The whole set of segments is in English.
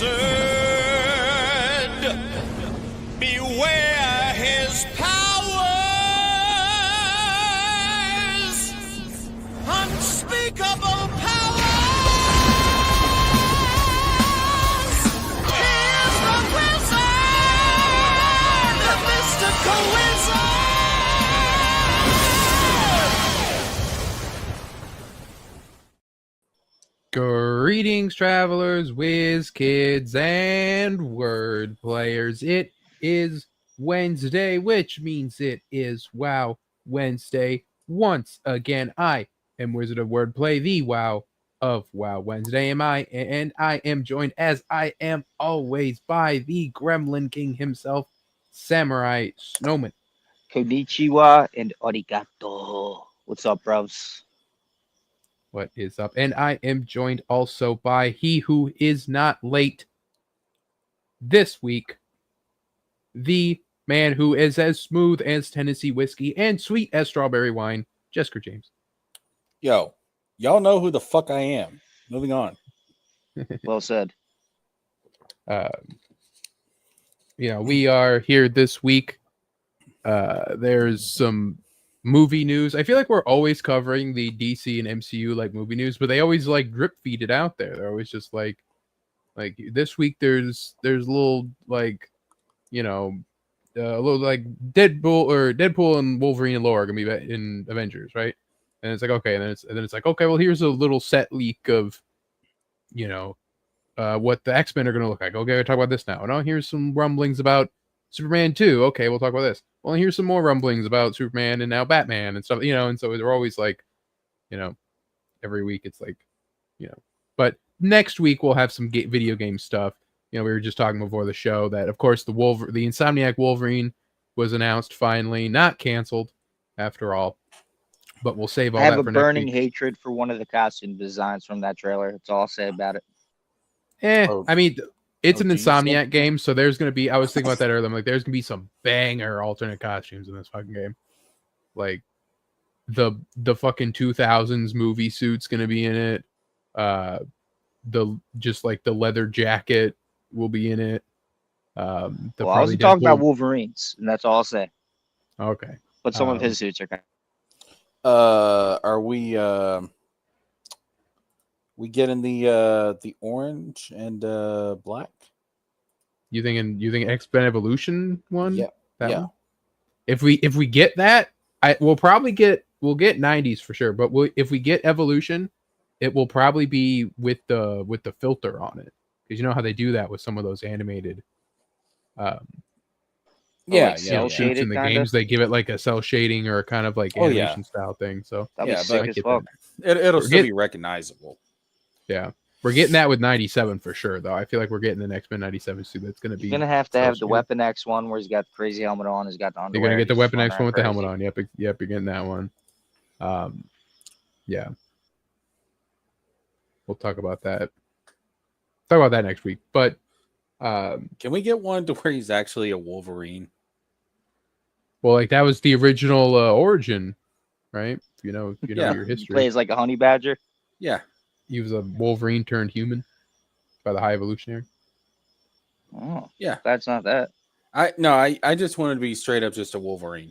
wizard. Beware his powers. Unspeakable powers. He's the wizard. The mystical wizard. Greetings, travelers, Wiz Kids, and Wordplayers. It is Wednesday, which means it is Wow Wednesday. Once again, I am Wizard of Wordplay, the Wow of Wow Wednesday. And I am joined, as I am always, by the Gremlin King himself, Samurai Snowman. Konnichiwa and arigato. What's up, bros? What is up? And I am joined also by he who is not late this week, the man who is as smooth as Tennessee whiskey and sweet as strawberry wine, Jessica James. Yo, y'all know who the fuck I am. Moving on. Well said. We are here this week. There's some movie news. I feel like we're always covering the DC and MCU like movie news, but they always like drip feed it out there. They're always just like this week there's a little like a little like Deadpool and Wolverine and Laura are gonna be in Avengers, right? And it's like okay, and then it's like okay, well here's a little set leak of what the X-Men are gonna look like. Okay, we'll talk about this now. And here's some rumblings about Superman 2. Okay, we'll talk about this. Well, here's some more rumblings about Superman and now Batman and stuff, and so they're always like, every week it's like, but next week we'll have some video game stuff. We were just talking before the show that, of course, the Insomniac Wolverine was announced finally, not canceled after all, but we'll save all that for next week. I have a burning hatred for one of the costume designs from that trailer. That's all I'll say about it. I mean, it's an Insomniac game, so there's going to be, I was thinking about that earlier, I'm like, there's going to be some banger alternate costumes in this fucking game. Like, the fucking 2000s movie suit's going to be in it. The leather jacket will be in it. I wasn't talking about Wolverines, and that's all I'll say. Okay. But some of his suits are kind are we getting the orange and black? You think X-Men Evolution one? Yeah. One? If we get that, we'll get 90s for sure. But if we get Evolution, it will probably be with the filter on it, because you know how they do that with some of those animated. Cell shades in the games. They give it like a cell shading or a kind of like animation style thing. So it'll still be recognizable. Yeah, we're getting that with 97 for sure, though. I feel like we're getting the X-Men 97 suit. That's going to be. You're going to have the Weapon X one where he's got the crazy helmet on. He's got the underwear. You're going to get the Weapon X one with the helmet on. Yep, you're getting that one. Yeah. We'll talk about that. Next week. But can we get one to where he's actually a Wolverine? Well, like that was the original origin, right? Your history. He plays like a honey badger. Yeah. He was a Wolverine turned human by the High Evolutionary. Oh, yeah. That's not that. I just wanted to be straight up just a Wolverine.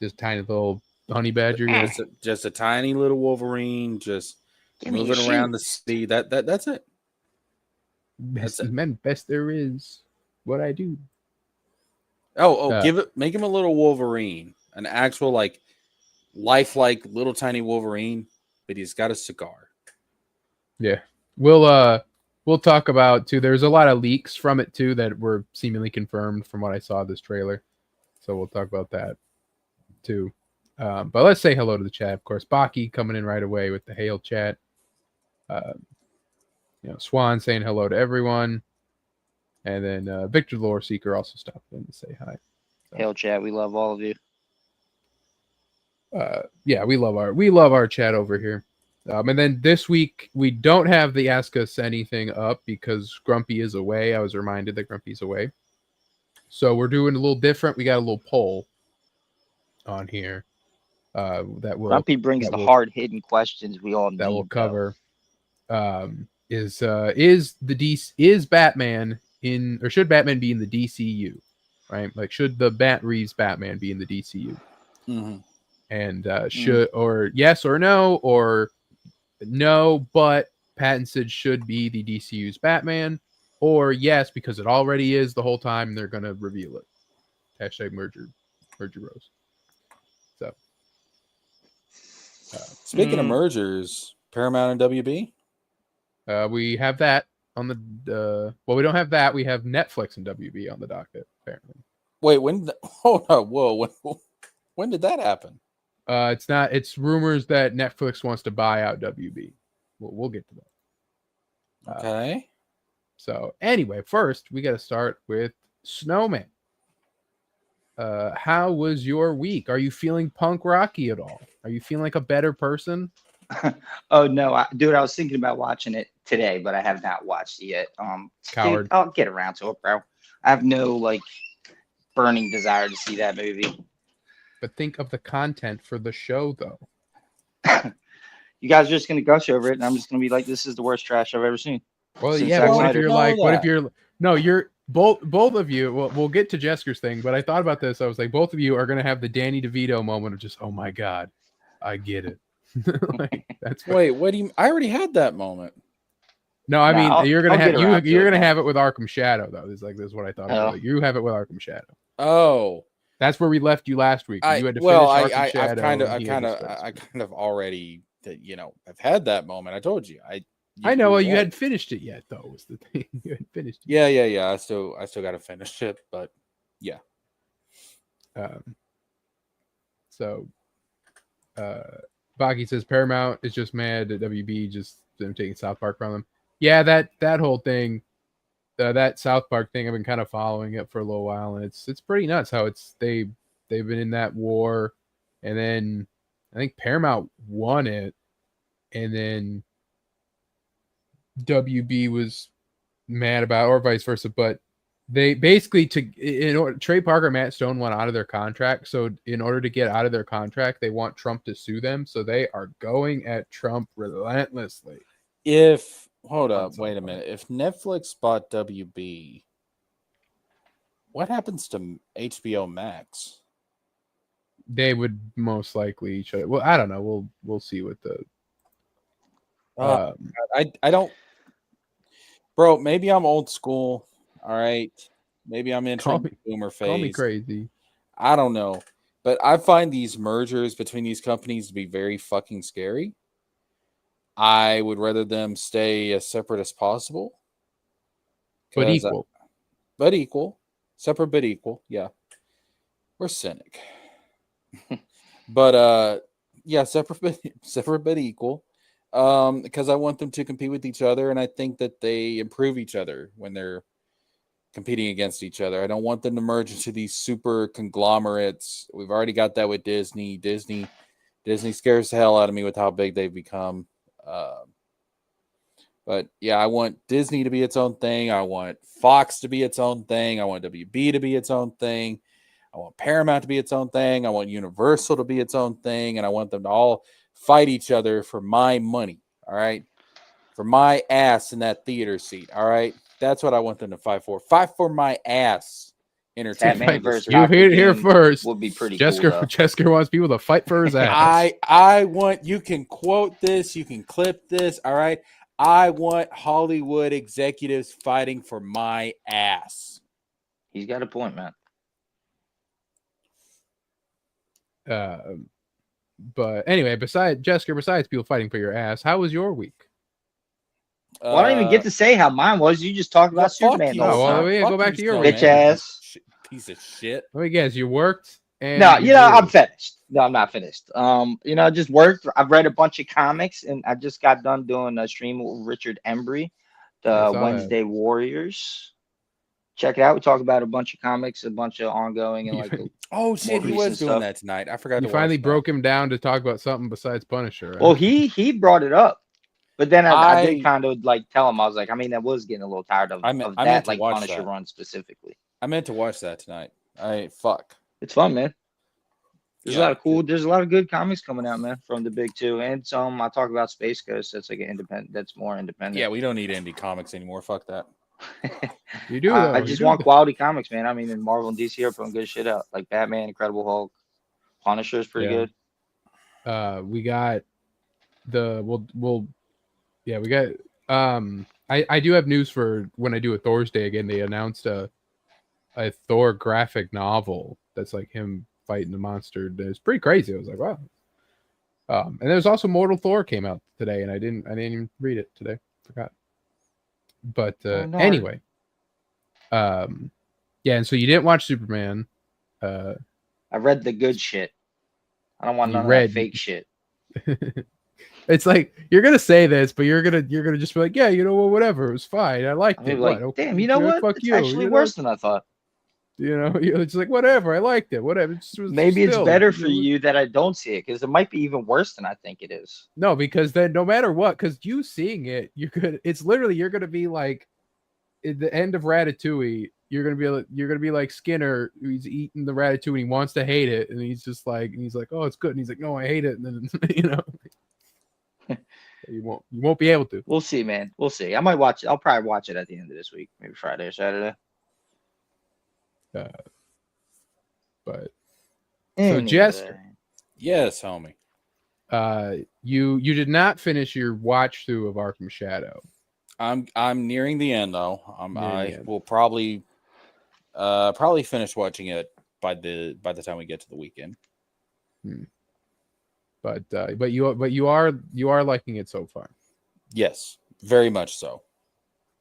Just tiny little honey badger. Just a tiny little Wolverine, just moving around the city. That's it. Best there is. What I do. Make him a little Wolverine, an actual like lifelike little tiny Wolverine, but he's got a cigar. Yeah, we'll talk about too. There's a lot of leaks from it too that were seemingly confirmed from what I saw this trailer, so we'll talk about that too. But let's say hello to the chat, of course. Baki coming in right away with the hail chat. Swan saying hello to everyone, and then Victor Lore Seeker also stopped in to say hi. So, hail chat, we love all of you. We love our chat over here. And then this week, we don't have the Ask Us Anything up because Grumpy is away. I was reminded that Grumpy's away. So we're doing a little different. We got a little poll on here. Grumpy brings the hard-hitting questions we all need. That will cover. is Batman in, or should Batman be in the DCU, right? Like, should the Matt Reeves Batman be in the DCU? Mm-hmm. And should, or yes or no, or no, but Pattinson should be the DCU's Batman, or yes, because it already is the whole time, and they're gonna reveal it. Hashtag merger bros. So, Speaking of mergers, Paramount and WB. we have that on the. Well, we don't have that. We have Netflix and WB on the docket, apparently. Wait, when? Hold on, whoa! When did that happen? It's not. It's rumors that Netflix wants to buy out WB. We'll get to that. Okay. So anyway, first we got to start with Snowman. How was your week? Are you feeling punk rocky at all? Are you feeling like a better person? Oh no, dude! I was thinking about watching it today, but I have not watched it yet. Coward. Dude, I'll get around to it, bro. I have no burning desire to see that movie. But think of the content for the show, though. You guys are just gonna gush over it, and I'm just gonna be like, "This is the worst trash I've ever seen." Well, Since yeah. Zack But what if Snyder. you're Know like? What if that. you're? No, you're both of you. Well, we'll get to Jesker's thing, but I thought about this. I was like, both of you are gonna have the Danny DeVito moment of just, oh my god, I get it. Like, that's what, Wait, what do you? I already had that moment. no, I Nah, mean I'll you're gonna get have around to you're it, gonna man. have it with Arkham Shadow though. This is what I thought. Oh. About. You have it with Arkham Shadow. Oh, That's where we left you last week. You had to finish I Arkham Shadow. I kind of already, I've had that moment. I told you. I know. Well, you right. hadn't finished it yet, though. Was the thing you hadn't finished it. Yeah. I still got to finish it, but yeah. So, Baki says Paramount is just mad at WB just them taking South Park from them. Yeah, that whole thing, that South Park thing, I've been kind of following it for a little while, and it's pretty nuts how they've been in that war, and then I think Paramount won it, and then WB was mad about, or vice versa, but they basically Trey Parker and Matt Stone went out of their contract. So in order to get out of their contract, they want Trump to sue them. So they are going at Trump relentlessly. Hold up, wait a minute. If Netflix bought WB, what happens to HBO Max? They would most likely each other. Well, I don't know. We'll see what the. I don't, bro. Maybe I'm old school. All right, maybe I'm entering the boomer phase. Call me crazy. I don't know, but I find these mergers between these companies to be very fucking scary. I would rather them stay as separate as possible, But equal. Separate but equal. Yeah, we're cynic, but yeah, separate but equal. Because I want them to compete with each other, and I think that they improve each other when they're competing against each other. I don't want them to merge into these super conglomerates. We've already got that with Disney. Disney scares the hell out of me with how big they've become. But yeah, I want Disney to be its own thing. I want Fox to be its own thing. I want WB to be its own thing. I want Paramount to be its own thing. I want Universal to be its own thing. And I want them to all fight each other for my money. All right. For my ass in that theater seat. All right. That's what I want them to fight for. Fight for my ass. Entertainment. You heard it here first. Would be pretty Jessica wants people to fight for his ass. I want, you can quote this, you can clip this. All right. I want Hollywood executives fighting for my ass. He's got a point, man. But anyway, besides people fighting for your ass, how was your week? Well, I don't even get to say how mine was. You just talked about Superman. You. The whole time. Go back to your bitch ass piece of shit. Let me guess, you worked? And no, I'm finished. No, I'm not finished. I just worked. I've read a bunch of comics, and I just got done doing a stream with Richard Embry, the Wednesday Warriors. Check it out. We talk about a bunch of comics, a bunch of ongoing, and oh shit, he was doing that tonight. I forgot. You finally broke him down to talk about something besides Punisher. Right? Well, he brought it up, but then I did kind of tell him. I was like, I mean, I was getting a little tired of that Punisher run specifically. I meant to watch that tonight. Fuck. It's fun, man. There's a lot of cool. There's a lot of good comics coming out, man, from the big two, and some. I talk about Space Ghost. That's like an independent. That's more independent. Yeah, we don't need indie comics anymore. Fuck that. You do. Though. I just want quality comics, man. I mean, and Marvel and DC are putting good shit out, like Batman, Incredible Hulk, Punisher is pretty good. We got the we got I do have news for when I do a Thor's Day again. They announced a Thor graphic novel that's like him fighting the monster. It's pretty crazy. I was like, wow. And there's also Mortal Thor came out today, and I didn't even read it today. Forgot. But anyway, yeah. And so you didn't watch Superman. I read the good shit. I don't want none of that fake shit. It's like you're gonna say this, but you're gonna just be like, yeah, you know what, whatever, it was fine. I liked it. Like, damn, you know what? Fuck it's you. actually worse than I thought. You know, it's like whatever. I liked it. Whatever. Maybe it's better for you that I don't see it because it might be even worse than I think it is. No, because then no matter what, because you seeing it, it's literally you're gonna be like, at the end of Ratatouille, you're gonna be like Skinner, who's eating the ratatouille and he wants to hate it, and he's like, oh, it's good, and he's like, no, I hate it, and then you know. You won't be able to. We'll see, man. We'll see. I might watch it. I'll probably watch it at the end of this week, maybe Friday or Saturday. But anyway. So Jester, yes, homie. You did not finish your watch through of Arkham Shadow. I'm nearing the end though. I will probably finish watching it by the time we get to the weekend. But you are liking it so far. Yes, very much so.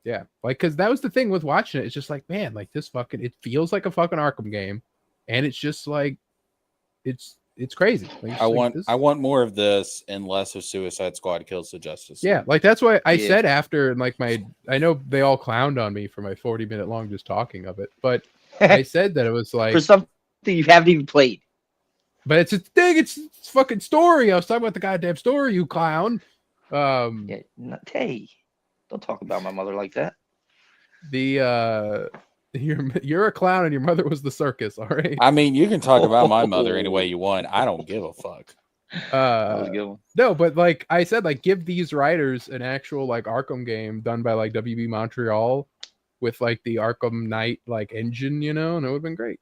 Yeah, like because that was the thing with watching it. It's just like, man, like this fucking. It feels like a fucking Arkham game, and it's just like, it's crazy. Like, I want more of this and less of Suicide Squad Kills the Justice League. Yeah, like that's why I said after, like I know they all clowned on me for my 40-minute long just talking of it, but I said that it was like for something you haven't even played. But it's a thing. It's fucking story. I was talking about the goddamn story, you clown. Hey, don't talk about my mother like that. You're a clown and your mother was the circus. All right. I mean, you can talk about my mother any way you want. I don't give a fuck. That was a good one. No, but like I said, like give these writers an actual like Arkham game done by like WB Montreal with like the Arkham Knight like engine, you know, and it would have been great.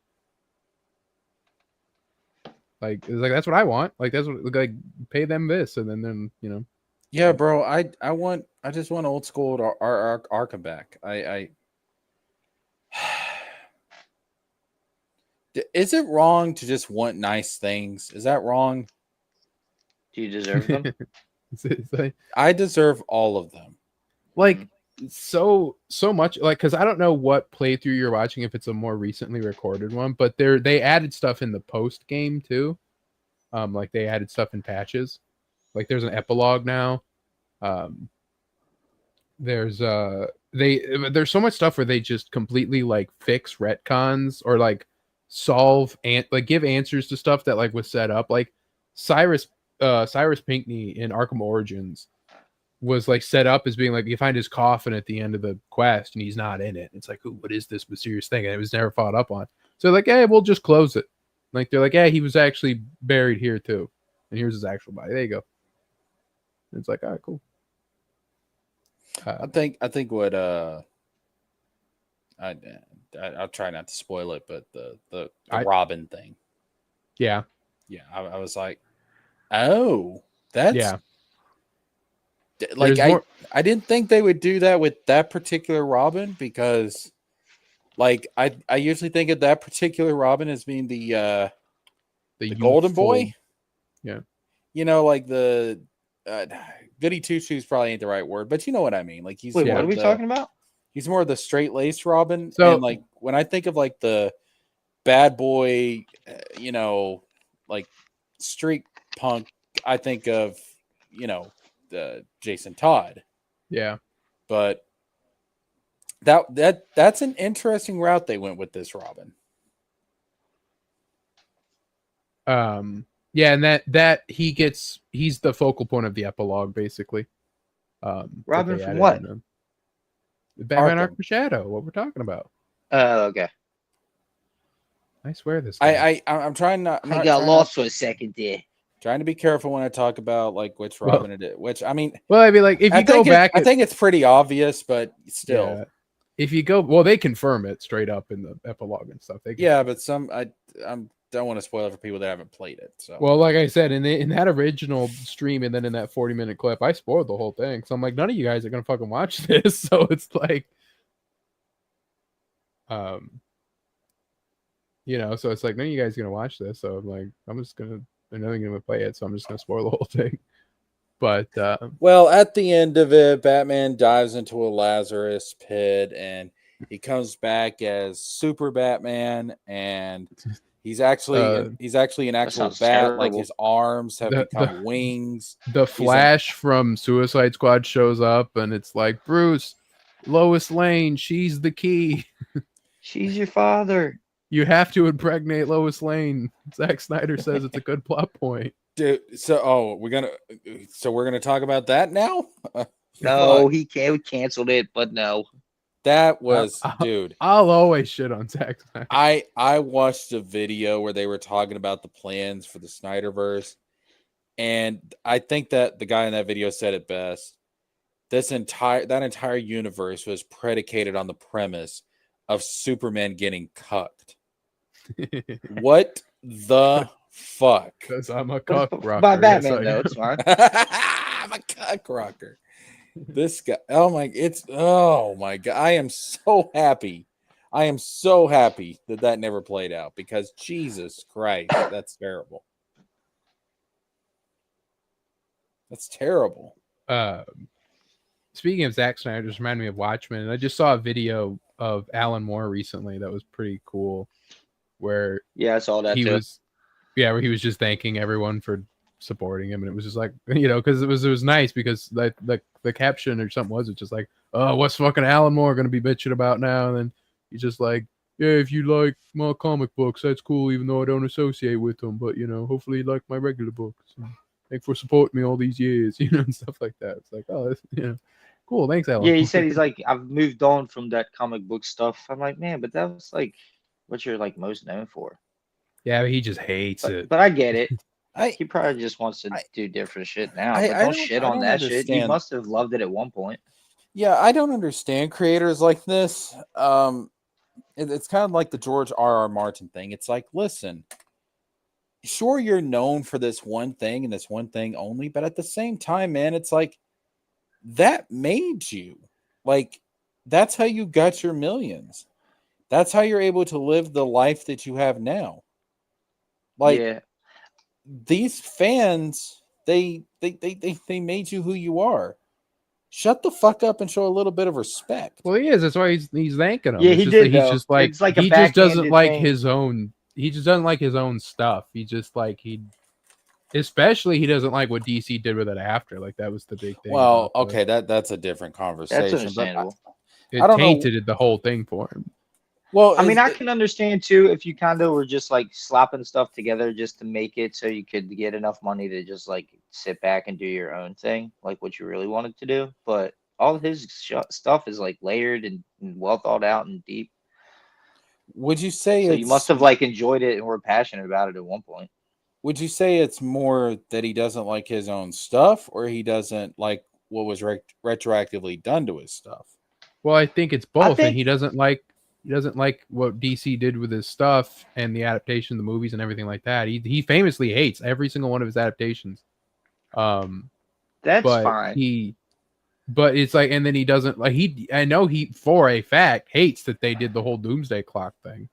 Like it's like that's what I want. Like that's what like pay them this and then you know. Yeah, bro. I just want old school Arkham back. Is it wrong to just want nice things? Is that wrong? Do you deserve them? Like, I deserve all of them. Like so much, like because I don't know what playthrough you're watching if it's a more recently recorded one, but they added stuff in the post game too. Like they added stuff in patches. Like there's an epilogue now. There's so much stuff where they just completely like fix retcons or like solve and like give answers to stuff that like was set up. Like Cyrus Pinckney in Arkham Origins was like set up as being like you find his coffin at the end of the quest and he's not in it. It's like, ooh, what is this mysterious thing? And it was never followed up on. So like, hey, we'll just close it. Like they're like, yeah, he was actually buried here too, and here's his actual body. There you go. And it's like, all right, cool. I think what I'll try not to spoil it, but the Robin thing. Yeah. I was like, oh, that's like I didn't think they would do that with that particular Robin because like I usually think of that particular Robin as being the golden boy. Yeah. You know, like the goody two shoes probably ain't the right word, but you know what I mean. Like he's what are we talking about? He's more of the straight laced Robin. So, and like when I think of like the bad boy, you know, like street punk, I think of, you know, the Jason Todd. Yeah. But that's an interesting route they went with this Robin. Yeah, and that he's the focal point of the epilogue, basically. Robin from what? Batman Arkham Shadow, what we're talking about. Okay. I swear this. Guy. I'm trying not. I got lost for a second there. Trying to be careful when I talk about like which Robin it is. Which I mean, well, I mean, like if you go back, I think it's pretty obvious, but still, yeah. If you go, well, they confirm it straight up in the epilogue and stuff. But I don't want to spoil it for people that haven't played it. So, well, like I said, in that original stream and then in that 40-minute clip, I spoiled the whole thing. So I'm like, none of you guys are gonna fucking watch this. So it's like, so it's like none of you guys are gonna watch this. So I'm like, I'm not gonna play it. So I'm just gonna spoil the whole thing. But well, at the end of it, Batman dives into a Lazarus pit and he comes back as Super Batman, and he's actually an actual bat. Terrible. Like his arms have become wings. The Flash from Suicide Squad shows up, and it's like, Bruce, Lois Lane, she's the key. She's your father. You have to impregnate Lois Lane. Zack Snyder says it's a good plot point. Dude, so we're gonna talk about that now. No, he canceled it, but no. That was, dude. I'll always shit on Zack Snyder. I watched a video where they were talking about the plans for the Snyderverse, and I think that the guy in that video said it best. That entire universe was predicated on the premise of Superman getting cucked. What the fuck? Because I'm a cuck rocker. By Batman, though, it's fine. I'm a cuck rocker. This guy, oh my god, I am so happy. I am so happy that never played out, because Jesus Christ, that's terrible. That's terrible. Speaking of Zack Snyder, just reminded me of Watchmen, and I just saw a video of Alan Moore recently that was pretty cool, where I saw that too. Where he was just thanking everyone for supporting him, and it was just like, because it was nice, because like the caption or something was, it's just like, oh, what's fucking Alan Moore gonna be bitching about now? And then he's just like, yeah, if you like my comic books, that's cool, even though I don't associate with them, but hopefully you like my regular books. Thanks for supporting me all these years, and stuff like that. It's like, oh, cool, thanks, Alan. Yeah, he said he's like, I've moved on from that comic book stuff. I'm like, man, but that was like what you're like most known for. Yeah, but he just hates it. But I get it. He probably just wants to do different shit now. But don't shit on that shit. You must have loved it at one point. Yeah, I don't understand creators like this. It's kind of like the George R.R. Martin thing. It's like, listen, sure, you're known for this one thing and this one thing only, but at the same time, man, it's like, that made you. Like, that's how you got your millions. That's how you're able to live the life that you have now. Like, these fans, they made you who you are. Shut the fuck up and show a little bit of respect. Well, he is. That's why he's thanking him. Yeah, he did. He's just like, it's like he just doesn't like thing. his own. He just doesn't like his own stuff. He just like especially he doesn't like what DC did with it after. Like, that was the big thing. Well, okay, that's a different conversation. That's understandable. It tainted the whole thing for him. Well, I mean, I can understand too if you kind of were just like slapping stuff together just to make it so you could get enough money to just like sit back and do your own thing, like what you really wanted to do. But all of his stuff is like layered and well thought out and deep. Would you say so you must have like enjoyed it and were passionate about it at one point? Would you say it's more that he doesn't like his own stuff, or he doesn't like what was retroactively done to his stuff? Well, I think it's both, and he doesn't like what DC did with his stuff and the adaptation of the movies and everything like that. He famously hates every single one of his adaptations. That's fine. But it's like, and then he doesn't like I know he for a fact hates that they did the whole Doomsday Clock thing.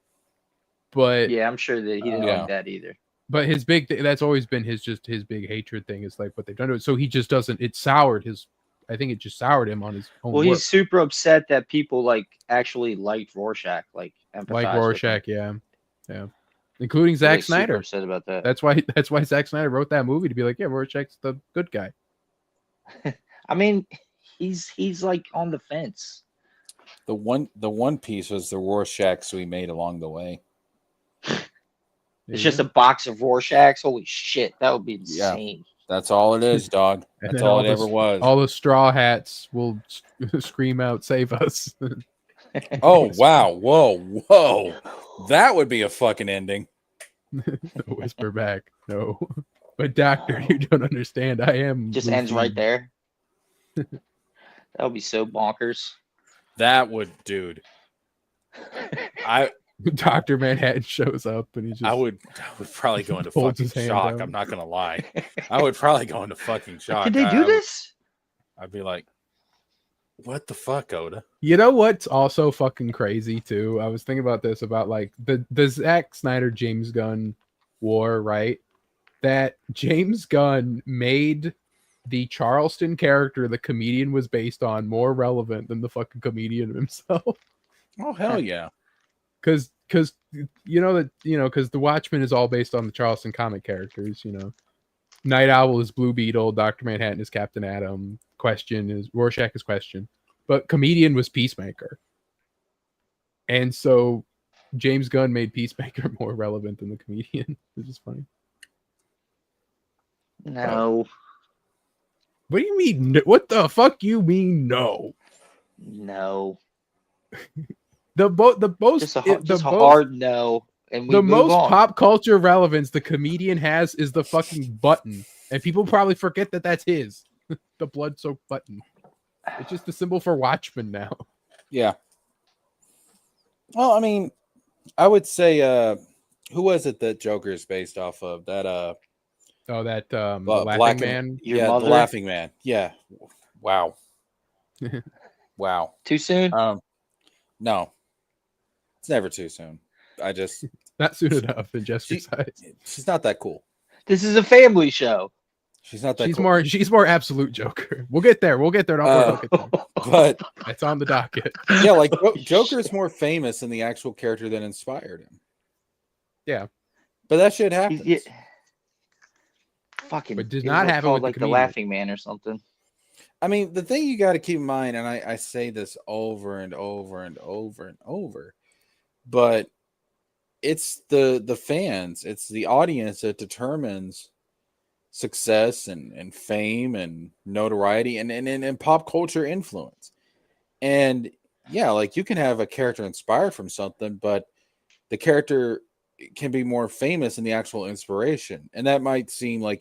But yeah, I'm sure that he didn't like that either. But his big that's always been his big hatred thing is like what they've done to it. So he just doesn't. It soured his. I think it just soured him on his own. Well, work. he's super upset that people like actually liked Rorschach, like Rorschach, yeah, including Zack Snyder. Upset about that. That's why Zack Snyder wrote that movie, to be like, yeah, Rorschach's the good guy. I mean, he's like on the fence. The one piece was the Rorschachs we made along the way. It's just a box of Rorschachs. Holy shit, that would be insane. Yeah, that's all it is, dog. That's all it ever was. All the straw hats will scream out, "Save us!" Oh wow, whoa. That would be a fucking ending. Whisper back. No. But doctor, you don't understand. I am Just Luffy. ends right there. That would be so bonkers. That would, dude. I Dr. Manhattan shows up and he just I would probably go into holds fucking his hand shock. out. I'm not gonna lie. I would probably go into fucking shock. Could they do this? I'd be like, what the fuck, Oda? You know what's also fucking crazy too? I was thinking about this about like the Zack Snyder James Gunn war, right? That James Gunn made the Charleston character the comedian was based on more relevant than the fucking comedian himself. Oh hell yeah. Because because the Watchmen is all based on the Charleston comic characters. Night Owl is Blue Beetle, Dr. Manhattan is Captain Atom, Rorschach is Question, but comedian was Peacemaker, and so James Gunn made Peacemaker more relevant than the comedian, which is funny. No. What do you mean? What the fuck you mean? No. No. The most Just a hard no. And we the move most on. pop culture relevance the comedian has is the fucking button, and people probably forget that that's his. The blood-soaked button. It's just the symbol for Watchmen now. Yeah. Well, I mean, I would say who was it that Joker is based off of? That The Black Laughing Man. Your mother? The Laughing Man. Yeah. Wow. Wow. Too soon? No. It's never too soon. I just Not soon enough in Jessica's eyes. she's not that cool. This is a family show. She's not that She's cool. she's more absolute Joker. We'll get there. Don't worry, we'll get there. But It's on the docket. yeah, like Joker's more famous than the actual character that inspired him. Yeah. But that shit happens. Yeah. Fucking. But did it not was happen called with the like the comedian. Laughing Man or something. I mean, the thing you got to keep in mind, and I say this over and over and over and over, but it's the fans, it's the audience that determines success and fame and notoriety and pop culture influence. And yeah, like you can have a character inspired from something, but the character can be more famous in the actual inspiration. And that might seem like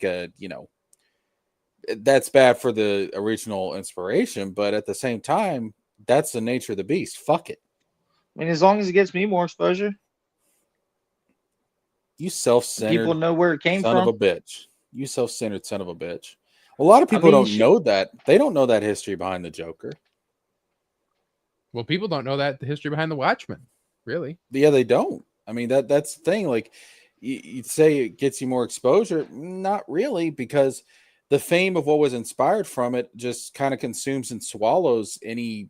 that's bad for the original inspiration, but at the same time, that's the nature of the beast. Fuck it. I mean, as long as it gets me more exposure, You self-centered people know where it came son from. of a bitch. You self-centered son of a bitch. A lot of people don't know that. They don't know that history behind the Joker. Well, people don't know that the history behind the Watchmen, really. Yeah, they don't. I mean, that's the thing. Like, you'd say it gets you more exposure. Not really, because the fame of what was inspired from it just kind of consumes and swallows any,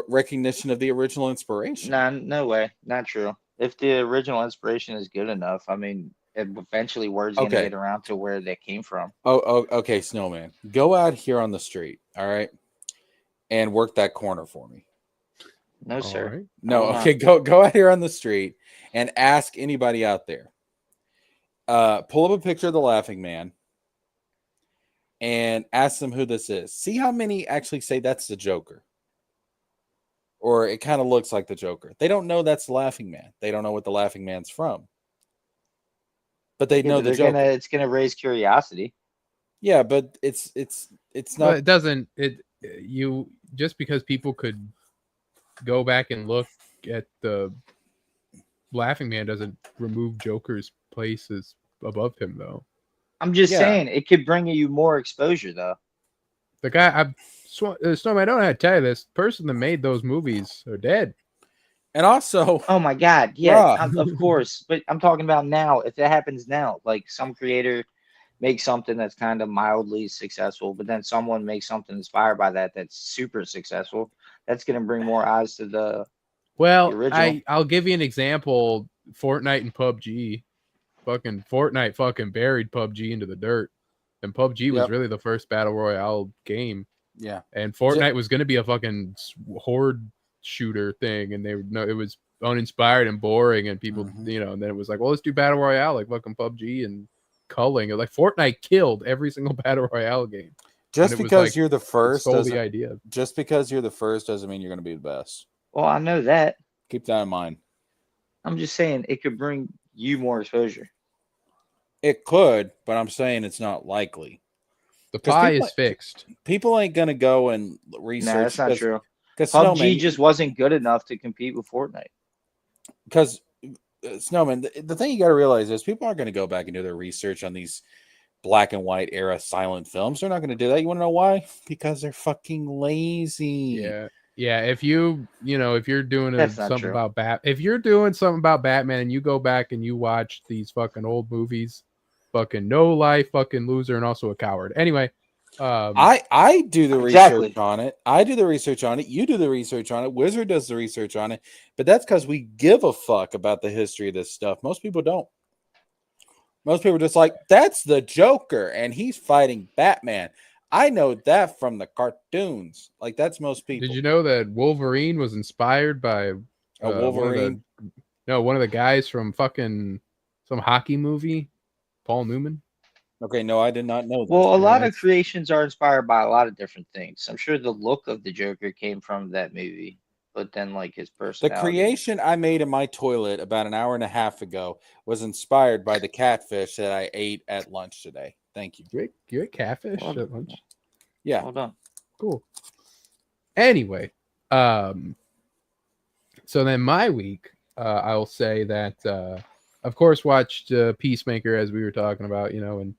recognition of the original inspiration. Nah, no way. Not true. If the original inspiration is good enough, I mean, eventually word's going to Okay. get around to where they came from. Oh, okay, Snowman. Go out here on the street, all right, and work that corner for me. No, sir. All right. No, Hold on. okay, go out here on the street and ask anybody out there. Pull up a picture of the Laughing Man and ask them who this is. See how many actually say that's the Joker. Or it kind of looks like the Joker. They don't know that's the Laughing Man. They don't know what the Laughing Man's from. But they know the Joker. It's gonna raise curiosity. Yeah, but it's But not. it doesn't. You just because people could go back and look at the Laughing Man doesn't remove Joker's place as above him, though. I'm just Yeah. saying it could bring you more exposure, though. The guy, Snowman, I don't know how to tell you this. Person that made those movies are dead. And also, Oh my God, yeah, Bruh. of course. But I'm talking about now. If it happens now, like some creator makes something that's kind of mildly successful, but then someone makes something inspired by that's super successful, that's gonna bring more eyes to the. Well, The original. I'll give you an example. Fortnite and PUBG. Fucking Fortnite fucking buried PUBG into the dirt. And PUBG was Yep. really the first battle royale game. yeah. And Fortnite was going to be a fucking horde shooter thing. And it was uninspired and boring. And people, Mhm. and then it was like, well, let's do battle royale like fucking PUBG and culling. Like Fortnite killed every single battle royale game. Just it was because like you're the first stole the doesn't idea. just because you're the first doesn't mean you're going to be the best. Well, I know that. Keep that in mind. I'm just saying it could bring you more exposure. It could, but I'm saying it's not likely. The 'Cause pie people- is fixed. People ain't going to go and No, research. that's not true. Because PUBG just wasn't good enough to compete with Fortnite. Because Snowman, the thing you got to realize is people aren't going to go back and do their research on these black and white era silent films. They're not going to do that. You want to know why? Because they're fucking lazy. Yeah. If you're doing That's not something true. about if you're doing something about Batman and you go back and you watch these fucking old movies, fucking no life, fucking loser, and also a coward. Anyway, I do the Exactly. research on it. I do the research on it. You do the research on it. Wizard does the research on it. But that's because we give a fuck about the history of this stuff. Most people don't. Most people are just like, that's the Joker and he's fighting Batman. I know that from the cartoons. Like, that's most people. did you know that Wolverine was inspired by A Wolverine? one of the guys from fucking some hockey movie, Paul Newman? Okay, no, I did not know this. Well, a lot of that's- creations are inspired by a lot of different things. I'm sure the look of the Joker came from that movie, but then like his The personality. creation I made in my toilet about an hour and a half ago was inspired by the catfish that I ate at lunch today. Thank you. You ate catfish Well, at lunch? Yeah. Hold on. Cool. Anyway, so then my week, I'll say that of course watched Peacemaker as we were talking about, and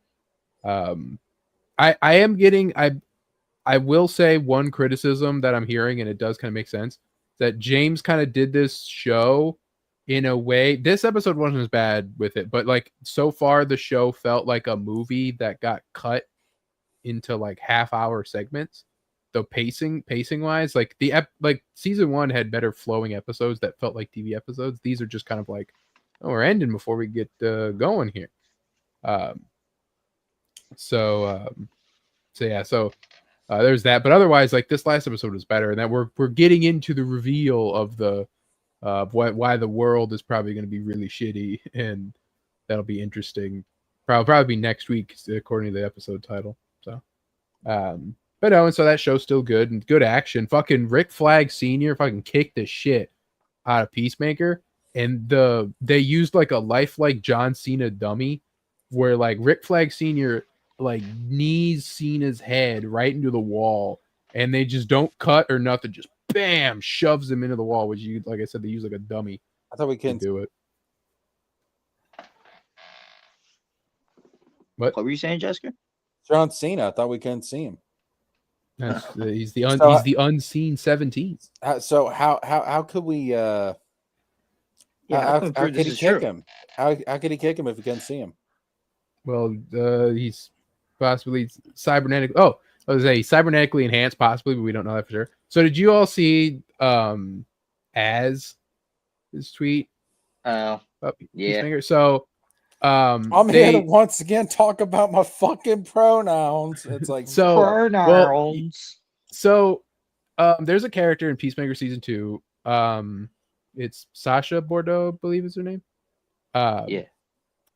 I am getting I will say one criticism that I'm hearing, and it does kind of make sense, that James kind of did this show in a way. This episode wasn't as bad with it, but like so far the show felt like a movie that got cut into like half-hour segments. The pacing wise, like like season 1 had better flowing episodes that felt like TV episodes. These are just kind of like, oh, we're ending before we get going here. So there's that. But otherwise, like this last episode was better, and that we're getting into the reveal of the why the world is probably going to be really shitty, and that'll be interesting. Probably be next week according to the episode title. So, but no, and so that show's still good and good action. Fucking Rick Flag Sr. fucking kicked the shit out of Peacemaker, and they used like a lifelike John Cena dummy, where like Rick Flag Sr. like knees Cena's head right into the wall, and they just don't cut or nothing, just bam, shoves him into the wall, which like I said, they use like a dummy I thought we to couldn't. do it. What were you saying, Jessica? John Cena. I thought we couldn't see him. He's the So, he's the unseen 17. So how could we? Yeah, how can could he kick him? How could he kick him if we couldn't see him? Well, he's possibly cybernetic. Oh, I was say cybernetically enhanced, possibly, but we don't know that for sure. So, did you all see as his tweet? Oh, yeah. Peacemaker? So, I'm here to once again talk about my fucking pronouns. It's like so Pronouns. So, there's a character in Peacemaker season 2. It's Sasha Bordeaux, I believe is her name. Yeah.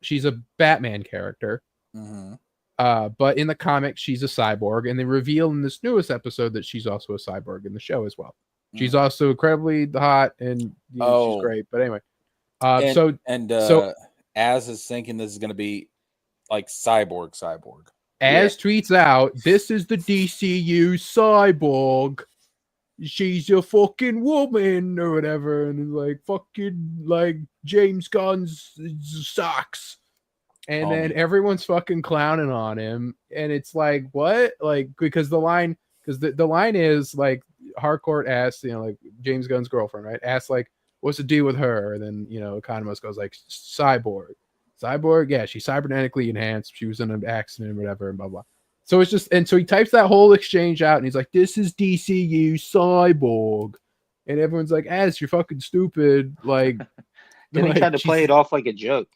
She's a Batman character. Mhm. But in the comics, she's a cyborg, and they reveal in this newest episode that she's also a cyborg in the show as well. She's also incredibly hot, and she's great. But anyway, so Az is thinking this is going to be like cyborg. Az tweets out, "This is the DCU cyborg. She's a fucking woman or whatever," and it's like fucking like James Gunn's socks. And then everyone's fucking clowning on him, and it's like, what? Like, because the line is like, Harcourt asks, like James Gunn's girlfriend, right? Asks like, what's the deal with her? And then Economist goes like, cyborg, yeah, she's cybernetically enhanced. She was in an accident or whatever, and blah blah. So it's just, and so he types that whole exchange out, and he's like, this is DCU cyborg, and everyone's like, Az, you're fucking stupid. Like, Then he tried to play it off like a joke.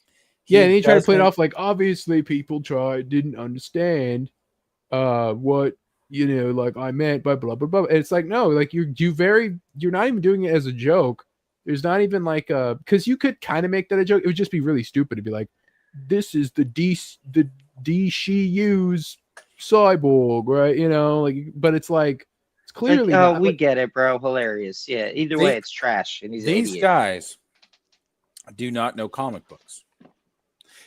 Yeah, and he tried to play it off like, obviously people didn't understand what like I meant by blah blah blah. And it's like, no, like you're not even doing it as a joke. There's not even like because you could kind of make that a joke. It would just be really stupid to be like, this is the DCU's Cyborg, right? You know, like, but it's like it's clearly Like, oh, not. we Like, get it, bro. Hilarious. Yeah. Either way, it's trash, and he's an These idiot. guys do not know comic books.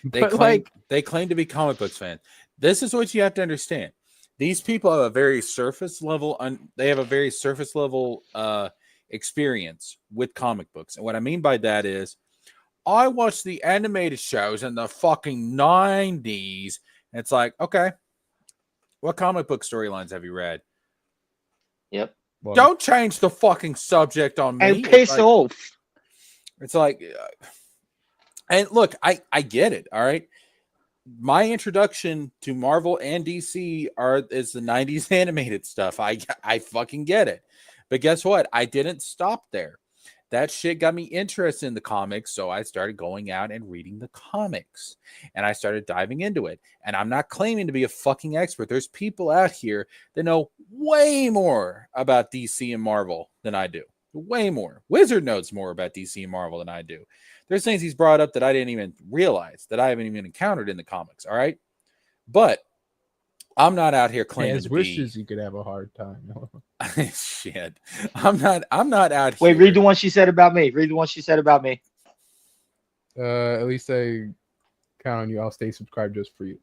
but like, They claim to be comic books fans. This is what you have to understand. These people have a very surface level. They have a very surface level experience with comic books, and what I mean by that is, I watched the animated shows in the fucking 90s. And it's like, okay, what comic book storylines have you read? Yep. well, Don't change the fucking subject on me. And piss off. It's like, and look, I get it. All right. My introduction to Marvel and DC is the 90s animated stuff. I fucking get it. But guess what? I didn't stop there. That shit got me interested in the comics, so I started going out and reading the comics, and I started diving into it. And I'm not claiming to be a fucking expert. There's people out here that know way more about DC and Marvel than I do. Way more. Wizard knows more about DC and Marvel than I do. There's things he's brought up that I didn't even realize, that I haven't even encountered in the comics, all right? But I'm not out here claiming to wishes be... you could have a hard time. Shit. I'm not out here. Wait, read the one she said about me. Read the one she said about me. At least I count on you. I'll stay subscribed just for you.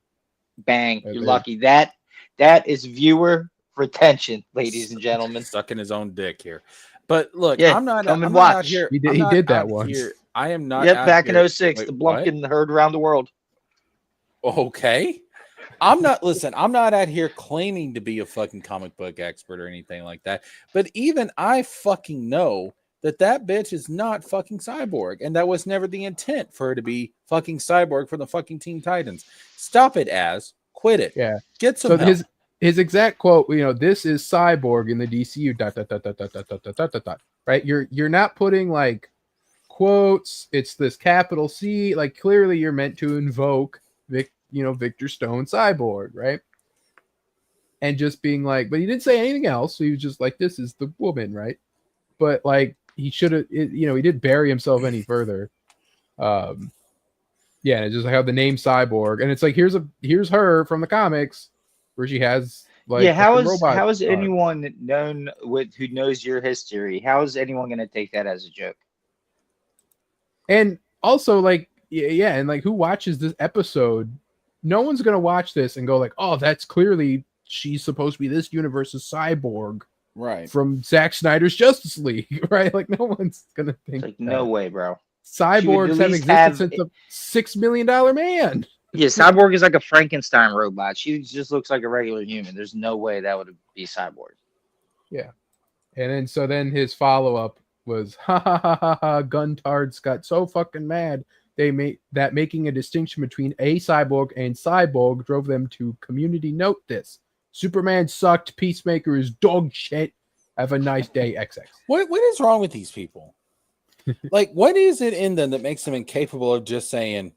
Bang. You're lucky. That is viewer retention, ladies and gentlemen. Sucking his own dick here. But look, Yeah, I'm not come and not out watch. here. He did- I'm he not did that out once. here. I am not. Yep, out back here. in 06, Wait, the what? Blumpkin heard around the world. Okay. I'm not out here claiming to be a fucking comic book expert or anything like that. But even I fucking know that bitch is not fucking Cyborg. And that was never the intent for her to be fucking Cyborg for the fucking Teen Titans. Stop it, quit it. Yeah. Get some So help. his exact quote, this is Cyborg in the DCU. ... Right? You're not putting like quotes. It's this capital C. Like clearly, you're meant to invoke Victor Stone Cyborg, right? And just being like, but he didn't say anything else. So he was just like, this is the woman, right? But like he should have, he didn't bury himself any further. Yeah, and it's just like how the name Cyborg, and it's like here's her from the comics where she has like how robot is anyone known who knows your history? How is anyone going to take that as a joke? And also like yeah, and like who watches this episode? No one's gonna watch this and go like, oh, that's clearly she's supposed to be this universe's Cyborg, right? From Zack Snyder's Justice League, right? Like no one's gonna think. It's like no way, bro. Cyborgs have existed since the $6 million Man. Yeah, Cyborg is like a Frankenstein robot. She just looks like a regular human. There's no way that would be Cyborg. Yeah, and then his follow up was ha ha ha ha ha. Guntards got so fucking mad. They made that making a distinction between a cyborg and cyborg drove them to community note this. Superman sucked. Peacemaker is dog shit. Have a nice day, XX. What is wrong with these people? Like, what is it in them that makes them incapable of just saying,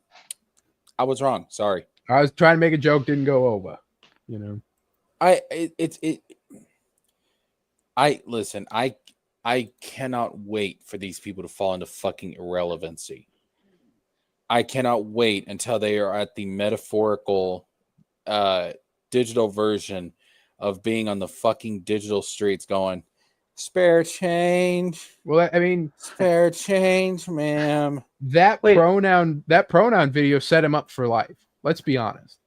I was wrong. Sorry. I was trying to make a joke, didn't go over. I cannot wait for these people to fall into fucking irrelevancy. I cannot wait until they are at the metaphorical digital version of being on the fucking digital streets going, spare change. Well, I mean, spare change, ma'am. That pronoun video set him up for life. Let's be honest.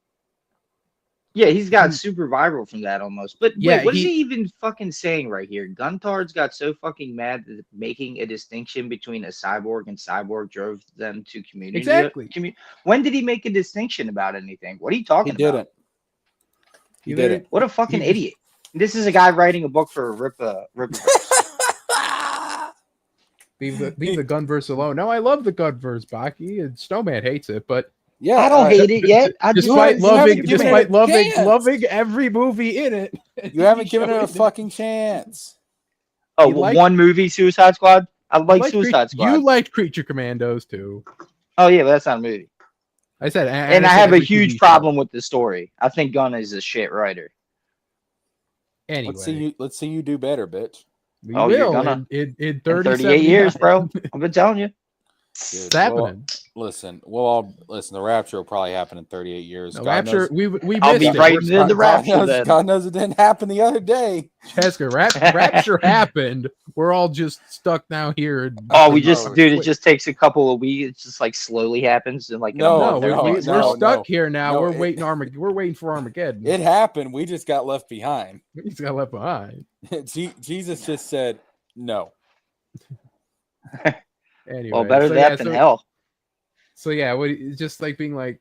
Yeah, he's got super viral from that almost. But yeah, wait, what is he even fucking saying right here? Guntards got so fucking mad that making a distinction between a cyborg and cyborg drove them to community. Exactly. When did he make a distinction about anything? What are you talking about? He didn't. What a fucking idiot. This is a guy writing a book for Ripper. Leave the Gunverse alone. No, I love the Gunverse, Baki, and Snowman hates it, but yeah, I don't hate it yet. Despite loving every movie in it, you haven't given it a fucking chance. Oh, well, one movie, Suicide Squad. I like Suicide Squad. You liked Creature Commandos too. Oh yeah, but that's not a movie. I said, and I have a huge problem with the story. I think Gunn is a shit writer. Anyway, let's see you do better, bitch. We will in 38 years, bro. I've been telling you. Dude, It's happening. Listen, the rapture will probably happen in 38 years. No, God rapture, knows, we I'll missed be it. right We're- in the rapture then. God knows it didn't happen the other day. Cheska, rapture happened. We're all just stuck now here. Oh, we No. just, dude, it just takes a couple of weeks. It just like slowly happens in like in a No, month. No, everything's we're held. stuck here now. No, we're waiting for Armageddon. It happened. We just got left behind. He's got left behind. Jesus just said no. Anyway, Well, better so, that yeah, than so, hell. So yeah, it's just like being like,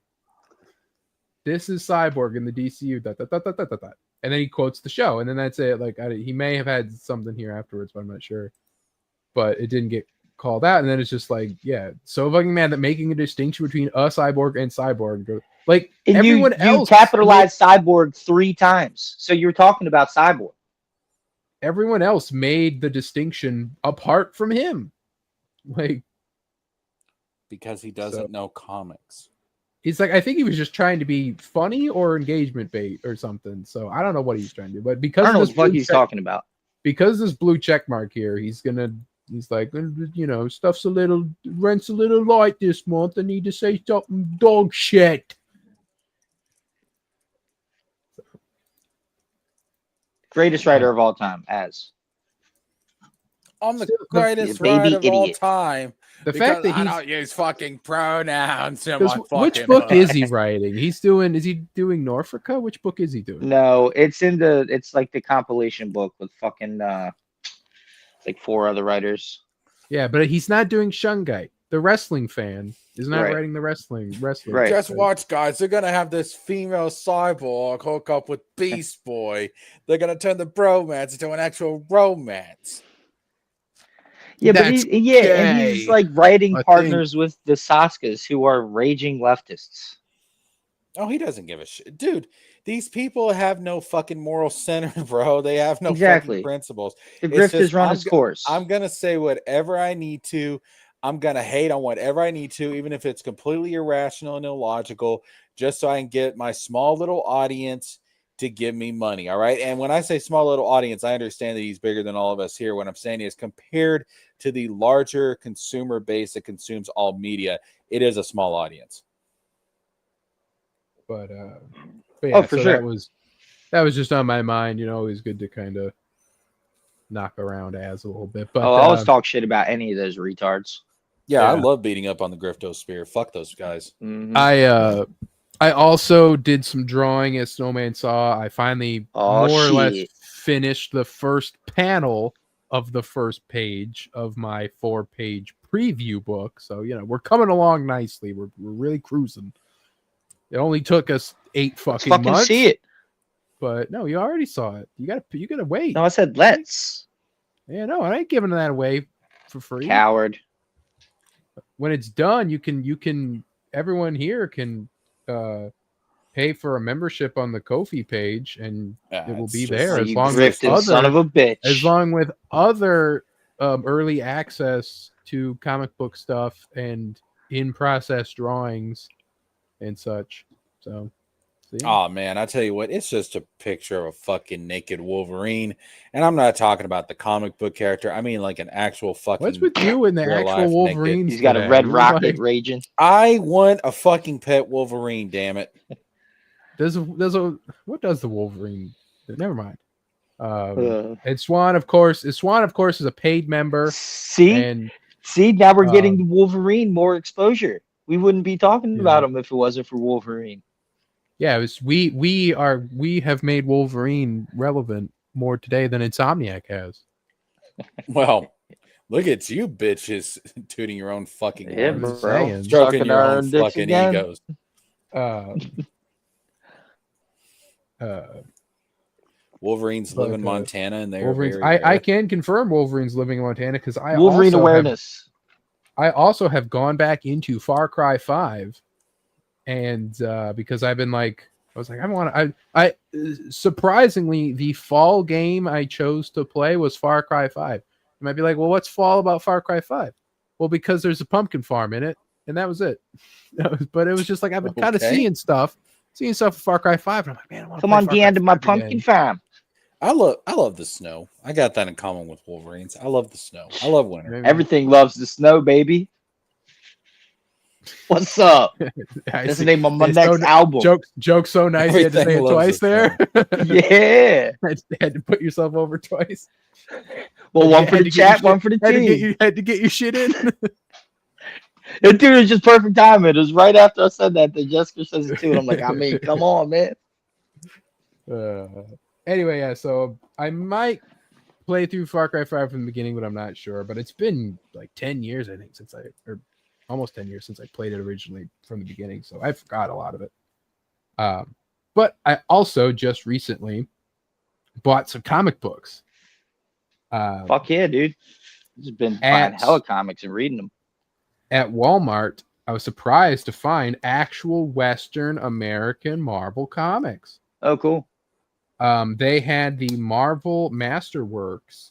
"This is Cyborg in the DCU." And then he quotes the show, and then that's it. Like he may have had something here afterwards, but I'm not sure. But it didn't get called out, and then it's just like, yeah, so fucking mad that making a distinction between a cyborg and cyborg, like And everyone you else capitalized Cyborg 3 times. So you're talking about Cyborg. everyone else made the distinction apart from him. Like, Because he doesn't know comics. he's like, I think he was just trying to be funny or engagement bait or something. So I don't know what he's trying to do, but because I don't know of what this the fuck blue he's check- talking about. because this blue check mark here, he's like, stuff's rent's a little light this month. I need to say something dog shit. Greatest writer of all time, as. I'm the Still, greatest baby writer of all idiot. time. The because fact that I he's don't use fucking pronouns in my which fucking book is he writing? Is he doing Norfolka? Which book is he doing? No, it's like the compilation book with fucking like 4 other writers. Yeah, but he's not doing Shungite. The wrestling fan is not Right. writing the wrestling. Right. Just watch, guys. They're gonna have this female cyborg hook up with Beast Boy. They're gonna turn the bromance into an actual romance. Yeah, but That's and he's gay, like writing I partners with the Saskas who are raging leftists. Oh, he doesn't give a shit, dude. These people have no fucking moral center, bro. They have no Exactly. fucking principles. The It's grift just, has run its course. I'm gonna say whatever I need to. I'm gonna hate on whatever I need to, even if it's completely irrational and illogical, just so I can get my small little audience to give me money. All right. And when I say small little audience, I understand that he's bigger than all of us here. What I'm saying is, compared to the larger consumer base that consumes all media, it is a small audience. But yeah, Oh, for so sure. that was just on my mind. Always good to kind of knock around as a little bit. But I always talk shit about any of those retards. Yeah, I Yeah. love beating up on the Griftosphere. Fuck those guys. Mhm. I also did some drawing, as Snowman saw. I finally Oh, more or less shit. finished the first panel of the first page of my 4-page preview book. So we're coming along nicely. We're really cruising. It only took us 8 Let's fucking fucking months. see it. But no, you already saw it. You gotta wait. No, I said let's. Yeah, no, I ain't giving that away for free. Coward. When it's done, you can everyone here can pay for a membership on the Ko-fi page, and it will It's be just- there Oh, as you long with grifted son of a bitch. other early access to comic book stuff and in-process drawings and such. So, see? Oh man, I tell you what, it's just a picture of a fucking naked Wolverine, and I'm not talking about the comic book character. I mean, like an actual fucking. What's with you and the real actual life naked. Wolverine? He's got a red rocket raging. I want a fucking pet Wolverine. Damn it! There's a what does the Wolverine? Never mind. Uh, And Swan, of course, is a paid member, see, and now we're getting the Wolverine more exposure. We wouldn't be talking about him if it wasn't for Wolverine. yeah, it was, we have made Wolverine relevant more today than Insomniac has. Well, look at you bitches tooting your own fucking Yeah, horns. bro. saying. Stroking Sucking your our own own dicks fucking again. egos. Wolverines live in But, Montana, and they're Wolverine's. very I rare. can confirm Wolverine's living in Montana because Wolverine awareness. I also have gone back into Far Cry 5, and because I've been like, I was like, I surprisingly, the fall game I chose to play was Far Cry 5. You might be like, well, what's fall about Far Cry 5? Well, because there's a pumpkin farm in it, and that was it. But it was just like I've been kind of Okay. seeing stuff in Far Cry 5, and I'm like, man, I want to Come on, get into my pumpkin farm. I love the snow. I got that in common with Wolverines. I love the snow. I love winter. Everything loves the snow, baby. What's up? I That's the see. name of my It's next album. Joke so nice you had to say it Everything twice there. Yeah. had to put yourself over twice. Well, one for Had the to get your chat, one shit- for the had to get team. had to get your shit in. And dude, it was just perfect timing. It was right after I said that Jessica says it too. And I'm like, I mean, come on, man. Anyway, yeah. So I might play through Far Cry 5 from the beginning, but I'm not sure. But it's been like 10 years, I think, or almost 10 years since I played it originally from the beginning. So I forgot a lot of it. But I also just recently bought some comic books. Fuck yeah, dude. Just been buying hella comics and reading them. At Walmart, I was surprised to find actual Western American Marvel comics. Oh, cool. They had the Marvel Masterworks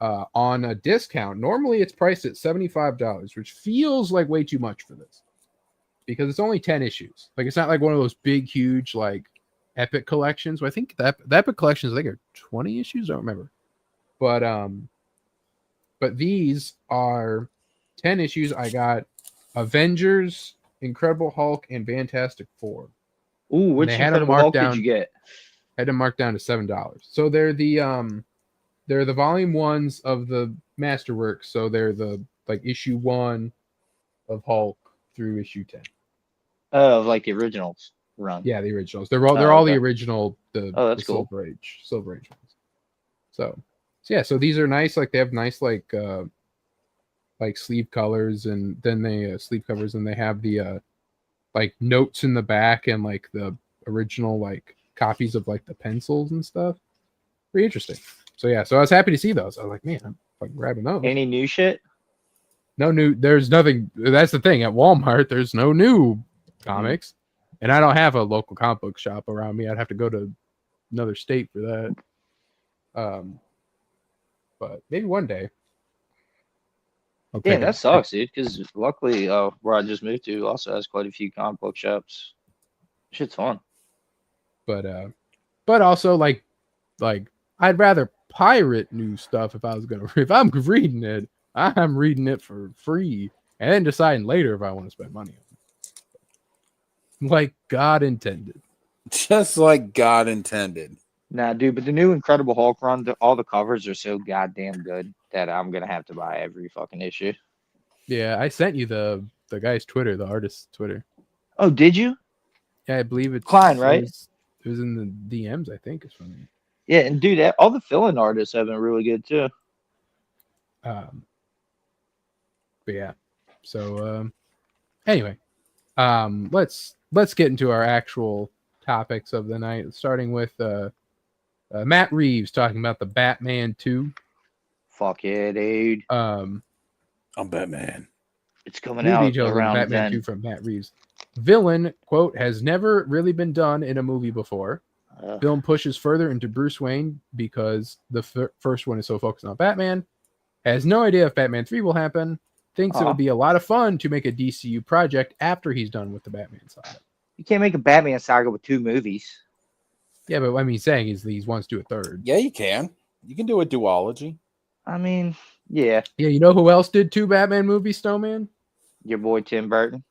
on a discount. Normally it's priced at $75, which feels like way too much for this because it's only 10 issues. Like, it's not like one of those big, huge, like epic collections. I think the epic collections, I think, are 20 issues. I don't remember. But these are 10 issues. I got Avengers, Incredible Hulk, and Fantastic Four. Ooh, which Incredible Hulk did you get? Had them marked down to $7. So they're the volume ones of the Masterworks. So they're the like issue 1 of Hulk through issue 10. Oh, like the originals run. Yeah, the originals. They're all okay. the original that's cool. Silver Age ones. So yeah, so these are nice. Like, they have nice like sleeve colors, and then they sleeve covers, and they have the like notes in the back and like the original like copies of like the pencils and stuff. Pretty interesting. So yeah, so I was happy to see those. I was like, man, I'm fucking grabbing those. Any new shit? No new. There's nothing. That's the thing. At Walmart, there's no new comics, and I don't have a local comic book shop around me. I'd have to go to another state for that. But maybe one day. Yeah, that sucks, dude. Because luckily, where I just moved to also has quite a few comic book shops. Shit's fun. But also like I'd rather pirate new stuff if I'm reading it, I'm reading it for free and then deciding later if I want to spend money on it. Like God intended. Just like God intended. Nah, dude, but the new Incredible Hulk run, all the covers are so goddamn good that I'm gonna have to buy every fucking issue. Yeah, I sent you the guy's Twitter, the artist's Twitter. Oh, did you? Yeah, I believe it's Klein, right? It was in the DMs, I think. It's funny. Yeah, and dude, all the fill-in artists have been really good too. But yeah. So anyway, let's get into our actual topics of the night, starting with Matt Reeves talking about the Batman 2. Fuck yeah, dude. I'm Batman. It's coming New out details on around Batman then. 2 from Matt Reeves. Villain, quote, has never really been done in a movie before. Film pushes further into Bruce Wayne because the first one is so focused on Batman. Has no idea if Batman 3 will happen. Thinks it'll be a lot of fun to make a DCU project after he's done with the Batman saga. You can't make a Batman saga with 2 movies. Yeah, but what he's saying is he wants to do a third. Yeah, you can. You can do a duology. I mean, yeah. Yeah, you know who else did 2 Batman movies, Snowman? Your boy Tim Burton.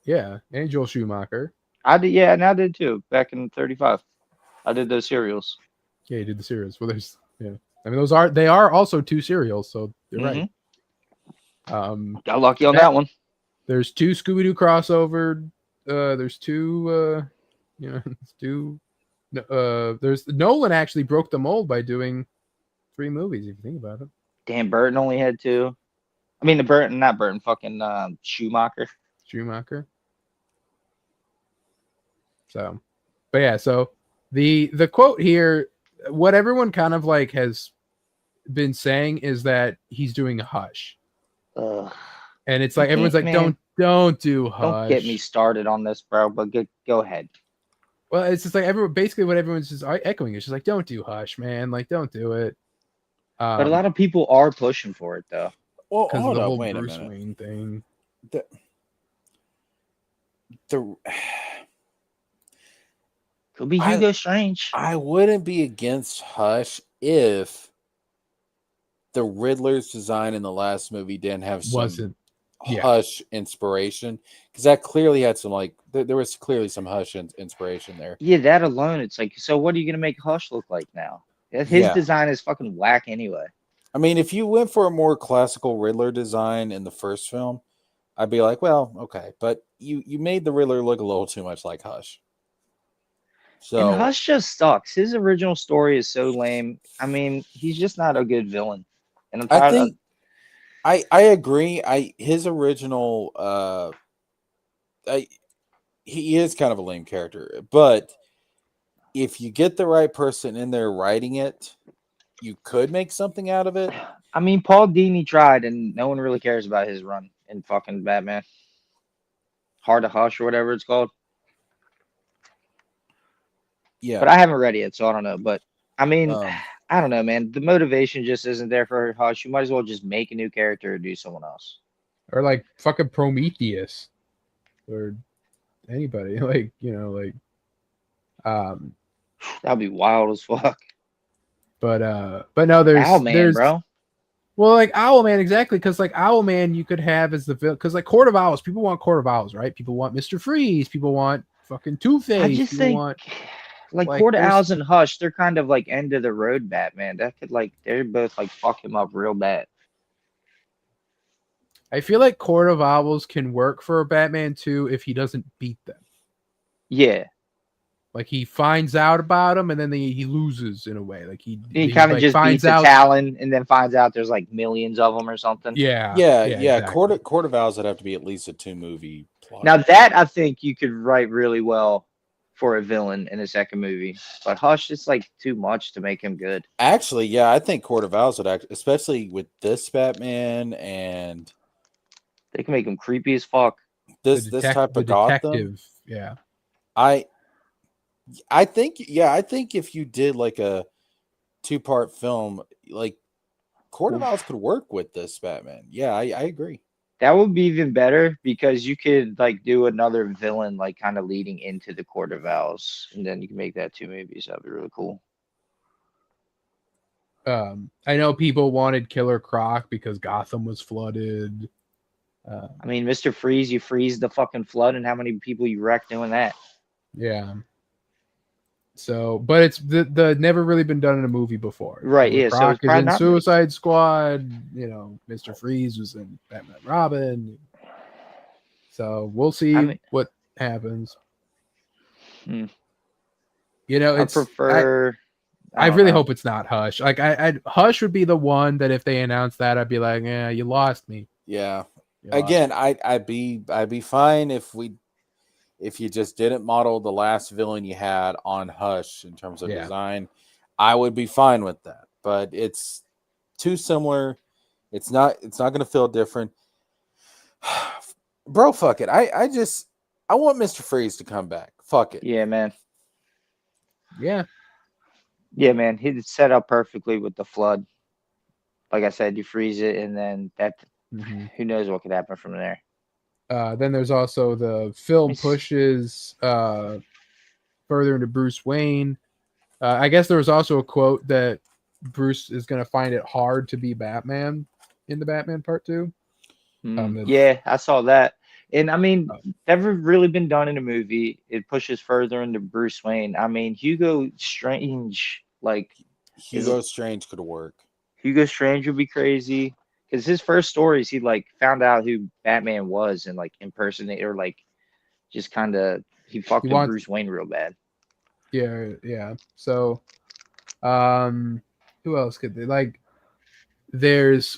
Yeah, and Joel Schumacher. I did, yeah, and I did too. Back in 35, I did those serials. Yeah, he did the serials. Well, I mean, they are also 2 serials, so you're right. Got lucky on that one. There's 2 Scooby-Doo crossover. There's 2. There's Nolan actually broke the mold by doing 3 movies. If you think about it. Damn, Burton only had 2. I mean, not Burton, fucking Schumacher. So, but yeah, so the quote here, what everyone kind of like has been saying is that he's doing Hush. And it's like everyone's like, man, don't do Hush. Don't get me started on this, bro. But go ahead. Well, it's just like basically what everyone's just echoing is just like, don't do Hush, man. Like, don't do it. But a lot of people are pushing for it though. Well, because of the whole Bruce minute. Wayne thing. Could be Hugo Strange. I wouldn't be against Hush if the Riddler's design in the last movie didn't have some Wasn't Yeah. Hush inspiration, because that clearly had some like there was clearly some Hush inspiration there. Yeah, that alone, it's like, so what are you gonna make Hush look like now? His Yeah. design is fucking whack anyway. I mean, if you went for a more classical Riddler design in the first film, I'd be like, well, okay, but you made the Riddler look a little too much like Hush. So And Hush just sucks. His original story is so lame. I mean, he's just not a good villain. And I'm I tired think I agree. His original he is kind of a lame character, but if you get the right person in there writing it, you could make something out of it. I mean, Paul Dini tried, and no one really cares about his run in fucking Batman. Hard to Hush or whatever it's called. Yeah, But I haven't read it yet, so I don't know. But I mean, Um, I don't know, man. The motivation just isn't there for Hush. You might as well just make a new character or do someone else. Or like fucking Prometheus, or anybody like That'd be wild as fuck. but no, Owlman, there's bro. well, like Owlman, exactly, because like Owlman you could have as the villain, because like Court of Owls, people want Court of Owls, right? People want Mr. Freeze, people want fucking Two-Face, I just people think want like like, Court of there's- Owls and Hush, they're kind of like end of the road Batman. That could like they're both like fuck him up real bad. I feel like Court of Owls can work for Batman too if he doesn't beat them. Yeah. Like he finds out about them and then he loses in a way. Like he Kind of like, just finds beats a out. Talon and then finds out there's like millions of them or something. Yeah, Court exactly. of Owls would have to be at least a 2-movie plot. Now that I think you could write really well for a villain in a second movie, but Hush is like too much to make him good. Actually, yeah, I think Court of Owls would act, especially with this Batman and They can make him creepy as fuck. this type of Gotham. detective. Yeah. I think if you did like a 2-part film, like Court of Owls could work with this Batman. Yeah, I agree. That would be even better because you could like do another villain like kind of leading into the Court of Owls, and then you can make that 2 movies. That'd be really cool. I know people wanted Killer Croc because Gotham was flooded. I mean, Mr. Freeze, you freeze the fucking flood, and how many people you wreck doing that? Yeah. So, but it's the never really been done in a movie before. Right, Killer yeah, so Croc it's is probably in not- Suicide Squad. Mr. Freeze was in Batman and Robin. So we'll see I mean- what happens. Hmm. I I prefer. I don't really know. hope it's not Hush. Like Hush would be the one that if they announced that, I'd be like, yeah, you lost me. Yeah. You lost Again, I'd be fine if you just didn't model the last villain you had on Hush in terms of Yeah. design. I would be fine with that. But it's too similar. It's not going to feel different. Bro, fuck it. I want Mr. Freeze to come back. Fuck it. Yeah, man. Yeah. Yeah, man. He's set up perfectly with the flood. Like I said, you freeze it, and then that. Mhm. Who knows what could happen from there? Then there's also the film Nice. pushes further into Bruce Wayne. I guess there was also a quote that Bruce is going to find it hard to be Batman in the Batman Part 2. Yeah, I saw that. And I mean, never really been done in a movie. It pushes further into Bruce Wayne. I mean, Hugo Strange, like Hugo Strange could work. Hugo Strange would be crazy. Because his first stories, he like found out who Batman was and like impersonate or like just kind of he fucked with Bruce Wayne real bad. Yeah. So, who else could they like? There is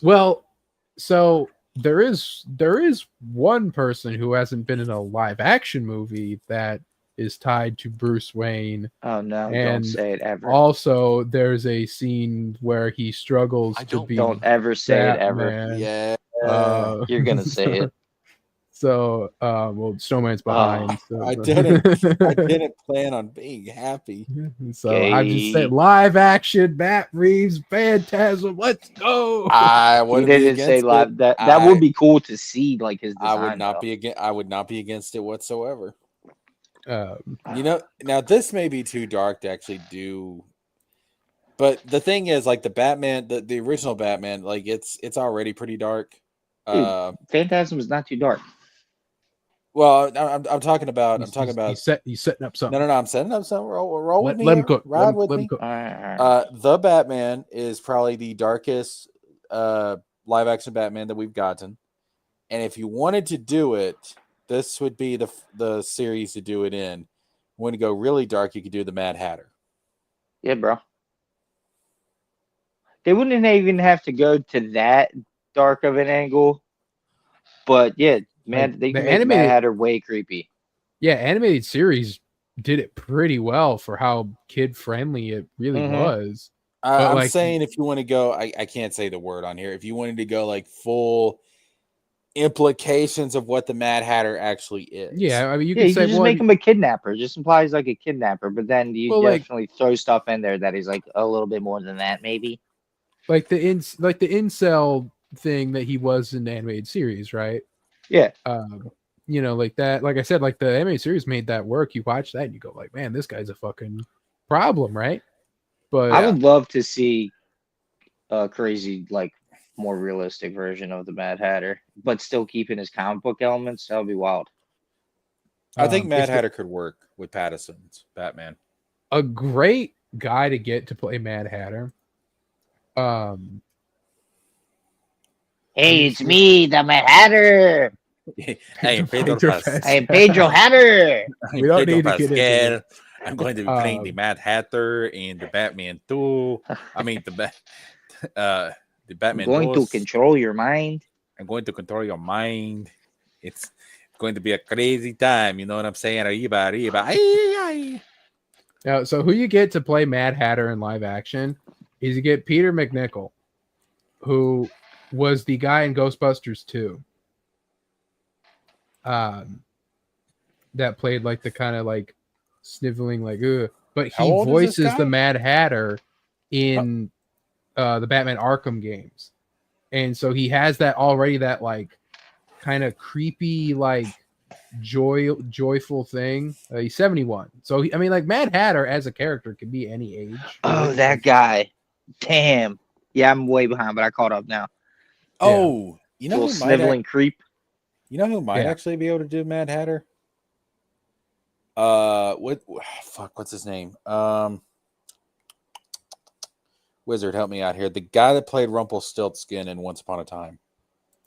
one person who hasn't been in a live action movie that is tied to Bruce Wayne. Oh no! And don't say it ever. Also, there's a scene where he struggles to be. Don't ever say it ever. Batman. Yeah. You're gonna say it. So, well, Snowman's behind. So, I didn't plan on being happy. So I just said live action Matt Reeves Phantasm. Let's go. I He wouldn't be didn't say against live. it. That would be cool to see, like his design. I would not though. be against. I would not be against it whatsoever. Um, Now this may be too dark to actually do, but the thing is, like the Batman, the original Batman, like it's already pretty dark. Phantasm is not too dark. Well, I'm talking about. I'm talking about. He's setting up something. No. I'm setting up something. Roll with me. Let him here. cook. Ride Let with him me. cook. All right. The Batman is probably the darkest live action Batman that we've gotten. And if you wanted to do it, this would be the series to do it in. When you go really dark, you could do the Mad Hatter. Yeah, bro. They wouldn't even have to go to that dark of an angle. But yeah, man, Like, they the can make Mad animated- Hatter way creepy. Yeah, animated series did it pretty well for how kid friendly it really Mhm. was. I'm like- saying if you want to go, I can't say the word on here. If you wanted to go like full implications of what the Mad Hatter actually is. Yeah, I mean, you Yeah, could you say, can just well, make him a kidnapper. It just implies like a kidnapper, but then you Well, like- definitely throw stuff in there that is like a little bit more than that, maybe. like the incel thing that he was in the animated series, right? Yeah. You know, like that. Like I said, like the animated series made that work. You watch that and you go, like, man, this guy's a fucking problem, right? But I would love to see a crazy, like, more realistic version of the Mad Hatter, but still keeping his comic book elements. That would be wild. I think Mad it's Hatter could work with Pattinson's Batman. a great guy to get to play Mad Hatter. Hey, it's me, the Mad Hatter. I am Pedro Pedro Pascal. I am Pedro Hatter. We don't need to get into Pascal. it. I'm going to be playing the Mad Hatter in the Batman 2. I mean the I'm Batman going to 2. control your mind. I'm going to control your mind. It's going to be a crazy time. You know what I'm saying? Arriba, arriba. Ay, ay. Now, so who you get to play Mad Hatter in live action is you get Peter McNichol, who was the guy in Ghostbusters 2. That played like the kind of like sniveling, like, ugh. But How he old is this voices guy? the Mad Hatter in the Batman Arkham games. And so he has that already, that like kind of creepy, like joyful thing. He's 71. So, I mean, like Mad Hatter as a character can be any age. Oh, really. that guy. Damn. Yeah, I'm way behind, but I caught up now. Oh, you know Little who might sniveling creep. You know who might Yeah. actually be able to do Mad Hatter? What's his name? Wizard, help me out here. The guy that played Rumpelstiltskin in Once Upon a Time.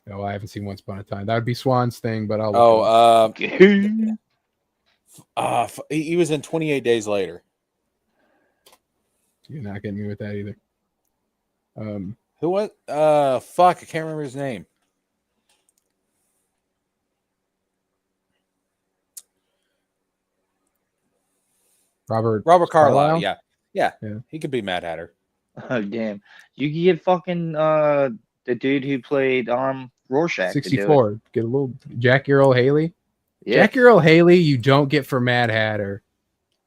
Oh, I haven't seen Once Upon a Time. That would be Swan's thing, but I'll look it up. He was in 28 Days Later. You're not getting me with that either. Who was? I can't remember his name. Robert Carlyle. Carlyle? Yeah. Yeah. He could be Mad Hatter. Oh, damn. You can get fucking the dude who played Rorschach to do it. 64. Get a little Jackie Earl Haley. Yeah. Jackie Earl Haley, you don't get for Mad Hatter.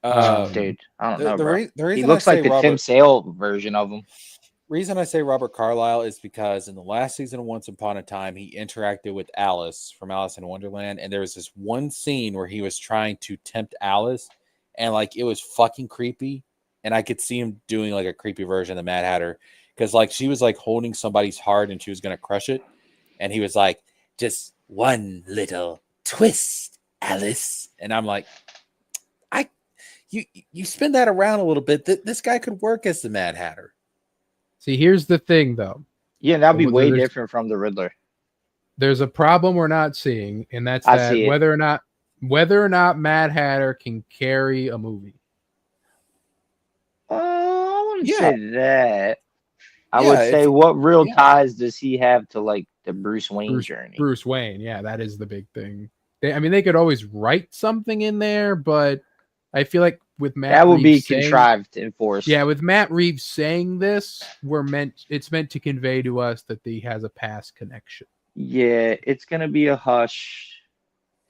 Dude, I don't know, bro. The reason He looks I like say the Tim Sale version of him. reason I say Robert Carlyle is because in the last season of Once Upon a Time, he interacted with Alice from Alice in Wonderland, and there was this one scene where he was trying to tempt Alice, and like it was fucking creepy, and I could see him doing like a creepy version of the Mad Hatter because like she was like holding somebody's heart and she was gonna crush it, and he was like, "Just one little twist, Alice," and I'm like, You spin that around a little bit. This guy could work as the Mad Hatter. See, here's the thing, though. Yeah, that'd be Well, way there's- different from the Riddler. There's a problem we're not seeing, and that's I that see it. whether or not Mad Hatter can carry a movie. I wouldn't Yeah. say that. I Yeah, would say, if- what real yeah. ties does he have to like the Bruce Wayne journey? Bruce Wayne, yeah, that is the big thing. They could always write something in there, but I feel like with Matt That would be Reeves saying- contrived and forced. Yeah, with Matt Reeves saying this, it's meant to convey to us that he has a past connection. Yeah, it's gonna be a hush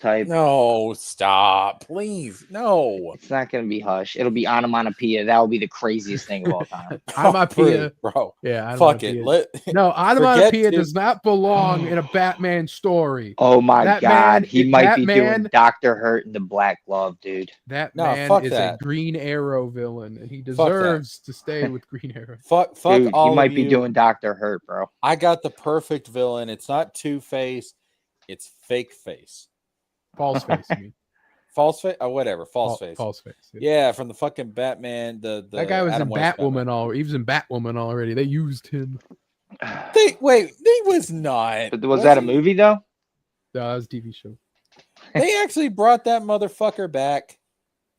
type. No, stop, please. No. It's not gonna be Hush. It'll be onomatopoeia. That will be the craziest thing of all time. Onomatopoeia. bro. Yeah, Fuck it. onomatopoeia. No, onomatopoeia does not belong in a Batman story. Oh my That god, man- he might be doing Batman- Dr. Hurt in the Black Glove, dude. That No, man fuck is that. a Green Arrow villain, and he Fuck that. deserves to stay with Green Arrow. Fuck Dude, all you might of be you. doing Dr. Hurt, bro. I got the perfect villain. It's not Two-Face. It's Fake Face. False face, I mean. False face? Oh, whatever. False face. False face. Yeah, from the fucking Batman. The That guy was Adam in West Batwoman Batman. already. He was in Batwoman already. They used him. He was not. But was that a he? movie though? That was a TV show. They actually brought that motherfucker back.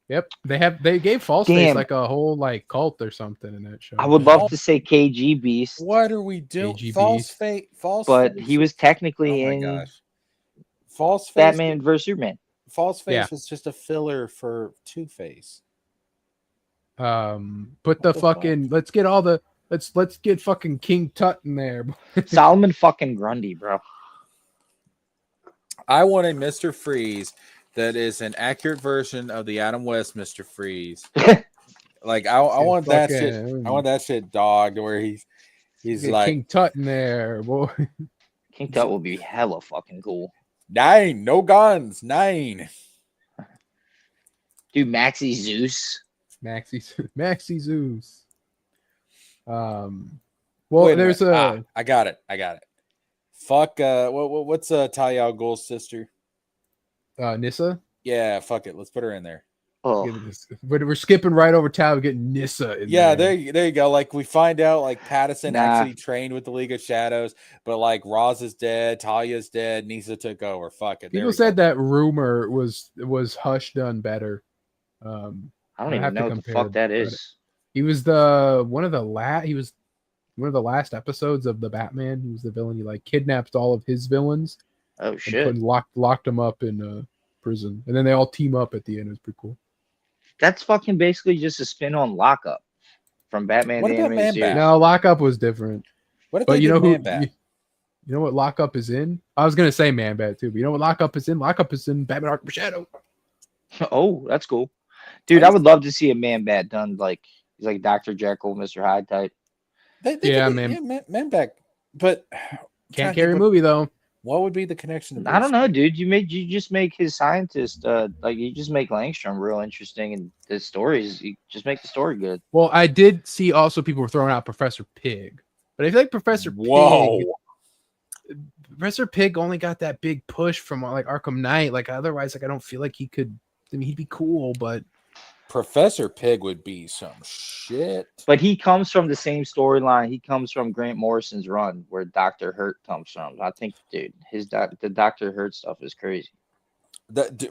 Yep. They gave False Face Damn. like a whole like cult or something in that show. I would love to say KG Beast, What are we doing? AGBs. False face. False. but face? he was technically Oh my in gosh. False face. Batman vs Superman. False face Yeah. was just a filler for Two-Face. Put the What the fucking let's get fucking King Tut in there. Solomon fucking Grundy, bro. I want a Mr. Freeze that is an accurate version of the Adam West Mr. Freeze. Like I want that shit. I want that shit dogged where he's Get like King Tut in there, boy. King Tut will be hella fucking cool. 9, no guns, 9. Dude, Maxie Zeus. Maxi Zeus. Well, Wait a there's minute. I got it. Fuck. What's Talia al Ghul's sister? Nissa. Yeah, fuck it. Let's put her in there. Oh, We're skipping right over Tal, getting Nissa in Yeah, there. there you go. Like we find out, like Pattison Nah. actually trained with the League of Shadows, but like Roz is dead, Talia's dead, Nisa took over. Fuck it. People said that rumor was Hush done better. I don't I even have to know what the compare fuck that the is. He was one of the last episodes of the Batman. He was the villain. He like kidnapped all of his villains Oh and shit. locked them up in prison, and then they all team up at the end. It was pretty cool. That's fucking basically just a spin on Lockup from Batman What the about Animated Man Series. Bat? No, Lockup was different. What if But they you know did who? Man-Bat? You know what Lockup is in? I was gonna say Man Bat too, but you know what Lockup is in? Lockup is in Batman Arkham Shadow. Oh, that's cool. Dude, I would love to see a Man Bat done like he's like Dr. Jekyll, Mr. Hyde type. They Yeah, could- Man- Man-Bat. But Can't carry a movie though. What would be the connection? To I don't Bruce? know, dude. You just make his scientist like you just make Langstrom real interesting and the stories you just make the story good. Well, I did see also people were throwing out Professor Pig, but I feel like Professor Pig only got that big push from like Arkham Knight. Like otherwise, like I don't feel like he could. I mean, he'd be cool, but Professor Pig would be some shit. But he comes from the same storyline. He comes from Grant Morrison's run where Dr. Hurt comes from. I think, dude, the Dr. Hurt stuff is crazy.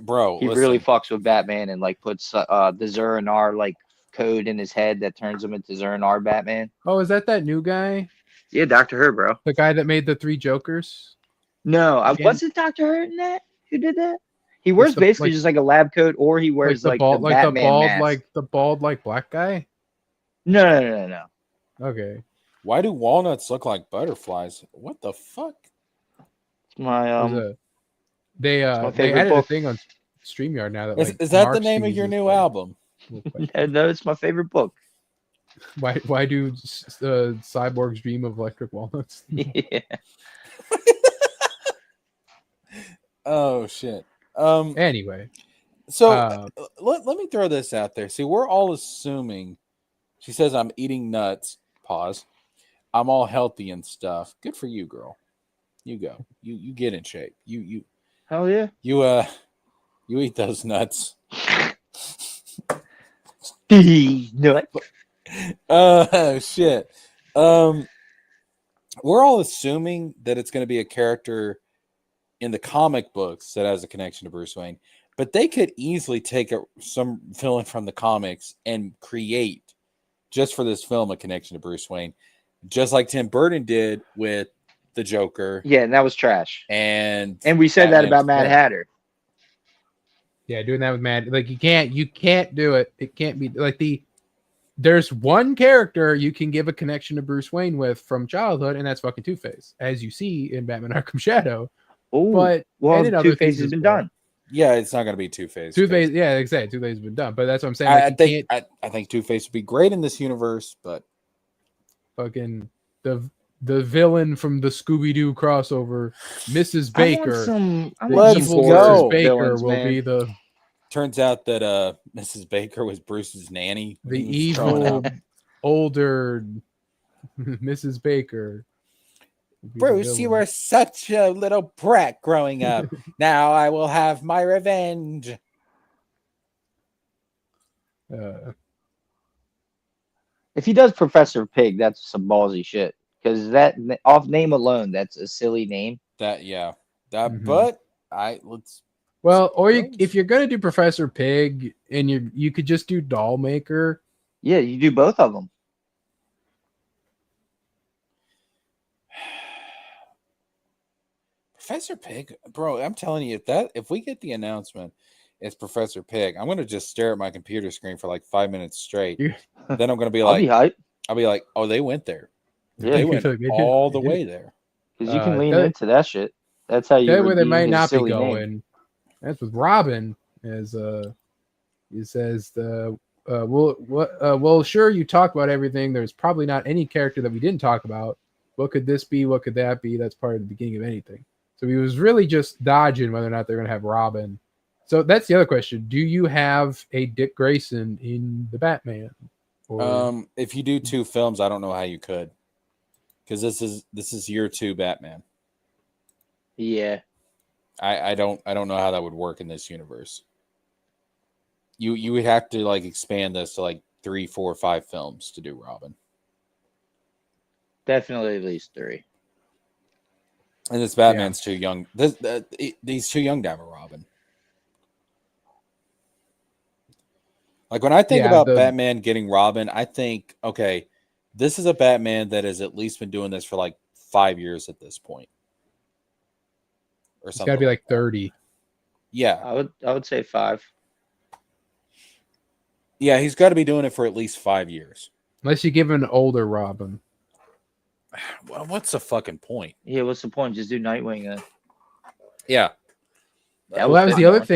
Bro, He really fucks with Batman and like puts the Zur-Anar like code in his head that turns him into Zur-Anar Batman. oh, is that new guy? Yeah, Dr. Hurt, bro. The guy that made the 3 Jokers? No, Again? wasn't Dr. Hurt in that? Who did that? He wears the- basically like- just like a lab coat, or he wears like the Batman mask. the bald black guy. No. Okay, Why do walnuts look like butterflies? What the fuck? It's my they my they favorite added a book. thing on StreamYard now that Is, like, is that the Marx name of your uses, new like, album? little questions. no, it's my favorite book. Why do cyborgs dream of electric walnuts? Yeah. Oh shit. Anyway, So let me throw this out there. See, we're all assuming. She says I'm eating nuts. Pause. I'm all healthy and stuff. Good for you, girl. You go. You get in shape. You Hell yeah. you eat those nuts. Nut. Shit. We're all assuming that it's going to be a character in the comic books that has a connection to Bruce Wayne, but they could easily take some villain from the comics and create just for this film a connection to Bruce Wayne, just like Tim Burton did with the Joker. Yeah, and that was trash. And we said that Batman about Mad Forever. Hatter. yeah, doing that with Mad, like you can't do it. It can't be like there's one character you can give a connection to Bruce Wayne with from childhood, and that's fucking Two-Face, as you see in Batman Arkham Shadow. Oh, But well, and in other Two-Face things has as been well. done. Yeah, it's not going to be Two-Face. Two-Face, yeah, exactly. Two-Face has been done, but that's what I'm saying. Like, I think Two-Face would be great in this universe, but fucking the villain from the Scooby-Doo crossover, Mrs. Baker. Let's Evil go. Mrs. Baker villains, will man. be the turns out that Mrs. Baker was Bruce's nanny. when the he was growing evil up. older Mrs. Baker. will be the Bruce, you villain. were such a little brat growing up. Now I will have my revenge. If he does Professor Pig, that's some ballsy shit. Because that off name alone, that's a silly name. Mhm. But let's. Well, or Yes. if you're gonna do Professor Pig and you could just do Doll Maker. Yeah, you do both of them. Professor Pig, bro, I'm telling you, if we get the announcement it's Professor Pig, I'm gonna just stare at my computer screen for like 5 minutes straight. You- Then I'm gonna be I'll be hyped. oh, they went there. Yeah, They you went feel like they did- all they the did way it. there. Because you can lean that- into that shit. That's how you That way they redeem might his not be silly name. going. That's with Robin, as he says well, sure, you talk about everything. There's probably not any character that we didn't talk about. What could this be? What could that be? That's part of the beginning of anything. So he was really just dodging whether or not they're going to have Robin. So that's the other question. Do you have a Dick Grayson in the Batman? Or, If you do 2 films, I don't know how you could, because this is year 2 Batman. Yeah. I don't know how that would work in this universe. You would have to like expand this to like 3, 4, 5 films to do Robin. Definitely at least 3. And this Batman's too young. He's too young to have a Robin. Like when I think about Batman getting Robin, I think, okay, this is a Batman that has at least been doing this for like 5 years at this point. Or it's something. got to be like 30. Yeah. I would say 5. Yeah, he's got to be doing it for at least 5 years. Unless you give an older Robin. Well, what's the fucking point? Yeah, what's the point? Just do Nightwing then. Yeah. That Well, that was fit the other more.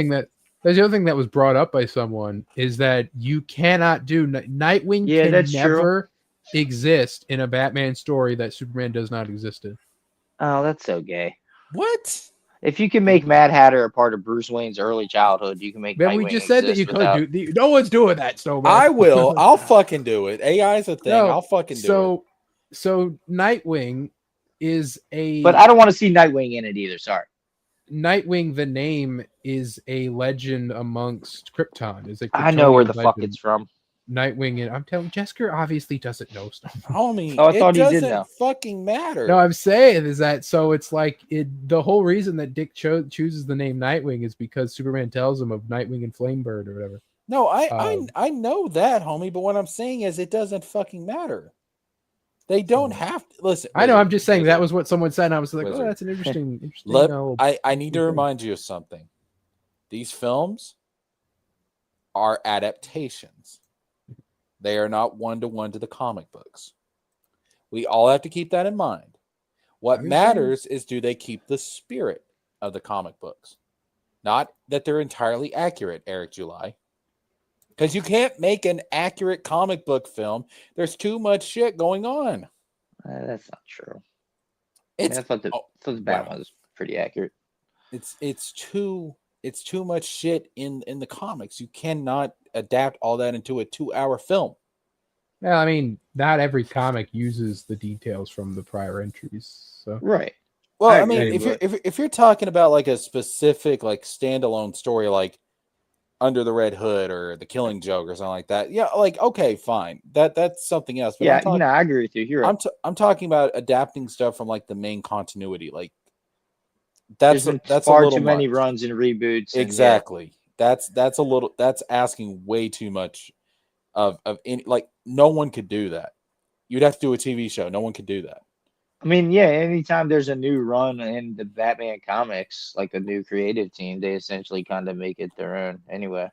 thing that was brought up by someone is that you cannot do Nightwing Yeah, can that's true. never exist in a Batman story that Superman does not exist in. Oh, that's so gay. What? If you can make Mad Hatter a part of Bruce Wayne's early childhood, you can make Man, Nightwing we just said that you exist without... could do. No one's doing that, Snowman. I will. I'll fucking do it. AI is a thing. No, I'll fucking do it. So Nightwing is a. But I don't want to see Nightwing in it either. Sorry. Nightwing, the name is a legend amongst Krypton. Is a I know where Kryptonian the fuck legend. it's from. Nightwing, and I'm telling Jessica obviously doesn't know stuff. Homie, Oh, I thought it he did doesn't know. fucking matter. No, I'm saying is that so it's like the whole reason that Dick chooses the name Nightwing is because Superman tells him of Nightwing and Flamebird or whatever. No, I know that, homie, but what I'm saying is it doesn't fucking matter. They don't have to listen. I know. I'm just saying that Wizard. was what someone said. And I was like, Wizard. oh, that's an interesting. I need to remind you of something. These films are adaptations. They are not one-to-one to the comic books. We all have to keep that in mind. What matters is, do they keep the spirit of the comic books? Not that they're entirely accurate, Eric July. Because you can't make an accurate comic book film. There's too much shit going on. That's not true. It's I thought the Batman wow. was pretty accurate. It's too much shit in the comics. You cannot adapt all that into a 2-hour film. Well, I mean, not every comic uses the details from the prior entries. So Right. Well, I I mean, agree, if you're talking about like a specific like standalone story, like Under the Red Hood or The Killing Joke or something like that, yeah, like okay, fine, that's something else. But Yeah, I agree with you. You're right. I'm talking about adapting stuff from like the main continuity, like that's There's been that's far a little too many much. runs and reboots. Exactly. That's asking way too much of any, like no one could do that. You'd have to do a TV show. No one could do that. I mean, yeah, anytime there's a new run in the Batman comics, like a new creative team, they essentially kind of make it their own anyway.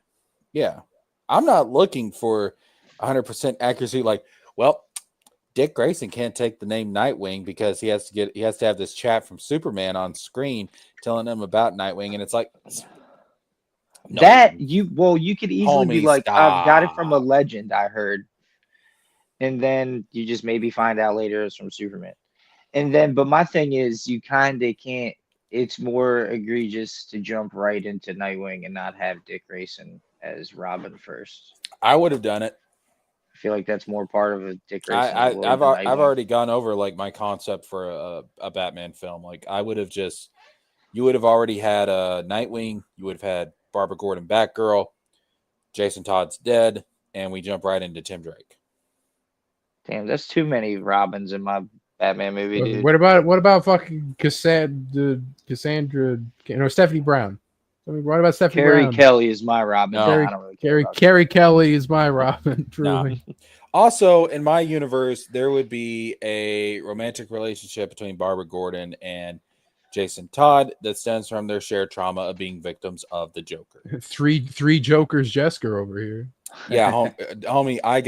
Yeah. I'm not looking for 100% accuracy. Like, well, Dick Grayson can't take the name Nightwing because he has to have this chat from Superman on screen telling him about Nightwing. And it's like, That you could easily be Homie, like, I've got it from a stop. legend I heard, and then you just maybe find out later it's from Superman. And then, but my thing is, you kind of can't. It's more egregious to jump right into Nightwing and not have Dick Grayson as Robin first. I would have done it. I feel like that's more part of a Dick Grayson. I've lore than I've Nightwing. already gone over like my concept for a Batman film. Like I would have just, you would have already had a Nightwing. You would have had Barbara Gordon, Batgirl. Jason Todd's dead, and we jump right into Tim Drake. Damn, that's too many Robins in my Batman movie, dude. What about fucking Cassandra? No, Stephanie Brown. What about Stephanie Carrie Brown? Kelly is my Robin. No. I don't really care about Carrie Kelly is my Robin. Truly. No. Also, in my universe, there would be a romantic relationship between Barbara Gordon and Jason Todd that stems from their shared trauma of being victims of the Joker. Three Jokers, Jessica over here. Yeah, homie, I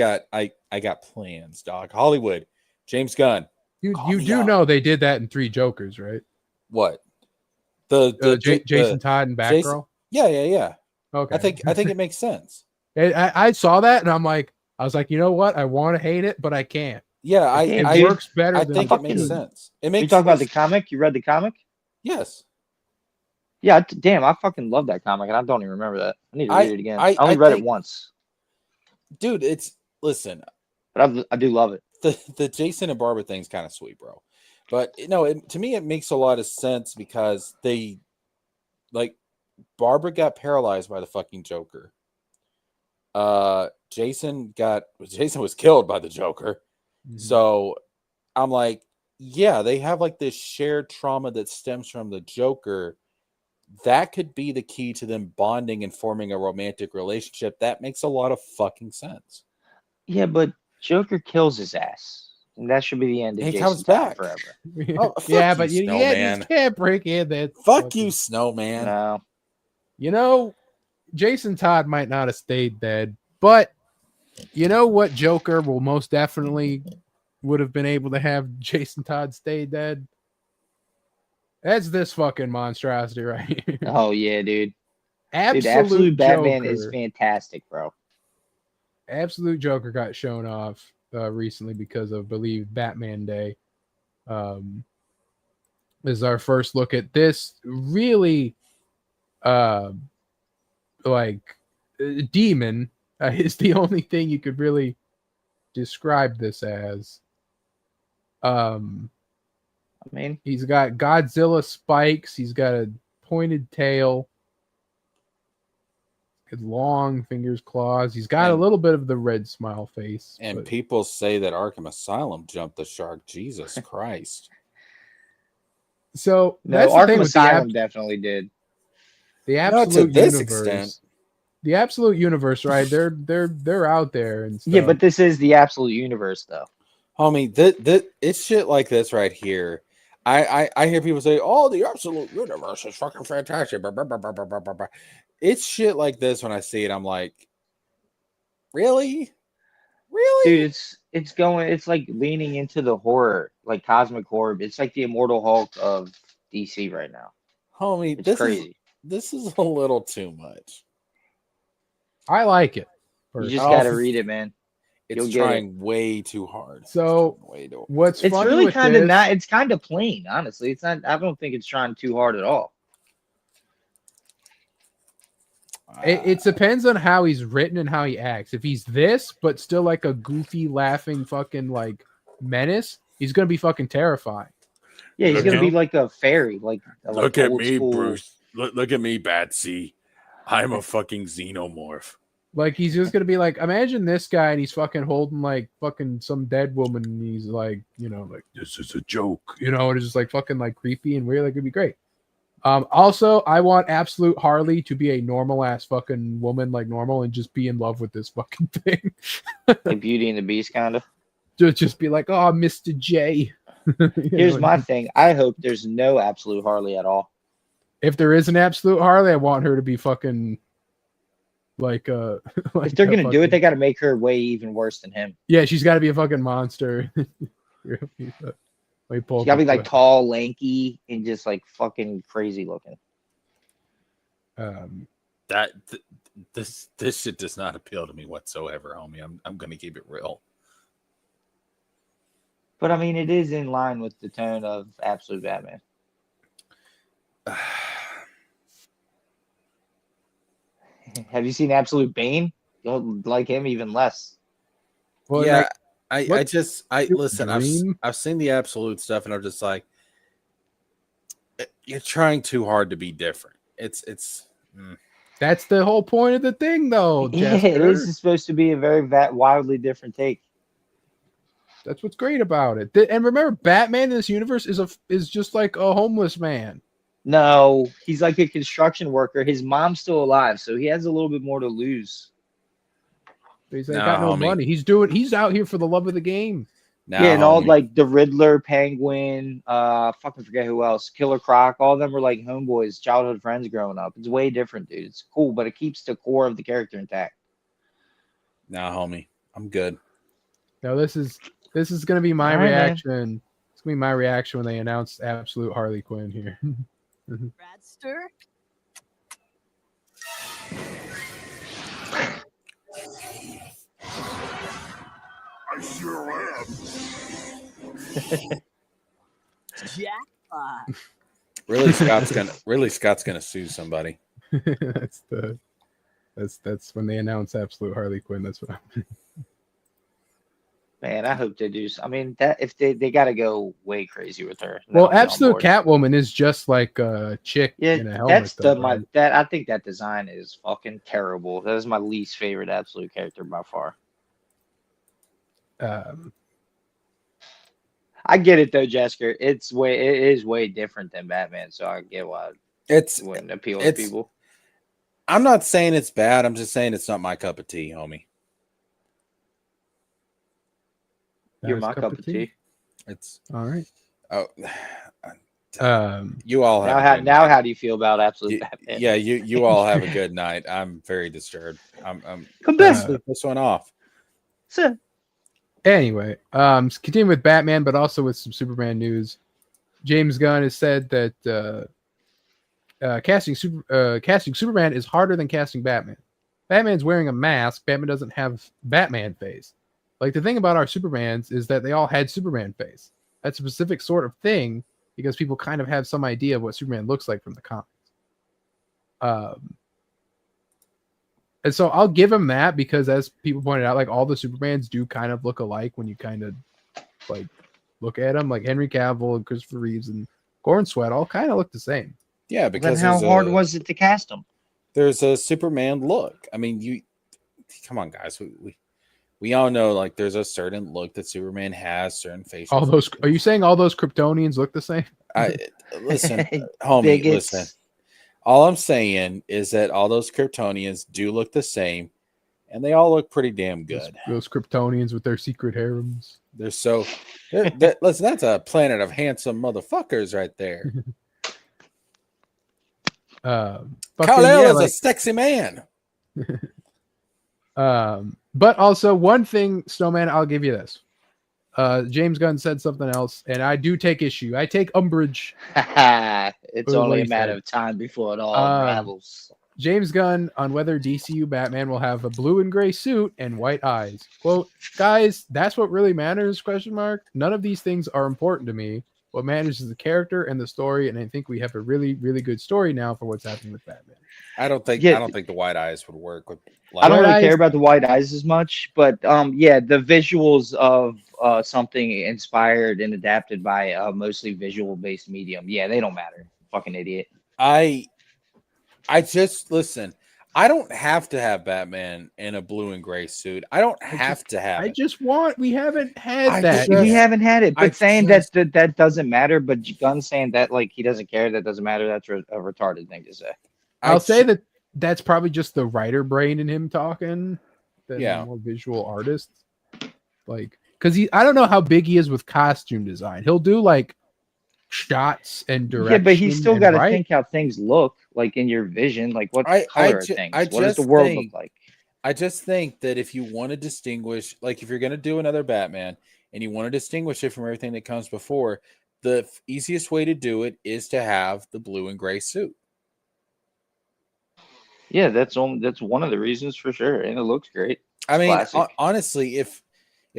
got plans, dog. Hollywood, James Gunn. You do know they did that in Three Jokers, right? What? Jason Todd and Batgirl. Yeah. Okay. I think it makes sense. I saw that and I was like, you know what? I want to hate it, but I can't. Yeah, It works better. I than think it makes sense. It makes. You talk about the comic? You read the comic? Yes. Yeah, damn, I fucking love that comic, and I don't even remember that. I need to read it again. I only read it once. Dude, listen. But I do love it. The Jason and Barbara thing's kind of sweet, bro. But to me, it makes a lot of sense because Barbara got paralyzed by the fucking Joker. Jason was killed by the Joker. Mm-hmm. So I'm like, yeah, they have like this shared trauma that stems from the Joker. That could be the key to them bonding and forming a romantic relationship. That makes a lot of fucking sense. Yeah, but Joker kills his ass. And that should be the end of Jason comes back forever. Yeah, but you can't break in that. Fuck you, Snowman. No. You know, Jason Todd might not have stayed dead, but you know what Joker will most definitely would have been able to have Jason Todd stay dead? That's this fucking monstrosity right here. Oh, yeah, dude. Absolute Batman Joker. is fantastic, bro. Absolute Joker got shown off recently because of, I believe, Batman Day. This is our first look at this really demon is the only thing you could really describe this as. I mean, he's got Godzilla spikes. He's got a pointed tail. His long fingers, claws. He's got a little bit of the red smile face. And people say that Arkham Asylum jumped the shark. Jesus Christ. So no, Arkham Asylum definitely did. The absolute to this universe. Extent. The absolute universe, right? They're out there and stuff. Yeah, but this is the absolute universe, though. Homie, it's shit like this right here. I hear people say, "Oh, the absolute universe is fucking fantastic." It's shit like this when I see it. I'm like, really, dude. It's like leaning into the horror, like cosmic horror. It's like the Immortal Hulk of DC right now. Homie, it's crazy. This is a little too much. I like it. You just got to read it, man. It's trying way too hard. So what's it's funny really with kind of this, not. It's kind of plain, honestly. It's not. I don't think it's trying too hard at all. It depends on how he's written and how he acts. If he's this, but still like a goofy, laughing, fucking like menace, he's gonna be fucking terrifying. Yeah, he's gonna be like a fairy. Look at me, Bruce. Look at me, Batsy. I'm a fucking xenomorph. Like he's just gonna be like, imagine this guy and he's fucking holding like fucking some dead woman and he's like, you know, like this is a joke, you know, and it's just like fucking like creepy and weird. Like it'd be great. Also, I want Absolute Harley to be a normal ass fucking woman, like normal, and just be in love with this fucking thing. Like Beauty and the Beast, kind of. Just be like, oh, Mr. J. Here's my thing. I hope there's no Absolute Harley at all. If there is an Absolute Harley, I want her to be fucking like if they're gonna do it, they got to make her way even worse than him. Yeah, she's got to be a fucking monster. She gotta be like tall, lanky, and just like fucking crazy looking. That this shit does not appeal to me whatsoever, homie. I'm gonna keep it real. But I mean, it is in line with the tone of Absolute Batman. Have you seen Absolute Bane? You'll like him even less. Well, yeah, like, I listen. dream? I've seen the Absolute stuff, and I'm just like, you're trying too hard to be different. It's. that's the whole point of the thing, though. Yeah, it Jester. is supposed to be a very wildly different take. That's what's great about it. And remember, Batman in this universe is just like a homeless man. No, he's like a construction worker. His mom's still alive, so he has a little bit more to lose. He's like, Nah, got no homie. money. He's out here for the love of the game. Now, Yeah, and all homie, like the Riddler, Penguin, fucking forget who else, Killer Croc, all of them were like homeboys, childhood friends growing up. It's way different, dude. It's cool, but it keeps the core of the character intact. homie, I'm good. Now this is gonna be my All right, man. reaction. It's gonna be my reaction when they announce Absolute Harley Quinn here. Bradster? I sure am. Jackpot. Really, Scott's gonna sue somebody. That's when they announce Absolute Harley Quinn. That's what I'm. Man, I hope they do. I mean, that if they got to go way crazy with her. Well, I'll be on Absolute board. Catwoman is just like a chick Yeah, in a helmet. that's I think that design is fucking terrible. That is my least favorite Absolute character by far. I get it though, Jesker. It is way different than Batman, so I get why It's. it wouldn't appeal to people. I'm not saying it's bad. I'm just saying it's not my cup of tea, homie. You're my cup of tea. It's All right. oh, Um, you all have Now, a how good now night. how do you feel about Absolute You- Batman? yeah, you all have a good night. I'm very disturbed. I'm Contested. this one off. Sir. Anyway, continue with Batman, but also with some Superman news. James Gunn has said that casting Superman is harder than casting Batman. Batman's wearing a mask. Batman doesn't have Batman face. Like, the thing about our Supermans is that they all had Superman face. That's a specific sort of thing because people kind of have some idea of what Superman looks like from the comics. And so I'll give him that because, as people pointed out, like, all the Supermans do kind of look alike when you kind of like look at them. Like Henry Cavill and Christopher Reeves and Gordon Sweat all kind of look the same. Yeah, Then because how hard was it to cast him? there's a Superman look. I mean, you come on, guys. We all know, like, there's a certain look that Superman has, certain facial. All those are you saying all those Kryptonians look the same? Listen, homie, Bigots. listen. All I'm saying is that all those Kryptonians do look the same, and they all look pretty damn good. Those Kryptonians with their secret harems. They're so. Listen, that's a planet of handsome motherfuckers right there. But Kal-El then, yeah, is like, a sexy man. but also one thing, Snowman, I'll give you this. James Gunn said something else, and I do take issue. I take umbrage. It's What only he a matter said. of time before it all unravels. James Gunn on whether DCU Batman will have a blue and gray suit and white eyes. Quote, guys, that's what really matters, question mark. None of these things are important to me. What matters is the character and the story, and I think we have a really, really good story now for what's happening with Batman. I don't think Yeah. the white eyes would work with. I don't White really eyes- care about the white eyes as much, but yeah, the visuals of something inspired and adapted by a mostly visual based medium, yeah, they don't matter. Fucking idiot. I just listen. I don't have to have Batman in a blue and gray suit. I don't have to have I it. just want, we haven't had I that. just- We haven't had it, I but saying just- that doesn't matter, but Gunn saying that like he doesn't care, that doesn't matter. That's a retarded thing to say. I'll say that that's probably just the writer brain in him talking. Than Yeah. more visual artist. Like, because I don't know how big he is with costume design. He'll do like shots and direction. Yeah, but he's still and got to write. think how things look like in your vision. Like what I color are ju- things? I What does the just world think- look like? I just think that if you want to distinguish, like if you're going to do another Batman and you want to distinguish it from everything that comes before, the easiest way to do it is to have the blue and gray suit. Yeah, that's one of the reasons for sure, and it looks great. I mean, classic. honestly, if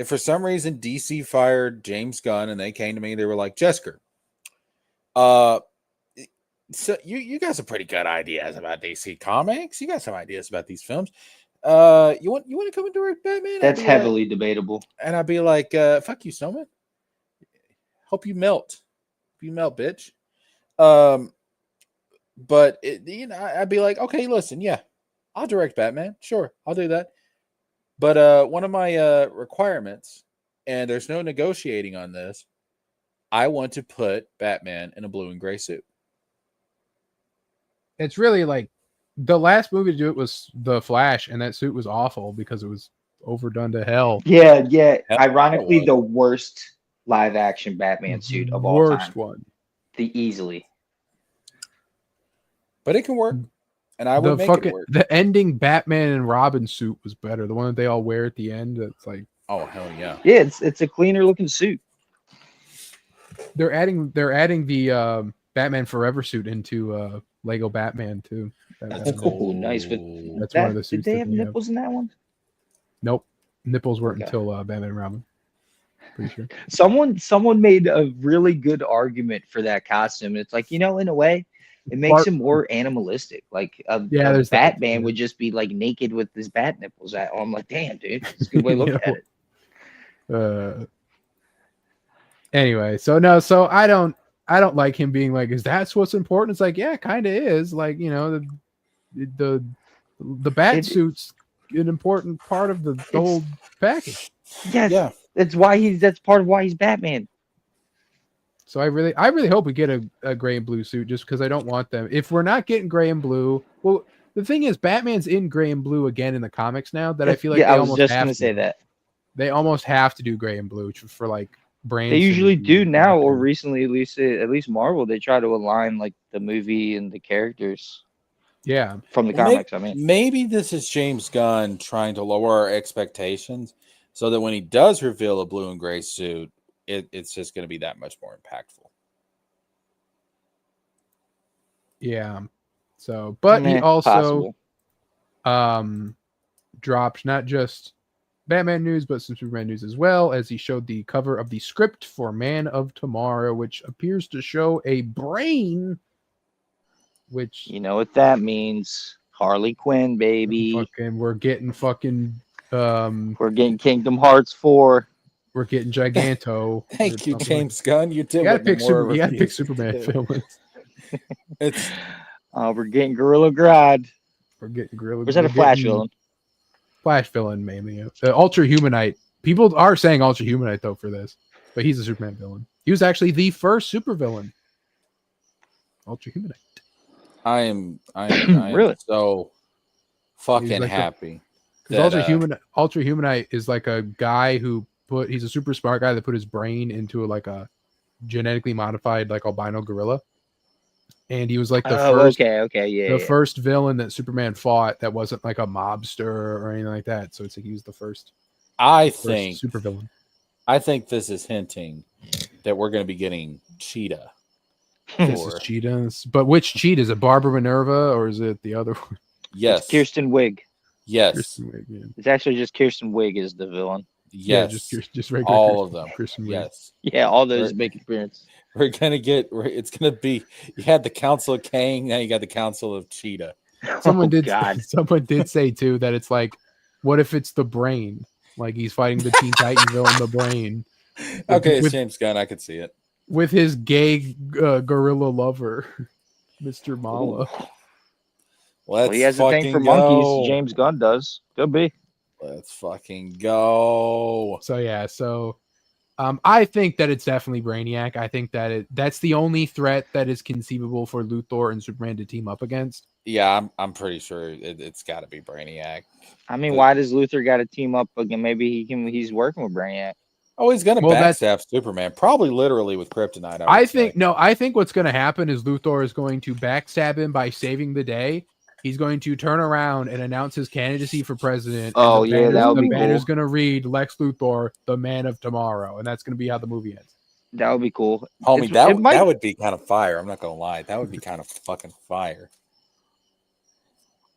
for some reason DC fired James Gunn and they came to me, they were like, Jesker, so you got some pretty good ideas about DC Comics. You got some ideas about these films. You want to come and direct Batman? That's heavily debatable. And I'd be like, fuck you, Snowman. Hope you melt. Hope you melt, bitch. But I'd be like, okay, listen, yeah, I'll direct Batman. Sure, I'll do that. But one of my requirements, and there's no negotiating on this, I want to put Batman in a blue and gray suit. It's really like the last movie to do it was The Flash, and that suit was awful because it was overdone to hell. Yeah. Hell, Ironically, it the worst live action Batman suit of all time. Worst one. Easily. But it can work. And I would make it work. The ending Batman and Robin suit was better. The one that they all wear at the end. That's like, oh hell yeah. Yeah, it's a cleaner looking suit. They're adding the Batman Forever suit into Lego Batman too. That's cool. Nice. That's one of the suits. Did they have nipples in that one? Nope. Nipples weren't Okay. until Batman and Robin. Pretty sure. Someone made a really good argument for that costume. It's like, in a way, it makes him more animalistic. Like there's that. Batman would just be like naked with his bat nipples out. I'm like, damn, dude, it's a good way to look at it. Anyway, so I don't like him being like, is that what's important? It's like, yeah, kind of is. Like, the bat suit's an important part of the whole package. Yes, Yeah. that's part of why he's Batman. So I really hope we get a gray and blue suit, just because I don't want them. If we're not getting gray and blue, well, the thing is, Batman's in gray and blue again in the comics now. That I feel like I was just gonna say that they almost have to do gray and blue for like brands. they usually do now, or recently, at least Marvel, they try to align like the movie and the characters. Yeah, from the comics. I mean, maybe this is James Gunn trying to lower our expectations so that when he does reveal a blue and gray suit, it's just going to be that much more impactful. Yeah. So, but he also possible. Dropped not just Batman news, but some Superman news as well, as he showed the cover of the script for Man of Tomorrow, which appears to show a brain. Which you know what that means? Harley Quinn, baby. We're getting Kingdom Hearts 4. We're getting Giganto. Thank you, James Gunn. You did. You gotta pick Superman villains. It's we're getting Gorilla Grodd. We're getting Gorilla. Was that a Flash villain? Flash villain, mainly. The Ultra Humanite. People are saying Ultra Humanite though for this, but he's a Superman villain. He was actually the first supervillain. Ultra Humanite. I am Really? so fucking like happy. Because Ultra Humanite is like a guy he's a super smart guy that put his brain into a genetically modified like albino gorilla. And he was like the first villain that Superman fought that wasn't like a mobster or anything like that. So it's like he was the first super villain. I think this is hinting that we're going to be getting Cheetah. This is Cheetah. But which Cheetah? Is it Barbara Minerva or is it the other one? Yes. It's Kirsten Wiig. Yes. Kirsten Wiig, yeah. It's actually just Kirsten Wiig is the villain. Yes. Yeah, just regular all of them. Kirsten Wiig. Yes. Yeah, all those make appearance. It's gonna be. You had the Council of Kang, now you got the Council of Cheetah. Someone did say too that it's like, what if it's the brain? Like he's fighting the Teen Titan villain, the brain. Okay, it's James Gunn. I could see it with his gay gorilla lover, Mr. Mala. Well, he has a thing for monkeys. James Gunn does. Could be. Let's fucking go. So yeah, I think that it's definitely Brainiac. I think that that's the only threat that is conceivable for Luthor and Superman to team up against. Yeah, I'm pretty sure it's got to be Brainiac. I mean, why does Luthor got to team up again? Maybe he's working with Brainiac. Oh, he's gonna backstab Superman, probably literally with kryptonite. I think what's gonna happen is Luthor is going to backstab him by saving the day. He's going to turn around and announce his candidacy for president. Oh, yeah, that would be cool. The banner's going to read Lex Luthor, the Man of Tomorrow, and that's going to be how the movie ends. That would be cool. Homie, that would be kind of fire. I'm not going to lie. That would be kind of fucking fire.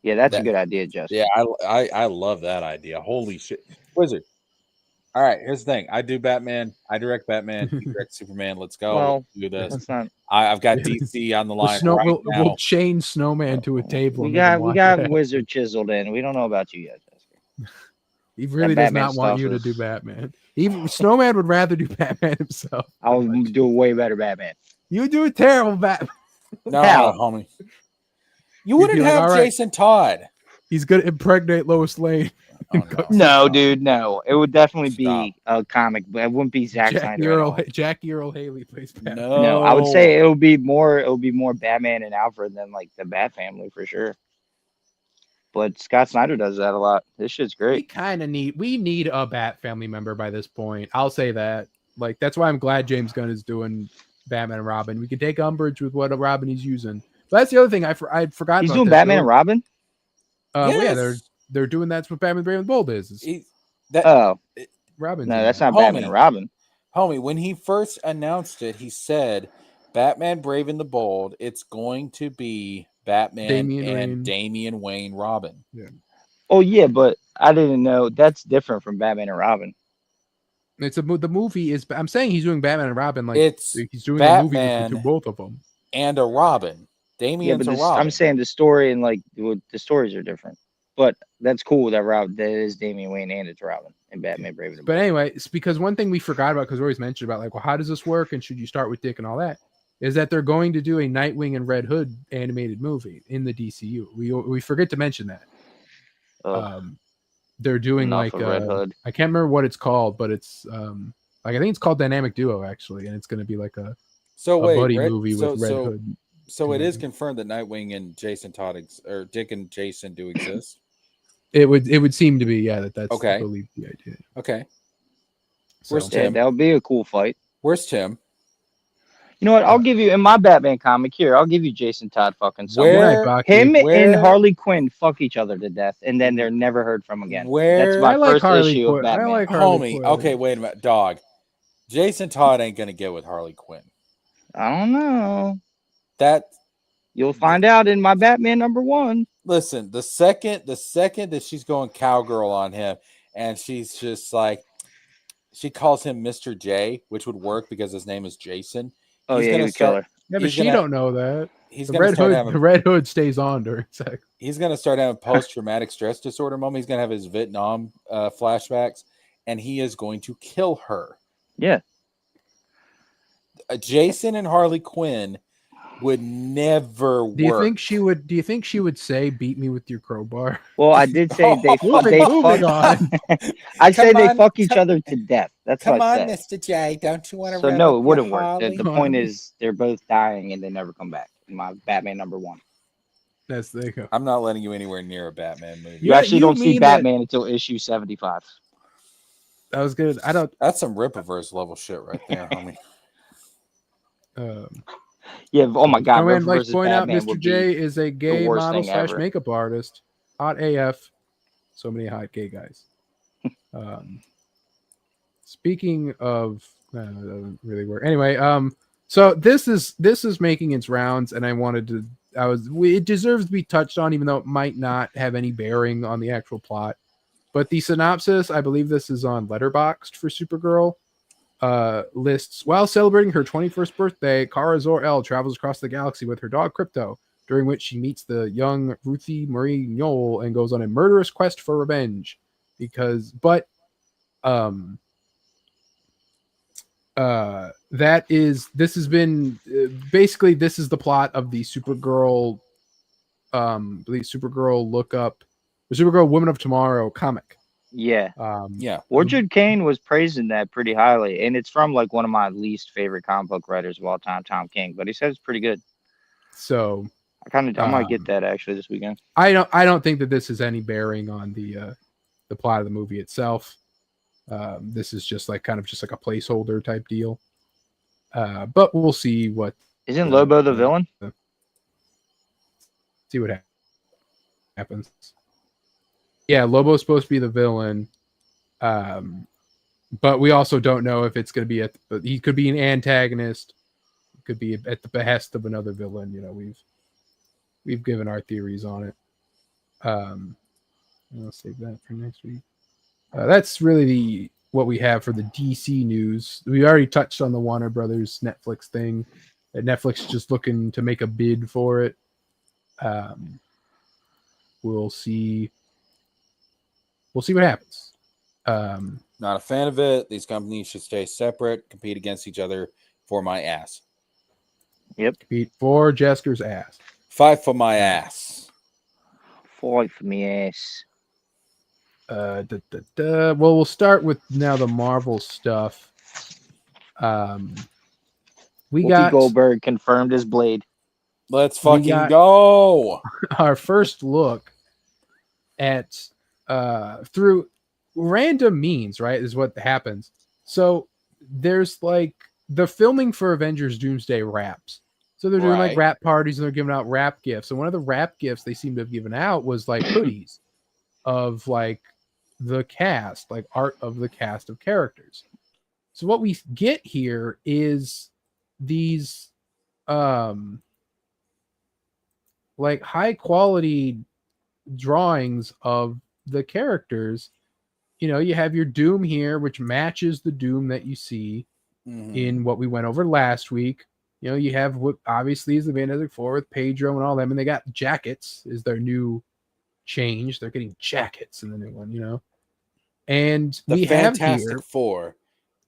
Yeah, that's a That- good idea, Justin. Yeah, I love that idea. Holy shit, Wizard. All right, here's the thing. I do Batman. I direct Batman. You direct Superman. Let's go. Well, Let's do this. That's not. I've got Yeah. DC on the We'll, line right now. we'll chain Snowman to a table. We and make him got watch it. Wizard chiseled in. We don't know about you yet, Jessica. He really That does Batman not want stuff you to is- do Batman. Even Snowman would rather do Batman himself. I'll do a way better Batman. You do a terrible Batman. No, Hell. homie. You'd You be wouldn't like, have all right. Jason Todd. He's gonna impregnate Lois Lane. Oh, no. No, dude, no. It would definitely be Stop. a comic, but it wouldn't be Zack Snyder. At all. Jackie Earl Haley plays Batman. No, I would say it would be more Batman and Alfred than like the Bat family for sure. But Scott Snyder does that a lot. This shit's great. We need a Bat family member by this point. I'll say that. Like that's why I'm glad James Gunn is doing Batman and Robin. We can take umbrage with what Robin he's using. But that's the other thing I'd forgotten. He's about doing this. Batman and Robin? Yeah, Yes. they're doing that's what Batman Brave and the Bold is. Oh, Robin. no, that's not Homie. Batman and Robin. Homie, when he first announced it, he said Batman Brave and the Bold, it's going to be Batman Damian and Wayne. Damian Wayne Robin. Oh yeah, but I didn't know that's different from Batman and Robin. The movie is. I'm saying he's doing Batman and Robin. Like It's he's doing a movie Batman with both of them. And a Robin. Yeah, Damian's but a Robin. I'm saying the story and like the stories are different. But that's cool that is Damian Wayne and it's Robin and Batman Brave and the But Bold. anyway, it's because one thing we forgot about because we always mentioned about like, well, how does this work and should you start with Dick and all that? Is that they're going to do a Nightwing and Red Hood animated movie in the DCU. We forget to mention that. Oh, They're doing enough like of Red Hood. I can't remember what it's called, but it's like I think it's called Dynamic Duo actually, and it's going to be like a buddy movie with Red Hood. So it is confirmed that Nightwing and Jason Todd or Dick and Jason do exist. It would seem to be that's Okay. I believe the idea. Okay. So, Where's Yeah, Tim? that would be a cool fight. Where's Tim? You know what? I'll give you in my Batman comic here. I'll give you Jason Todd fucking somewhere. Good Where- night, Baki. Him and Where- Harley Quinn fuck each other to death, and then they're never heard from again. Where- That's my I like first Harley issue Quinn. of Batman. I like Harley Homie. Quinn. Okay, wait a minute. Dog. Jason Todd ain't gonna get with Harley Quinn. I don't know. That You'll find out in my Batman #1. listen, the second that she's going cowgirl on him and she's just like she calls him Mr. J, which would work because his name is Jason. Oh He's yeah, gonna he would kill start- her. Yeah, but he's she gonna- don't know that. He's The gonna Red start Hood, having the Red Hood stays on during sex. he's gonna start having post-traumatic stress disorder moment. He's gonna have his Vietnam flashbacks, and he is going to kill her. Yeah. Jason and Harley Quinn would never work. Do you think she would say "beat me with your crowbar"? Well, I did say they Moving fuck. on. I say Come they on, fuck each other to death. That's Come what I on, said. Mr. J, don't you want to? So no, it wouldn't work. The Harley. point is they're both dying and they never come back. In my Batman #1. That's there you go. I'm not letting you anywhere near a Batman movie. You Yeah, actually you don't see mean that- Batman until issue 75. That was good. I don't. That's some Rippaverse level shit right there, homie. Yeah. Oh my God. I River like versus point out Batman Mr. would J be is a gay worst model thing / ever. makeup artist. Hot AF. So many hot gay guys. Speaking of, that doesn't really work. Anyway, so this is making its rounds, and I wanted to. It deserves to be touched on, even though it might not have any bearing on the actual plot. But the synopsis, I believe this is on Letterboxd for Supergirl. Lists while celebrating her 21st birthday, Kara Zor-El travels across the galaxy with her dog Crypto, during which she meets the young Ruthie Marie Knoll and goes on a murderous quest for revenge. This is the plot of the Supergirl the Supergirl Woman of Tomorrow comic. Yeah. Yeah. Orchard Kane was praising that pretty highly, and it's from like one of my least favorite comic book writers of all time, Tom King. But he said it's pretty good. So I might get that actually this weekend. I don't think that this has any bearing on the plot of the movie itself. This is just like kind of just like a placeholder type deal. But we'll see what Isn't Lobo the villain? see what happens. Yeah, Lobo's supposed to be the villain. But we also don't know if it's going to be he could be an antagonist. It could be at the behest of another villain. You know, we've given our theories on it. I'll save that for next week. That's really what we have for the DC news. We already touched on the Warner Brothers Netflix thing. Netflix is just looking to make a bid for it. We'll see. We'll see what happens. Not a fan of it. These companies should stay separate, compete against each other for my ass. Compete for Jesker's ass. Fight for my ass. Fight for me ass. Well, we'll start with now the Marvel stuff. We Whoopi got Goldberg confirmed as Blade. Let's fucking got- go. our first look at through random means, right? Is what happens. So there's like the filming for Avengers Doomsday wraps. So they're doing like Right. wrap parties and they're giving out wrap gifts. And one of the wrap gifts they seem to have given out was like hoodies of like the cast, like art of the cast of characters. So what we get here is these like high quality drawings of the characters. You know, you have your Doom here, which matches the Doom that you see in what we went over last week. You know, you have what obviously is the Fantastic Four with Pedro and all them, and they got jackets is their new change. They're getting jackets in the new one, you know. And The we have Fantastic here, Four,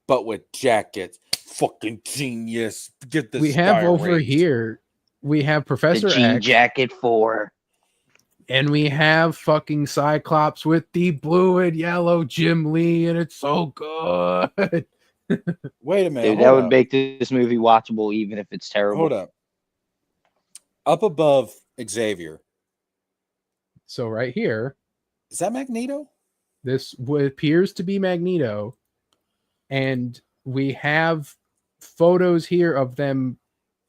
but with jackets. Fucking genius. Get this. we have over direct. here, we have The Professor Jean X, Jacket 4. and we have fucking Cyclops with the blue and yellow Jim Lee, and it's so good. Wait a minute. Dude, that would make this movie watchable even if it's terrible. Hold up. Up above Xavier. So right here, Is that Magneto? this appears to be Magneto, and we have photos here of them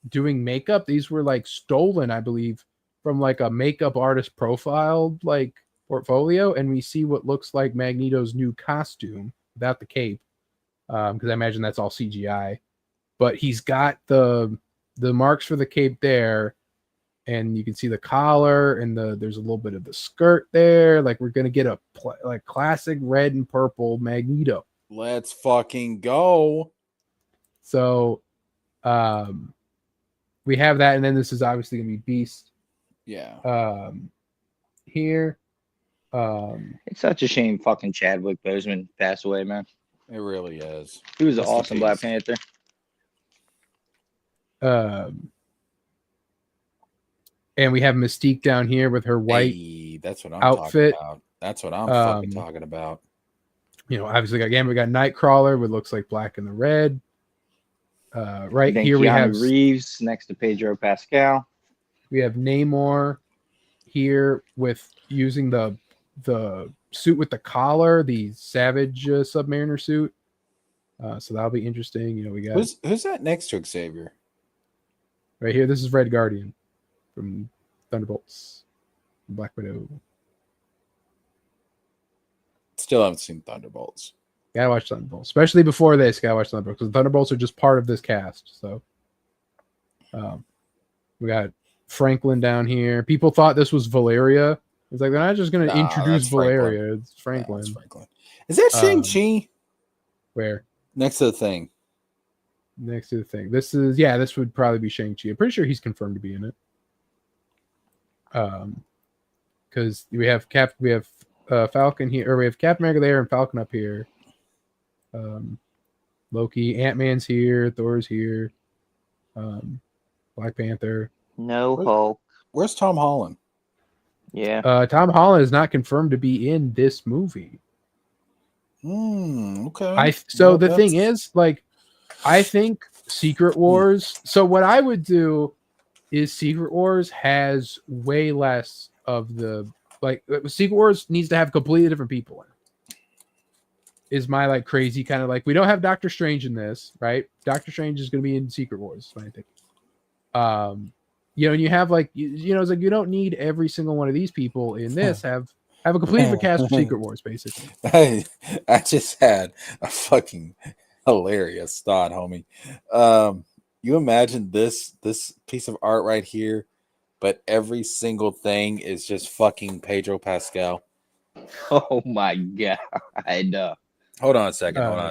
doing makeup. These were like stolen, I believe, from like a makeup artist profile like portfolio, and we see what looks like Magneto's new costume without the cape, because I imagine that's all CGI. But he's got the marks for the cape there, and you can see the collar, and there's a little bit of the skirt there. Like we're gonna get a like classic red and purple Magneto. Let's fucking go. So we have that, and then this is obviously gonna be Beast Yeah. here. It's such a shame fucking Chadwick Boseman passed away, man. It really is. He was an Rest in awesome Black peace. Panther. And we have Mystique down here with her white, Hey, that's what I'm outfit. talking about. That's what I'm fucking talking about. you know, obviously again we got Nightcrawler, which looks like black and the red. Right Then here we Keanu have Reeves next to Pedro Pascal. we have Namor here with using the suit with the collar, the Savage Submariner suit. So that'll be interesting. You know, we got Who's that next to Xavier? right here. This is Red Guardian from Thunderbolts, Black Widow. Still haven't seen Thunderbolts. Gotta watch Thunderbolts, especially before this. Gotta watch Thunderbolts because Thunderbolts are just part of this cast. So, we got Franklin down here. People thought this was Valeria. It's like they're not just gonna Nah, introduce that's Franklin. Valeria. It's Yeah, Franklin. it's Franklin. Is that Shang-Chi? Where Next to the thing. next to the thing. This is this would probably be Shang-Chi. I'm pretty sure he's confirmed to be in it. Because we have Falcon here, or we have Captain America there and Falcon up here. Loki, Ant-Man's here, Thor's here, Black Panther. No Hulk. Where's Tom Holland? Yeah. Tom Holland is not confirmed to be in this movie. Okay. So Well, the thing that's- is, like, I think Secret Wars. So what I would do is Secret Wars has way less of the Secret Wars needs to have completely different people in it. Is my like crazy kind of like we don't have Doctor Strange in this, right? Doctor Strange is going to be in Secret Wars, I think. You know, and you have like you know, it's like you don't need every single one of these people in this. Have a complete different cast of Secret Wars, basically. I just had a fucking hilarious thought, homie. You imagine this piece of art right here, but every single thing is just fucking Pedro Pascal. Oh my god. Hold on a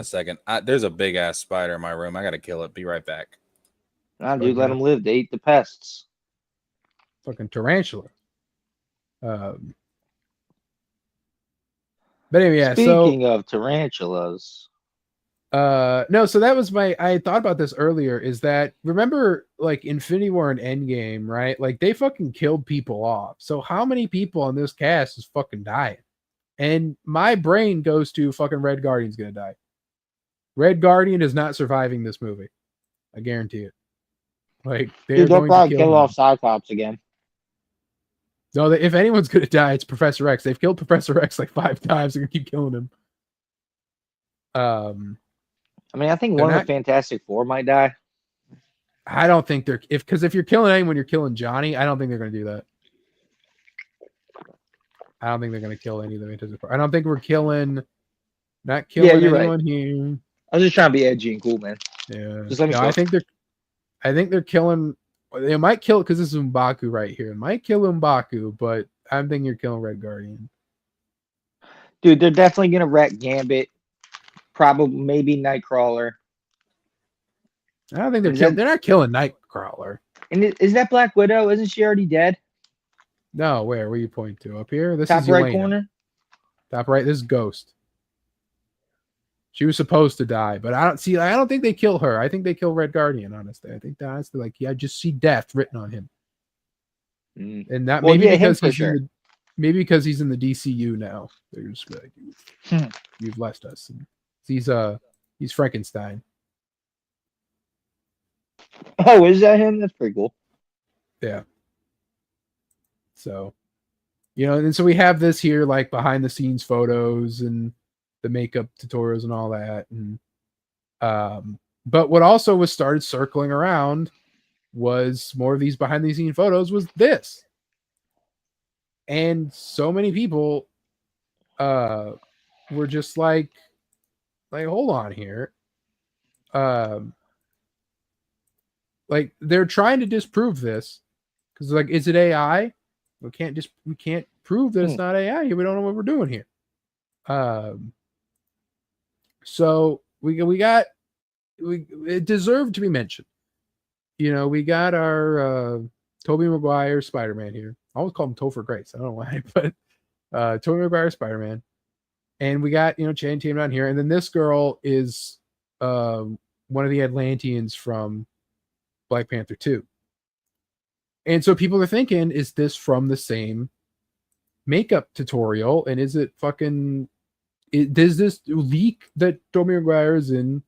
second. There's a big ass spider in my room. I gotta kill it. Be right back. Nah, dude, let them live. They eat the pests. Fucking tarantula. But anyway, yeah. Speaking of tarantulas. No, so that was I thought about this earlier, is that, remember like Infinity War and Endgame, right? Like they fucking killed people off. So how many people on this cast is fucking dying? And my brain goes to fucking Red Guardian's gonna die. Red Guardian is not surviving this movie. I guarantee it. Like Dude, they'll probably kill off Cyclops again. No, if anyone's gonna die, it's Professor X. They've killed Professor X like 5 times. They're gonna keep killing him. I mean, I think one of the Fantastic Four might die. I don't think because if you're killing anyone, you're killing Johnny. I don't think they're gonna do that. I don't think they're gonna kill any of the Fantastic Four. I don't think we're not killing anyone here. I was just trying to be edgy and cool, man. Yeah. Just let me I think they're killing. They might kill because this is M'Baku right here. It might kill M'Baku, but I'm thinking you're killing Red Guardian. Dude, they're definitely gonna wreck Gambit. Probably, maybe Nightcrawler. I don't think they're not killing Nightcrawler. And is that Black Widow? Isn't she already dead? No, where you point to? Up here? This top is right Yelena. corner. Top right. This is Ghost. She was supposed to die, but I don't think they kill her. I think they kill Red Guardian, honestly. I think that honestly, like, I just see death written on him. And that maybe because he's in the DCU now. They're just like, you've left us. And he's Frankenstein. Oh, is that him? That's pretty cool. Yeah. So, and so we have this here, like behind the scenes photos and the makeup tutorials and all that. And but what also was started circling around was more of these behind the scene photos was this. And so many people were just like hold on here. Like they're trying to disprove this because like, is it AI? We can't prove that it's not AI. We don't know what we're doing here. So it deserved to be mentioned. We got our Tobey Maguire Spider-Man here. I always call him Topher Grace. I don't know why, but Tobey Maguire Spider-Man. And we got, Channing Tatum down here. And then this girl is one of the Atlanteans from Black Panther 2. And so people are thinking, is this from the same makeup tutorial? And is it does this leak that Tobey Maguire is in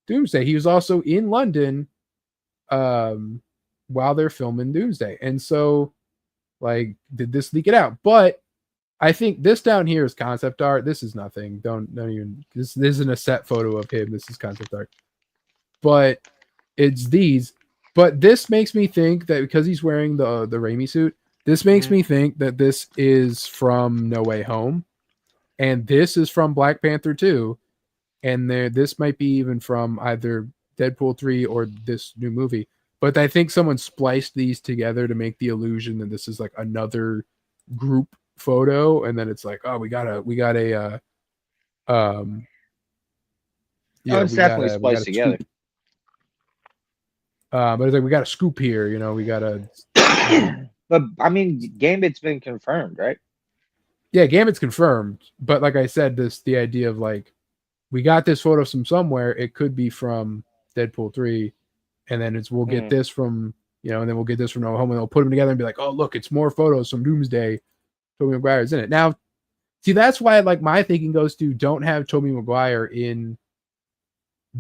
Doomsday? He was also in London while they're filming Doomsday. And so, like, did this leak it out? But I think this down here is concept art. This is nothing. Don't even, this isn't a set photo of him. This is concept art. But it's these. But this makes me think that because he's wearing the Raimi suit, this makes me think that this is from No Way Home. And this is from Black Panther 2. And this might be even from either Deadpool 3 or this new movie. But I think someone spliced these together to make the illusion that this is like another group photo. And then it's like, oh, we got a it's definitely spliced together. But it's like, we got a scoop here, we got a. But I mean, Gambit's been confirmed, right? Yeah, Gambit's confirmed. But like I said, the idea of like, we got this photo from somewhere. It could be from Deadpool 3, and then we'll get this from and then we'll get this from No Home, and they'll put them together and be like, oh look, it's more photos from Doomsday. Tobey Maguire's in it. Now, see, that's why like my thinking goes to don't have Tobey Maguire in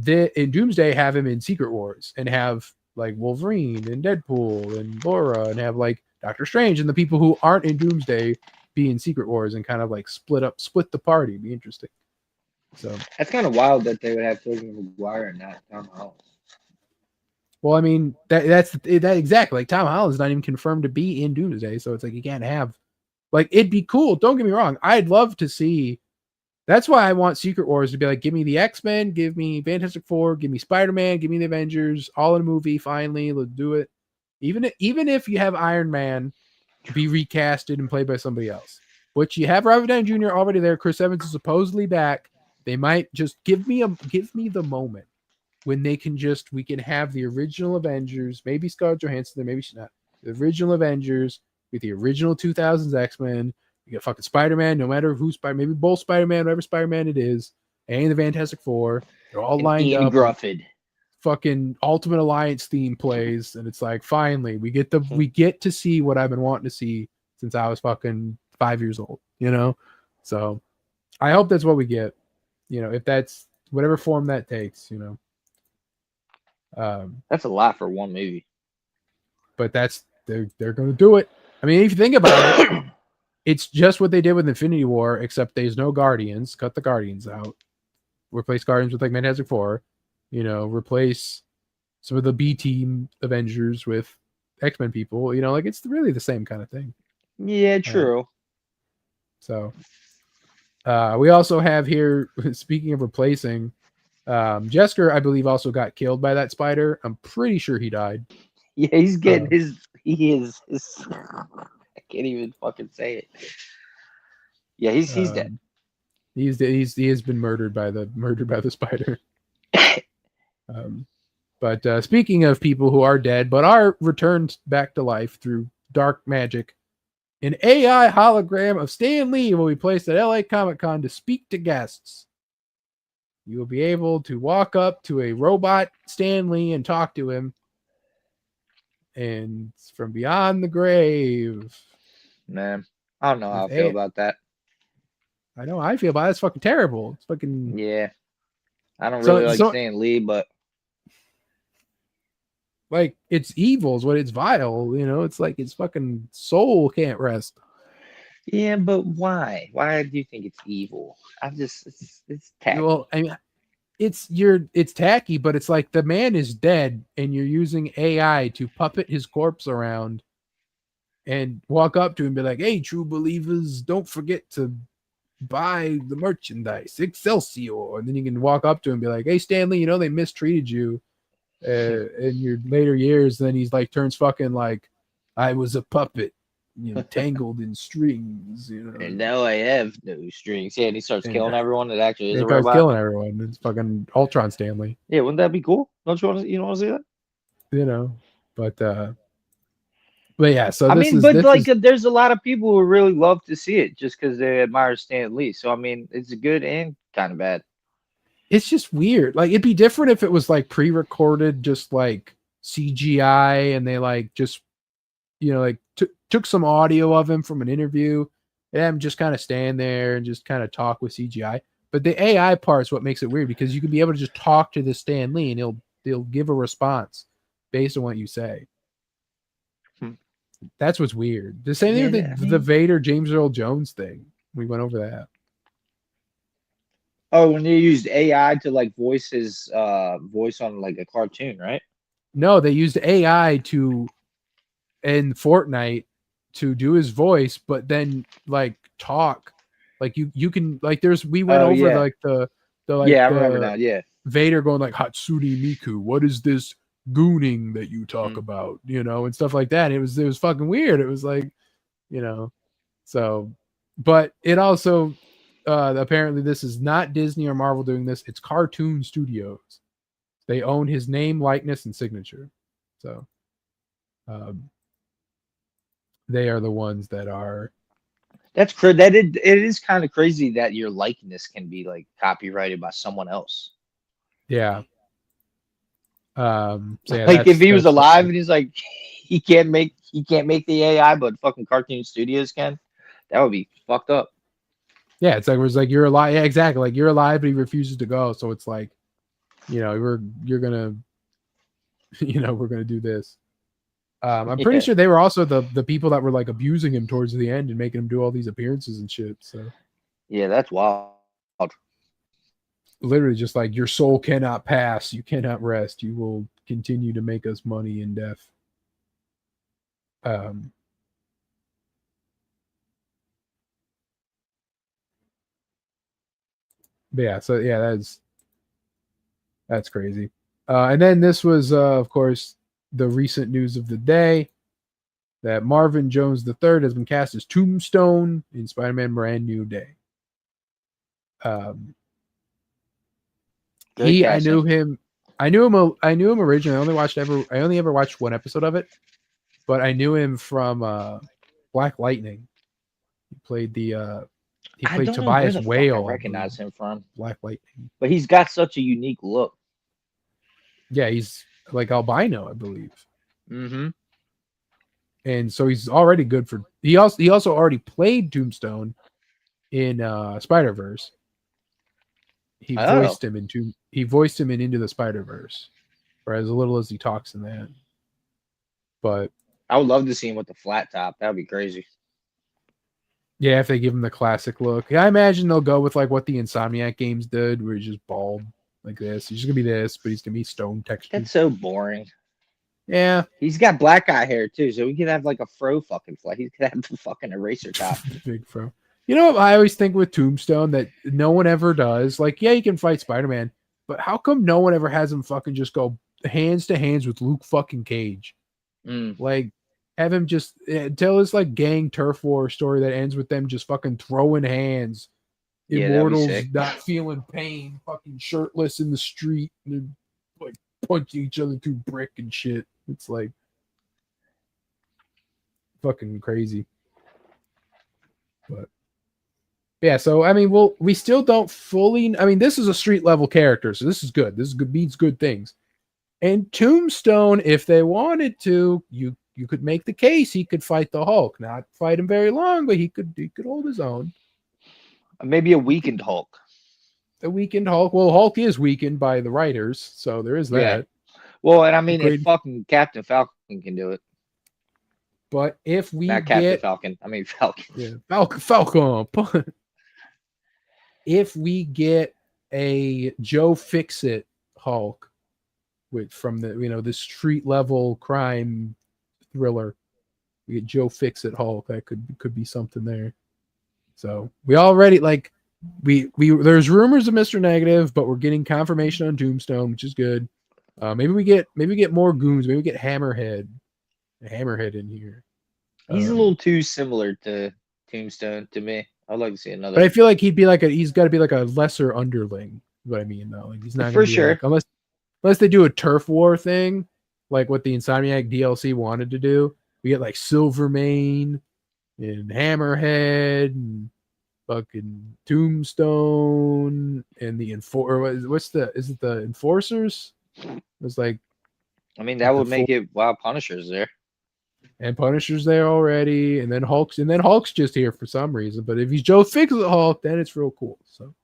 Doomsday, have him in Secret Wars and have like Wolverine and Deadpool and Laura and have like Doctor Strange and the people who aren't in Doomsday be in Secret Wars and kind of like split the party. It'd be interesting. So that's kind of wild that they would have Tobey Maguire and not Tom Holland. Well, I mean that's exactly, like Tom Holland's not even confirmed to be in Doomsday, so it's like you can't have, like, it'd be cool. Don't get me wrong. I'd love to see. That's why I want Secret Wars to be like, give me the X-Men, give me Fantastic Four, give me Spider-Man, give me the Avengers, all in a movie. Finally, let's do it. Even if you have Iron Man be recasted and played by somebody else, which you have Robert Downey Jr. already there. Chris Evans is supposedly back. They might just give me the moment when we can have the original Avengers, maybe Scarlett Johansson there, maybe she's not. The original Avengers with the original 2000s X-Men. You got fucking Spider-Man, no matter who's Spider, maybe both Spider-Man, whatever Spider-Man it is, and the Fantastic Four. They're all lined Ian up. Grufford. Fucking Ultimate Alliance theme plays, and it's like finally we get to see what I've been wanting to see since I was fucking 5 years old, you know? So I hope that's what we get, you know, if that's whatever form that takes, you know. That's a lot for one movie. But they're going to do it. I mean, if you think about it, it's just what they did with Infinity War, except there's no Guardians. Cut the Guardians out. Replace Guardians with like Fantastic Four. You know, replace some of the B team Avengers with X-Men people. You know, like it's really the same kind of thing. Yeah, true. So we also have here, speaking of replacing, Jesker, I believe, also got killed by that spider. I'm pretty sure he died. Yeah, he's getting he is I can't even fucking say it. Yeah, he's dead. He has been murdered by the spider. But speaking of people who are dead but are returned back to life through dark magic, an AI hologram of Stan Lee will be placed at LA Comic-Con to speak to guests. You will be able to walk up to a robot Stan Lee and talk to him. And it's from beyond the grave. Man, I don't know how I feel about that. I know how I feel about it. It's fucking terrible. It's fucking... Yeah. I don't really like Stan Lee, but... Like, it's evil is what it's vile, you know? It's like its fucking soul can't rest. Yeah, but why? Why do you think it's evil? It's tacky. Well, I mean, it's tacky, but it's like the man is dead and you're using AI to puppet his corpse around and walk up to him and be like, hey, true believers, don't forget to buy the merchandise, Excelsior. And then you can walk up to him and be like, hey, Stanley, you know, they mistreated you in your later years. Then he's like, turns fucking like, I was a puppet, you know, tangled in strings, you know. And now I have no strings. Yeah, and he starts killing everyone that actually is a robot. robot. Killing everyone. It's fucking Ultron Stanley. Yeah, wouldn't that be cool? Don't you want to see that? You know, but yeah. So I mean, there's a lot of people who really love to see it just because they admire Stan Lee. So I mean, it's good and kind of bad. It's just weird. Like, it'd be different if it was like pre-recorded, just like CGI, and they like just, you know, like took some audio of him from an interview and have him just kind of stand there and just kind of talk with CGI. But the AI part is what makes it weird, because you can be able to just talk to the Stan Lee and he'll give a response based on what you say. That's what's weird. The same thing with the Vader James Earl Jones thing. We went over that. Oh, when they used AI to like voice his voice on like a cartoon, right? No, they used AI in Fortnite to do his voice, but then like talk. Like you can like we went over like the I remember now. Yeah, Vader going like Hatsune Miku, what is this gooning that you talk about, you know, and stuff like that. It was fucking weird. It was like, you know, so, but it also apparently this is not Disney or Marvel doing this. It's Cartoon Studios. They own his name, likeness, and signature. So they are the ones that are. That's crazy. It is kind of crazy that your likeness can be like copyrighted by someone else. Yeah. So yeah, like if he was alive and he's like, he can't make the AI, but fucking Cartoon Studios can. That would be fucked up. Yeah, it's like you're alive. Yeah, exactly. Like you're alive, but he refuses to go. So it's like, you know, you're gonna, you know, we're gonna do this. I'm pretty sure they were also the people that were like abusing him towards the end and making him do all these appearances and shit. So yeah, that's wild. Literally just like, your soul cannot pass, you cannot rest, you will continue to make us money in death. But yeah, so yeah, that's crazy. And then this was of course the recent news of the day that Marvin Jones III has been cast as Tombstone in Spider-Man Brand New Day. Great I knew casting. him. I knew him originally. I only ever watched one episode of it, but I knew him from Black Lightning. He played he I played don't know where Tobias the fuck Whale. I I recognize believe, him from, Black Lightning. but he's got such a unique look. Yeah, he's like albino, I believe. Mm-hmm. And so he's already good for. He also already played Tombstone in Spider-Verse. He Oh. voiced him in Into the Spider-Verse, or as little as he talks in that. But I would love to see him with the flat top. That would be crazy. yeah, if they give him the classic look, I imagine they'll go with like what the Insomniac games did, where he's just bald like this. He's just gonna be this, but he's gonna be stone textured. That's so boring. Yeah, He's got black eye hair too, so he could have like a fro fucking flat. He could have the fucking eraser top. big fro. You know what I always think with Tombstone that no one ever does? Like, yeah, he can fight Spider-Man, but how come no one ever has him fucking just go hands to hands with Luke fucking Cage? Like, have him just tell this like gang turf war story that ends with them just fucking throwing hands. Yeah, that'd be Immortals sick. not feeling pain, fucking shirtless in the street, and like punching each other through brick and shit. It's like fucking crazy. But yeah, so I mean, we still don't fully. I mean, this is a street level character, so this is good. This is good, means good things. And Tombstone, if they wanted to, you could make the case he could fight the Hulk. Not fight him very long, but he could hold his own. Maybe a weakened Hulk. The weakened Hulk. Well, Hulk is weakened by the writers, so there is that. Yeah. Well, and I mean, Agreed. if fucking Captain Falcon can do it. But if we Not Captain get Falcon. I mean Falcon. yeah, Falcon. If we get a Joe Fixit Hulk, from the this street level crime thriller, we get Joe Fixit Hulk. That could be something there. So we already like we there's rumors of Mr. Negative, but we're getting confirmation on Tombstone, which is good. Maybe we get more goons. Maybe we get Hammerhead in here. He's a little too similar to Tombstone to me. I'd like to see another. But I feel like he'd be he's got to be like a lesser underling. Is what I mean, though. Like he's not For gonna be sure. like, unless they do a turf war thing, like what the Insomniac DLC wanted to do. We get like Silvermane and Hammerhead and fucking Tombstone and the is it the Enforcers? It's like, I mean, that would make it Wild Punisher's there. and Punisher's there already, and then Hulk's just here for some reason. But if he's Joe Fixit Hulk, then it's real cool. So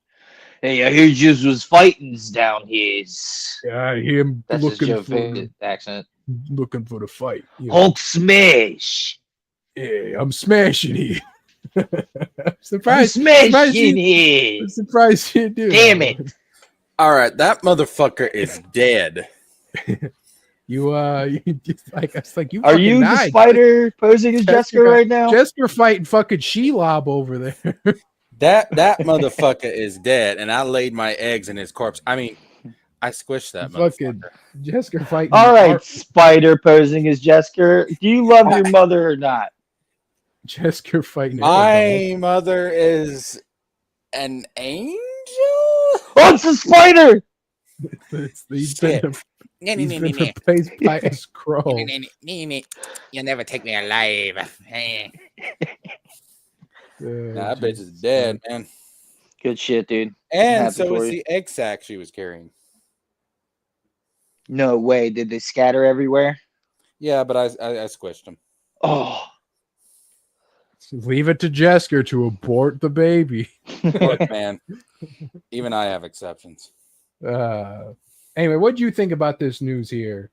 Hey, I heard you was fighting's down here. yeah, I hear him That's his looking Joe for Fixit accent. the fight. You know. Hulk smash. Yeah, I'm smashing here. I'm I'm surprised smashing here. I'm surprised you do. Damn it. All right, that motherfucker is dead. You just like it's like you. Are fucking you the died. spider posing as Jessica right now? Jessica fighting fucking Shelob over there. That motherfucker is dead, and I laid my eggs in his corpse. I mean, I squished that fucking motherfucker. Jessica fighting. All right, spider posing as Jessica. Do you love your mother or not? Jessica fighting. My mother is an angel. Oh, it's a spider. He's been replaced by a scroll. You'll never take me alive. Nah, that bitch is dead, man. Good shit, dude. And Happy so for is you. the egg sack she was carrying. No way. Did they scatter everywhere? Yeah, but I squished them. Oh, Leave it to Jessica to abort the baby. Look, man, even I have exceptions. Anyway, what do you think about this news here?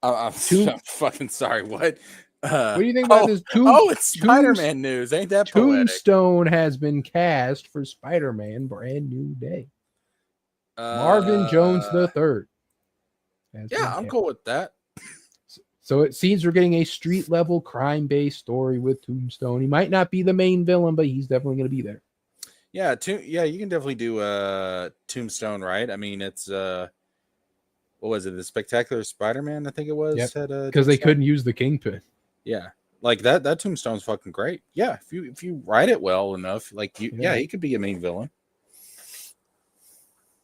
I'm fucking sorry. What? What do you think about this? It's Spider-Man news. Ain't that poetic? Tombstone has been cast for Spider-Man Brand New Day. Marvin Jones III. Yeah, I'm cool with that. So it seems we're getting a street level crime based story with Tombstone. He might not be the main villain, but he's definitely going to be there. Yeah, you can definitely do Tombstone, right? I mean, it's what was it? The Spectacular Spider-Man, I think it was. Yep. Had a Because they tombstone. couldn't use the Kingpin. Yeah, like that tombstone's fucking great. Yeah, if you write it well enough, like Yeah. he could be a main villain.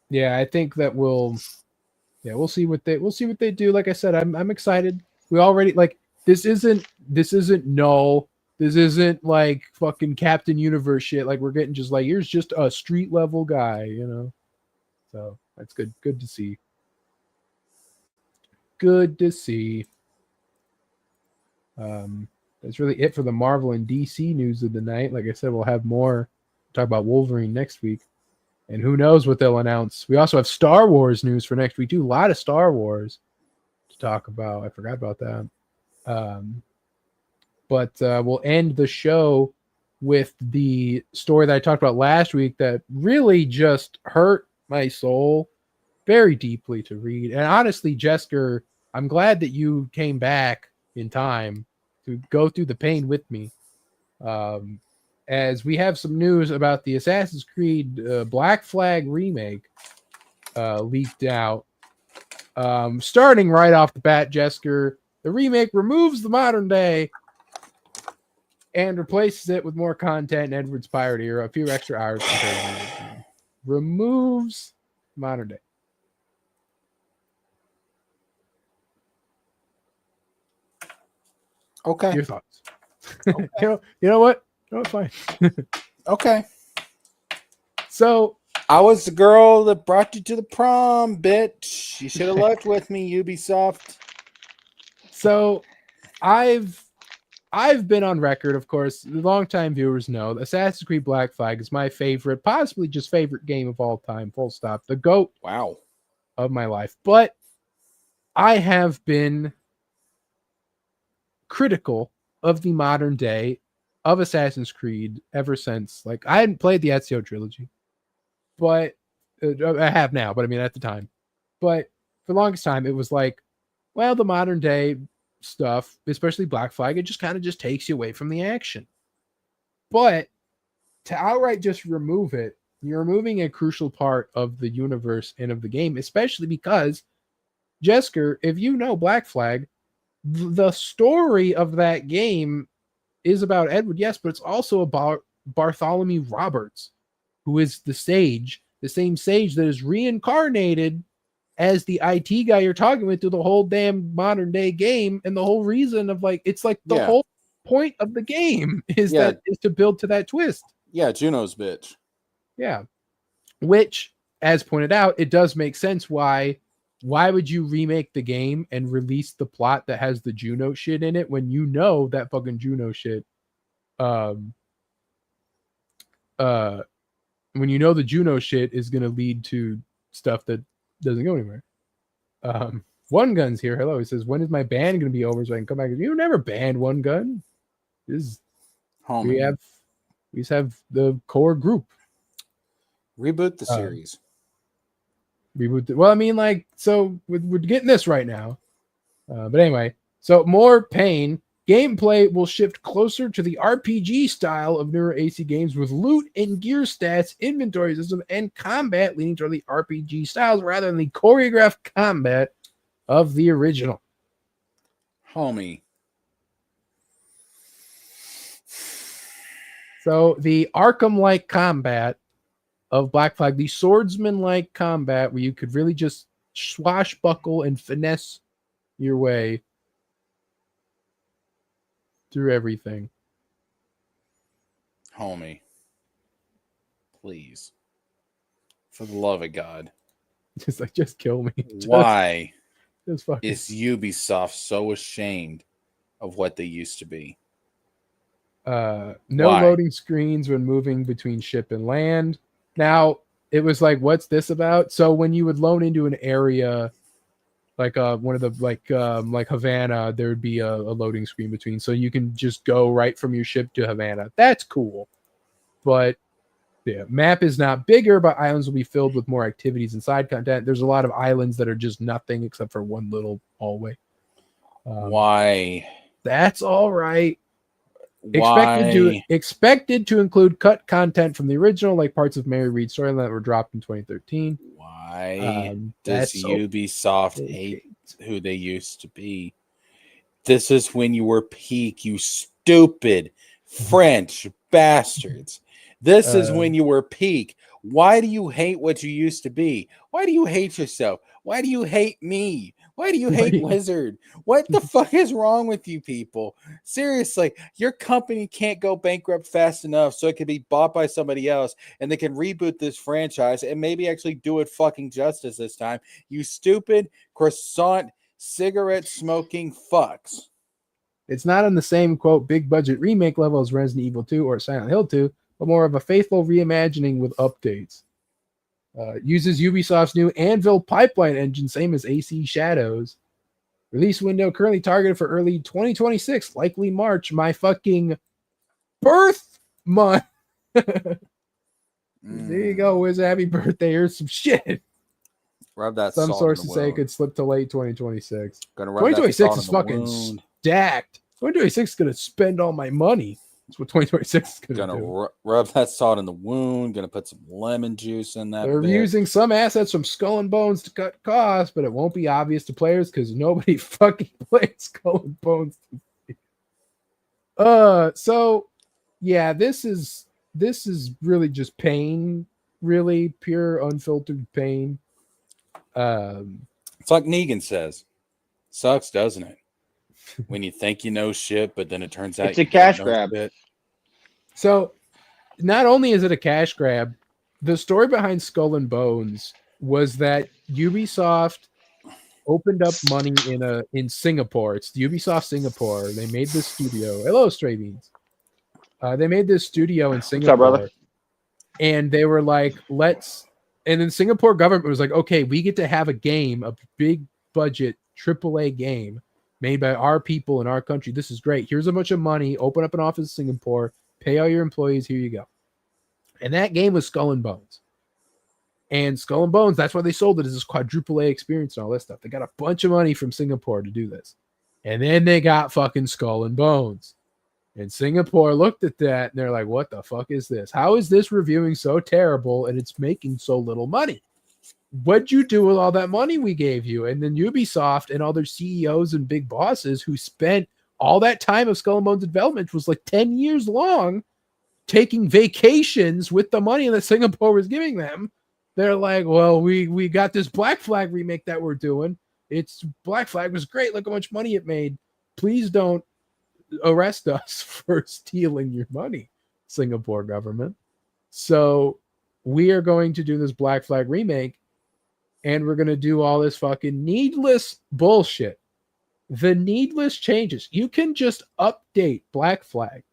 Yeah, I think that we'll see what they do. Like I said, I'm excited. We already like this isn't null. This isn't like fucking Captain Universe shit. Like we're getting just like here's just a street level guy, you know. So that's good. Good to see. Good to see. That's really it for the Marvel and DC news of the night. Like I said, we'll have more. Talk about Wolverine next week. And who knows what they'll announce. We also have Star Wars news for next week, too. A lot of Star Wars to talk about. I forgot about that. But we'll end the show with the story that I talked about last week that really just hurt my soul very deeply to read. And honestly, Jesker, I'm glad that you came back in time to go through the pain with me. As we have some news about the Assassin's Creed Black Flag remake leaked out. Starting right off the bat, Jesker, the remake removes the modern day and replaces it with more content in Edward's pirate era, a few extra hours. Removes modern day. Okay. Your thoughts? Okay. you know what? No, it's fine. Okay. So I was the girl that brought you to the prom, bitch. You should have left with me, Ubisoft. So I've been on record, of course, the longtime viewers know Assassin's Creed Black Flag is my favorite, possibly just favorite game of all time, full stop. The GOAT Wow. of my life. But I have been critical of the modern day of Assassin's Creed ever since. Like, I hadn't played the Ezio trilogy, but I have now, but I mean at the time. But for the longest time, it was like, well, the modern day stuff, especially Black Flag, it just kind of just takes you away from the action. But to outright just remove it, you're removing a crucial part of the universe and of the game, especially because, Jesker, if you know Black Flag, the story of that game is about Edward, yes, but it's also about Bartholomew Roberts, who is the sage, the same sage that is reincarnated as the IT guy you're talking with through the whole damn modern day game. And the whole reason of like, it's like the whole point of the game is that is to build to that twist. Yeah, Juno's bitch. Yeah. Which, as pointed out, it does make sense why would you remake the game and release the plot that has the Juno shit in it when you know that fucking Juno shit when you know the Juno shit is going to lead to stuff that doesn't go anywhere. One Gun's here. Hello. He says, when is my ban going to be over so I can come back? You never banned One Gun. This is we just have the core group. Reboot the series. Well, I mean, like, so we're getting this right now. But anyway, so more pain. Gameplay will shift closer to the RPG style of newer AC games with loot and gear stats, inventory system, and combat leaning toward the RPG styles rather than the choreographed combat of the original. Homie. So the Arkham-like combat of Black Flag, the swordsman-like combat where you could really just swashbuckle and finesse your way through everything. Homie. Please. For the love of God. Just like, just kill me. Why just fucking... is Ubisoft so ashamed of what they used to be? No loading screens when moving between ship and land. Now, it was like, what's this about? So when you would load into an area, like one of the like Havana, there would be a loading screen between, so you can just go right from your ship to Havana. That's cool, but yeah, map is not bigger, but islands will be filled with more activities and side content. There's a lot of islands that are just nothing except for one little hallway. Why? That's all right. Why? Expected to include cut content from the original, like parts of Mary Reed's storyline that were dropped in 2013. Why does That's Ubisoft hate who they used to be? This is when you were peak, you stupid French bastards. This is when you were peak. Why do you hate what you used to be? Why do you hate yourself? Why do you hate me? Why do you hate Wizard? What the fuck is wrong with you people? Seriously, your company can't go bankrupt fast enough so it can be bought by somebody else and they can reboot this franchise and maybe actually do it fucking justice this time. You stupid croissant cigarette smoking fucks. It's not on the same, quote, big budget remake level as Resident Evil 2 or Silent Hill 2, but more of a faithful reimagining with updates. Uses Ubisoft's new Anvil pipeline engine, same as AC Shadows. Release window currently targeted for early 2026, likely March, my fucking birth month. There you go, Wiz. Happy birthday. Here's some shit. Rub that Some salt sources in the say it wound. could slip to late 2026. Gonna rub that 2026 salt is in the fucking wound. stacked. 2026 is going to spend all my money. That's what 2026 is going to Gonna do. rub that salt in the wound. Gonna put some lemon juice in that. They're bit. using some assets from Skull and Bones to cut costs, but it won't be obvious to players because nobody fucking plays Skull and Bones. So yeah, this is really just pain, really pure unfiltered pain. It's like Negan says, sucks, doesn't it? When you think you know shit, but then it turns out It's a you don't cash know grab. shit. So not only is it a cash grab, the story behind Skull and Bones was that Ubisoft opened up money in Singapore. It's Ubisoft Singapore. They made this studio. Hello, Stray Beans. They made this studio in Singapore. What's up, brother? And they were like, and then Singapore government was like, okay, we get to have a game, a big budget AAA game made by our people in our country. This is great. Here's a bunch of money. Open up an office in Singapore. Pay all your employees. Here you go. And that game was Skull and Bones. And Skull and Bones, that's why they sold it as this quadruple A experience and all this stuff. They got a bunch of money from Singapore to do this. And then they got fucking Skull and Bones. And Singapore looked at that and they're like, what the fuck is this? How is this reviewing so terrible and it's making so little money? What'd you do with all that money we gave you? And then Ubisoft and all their CEOs and big bosses who spent all that time of Skull and Bones development, was like 10 years long, taking vacations with the money that Singapore was giving them. They're like, well, we got this Black Flag remake that we're doing. It's Black Flag was great. Look how much money it made. Please don't arrest us for stealing your money, Singapore government. So we are going to do this Black Flag remake, and we're going to do all this fucking needless bullshit. The needless changes. You can just update Black Flag,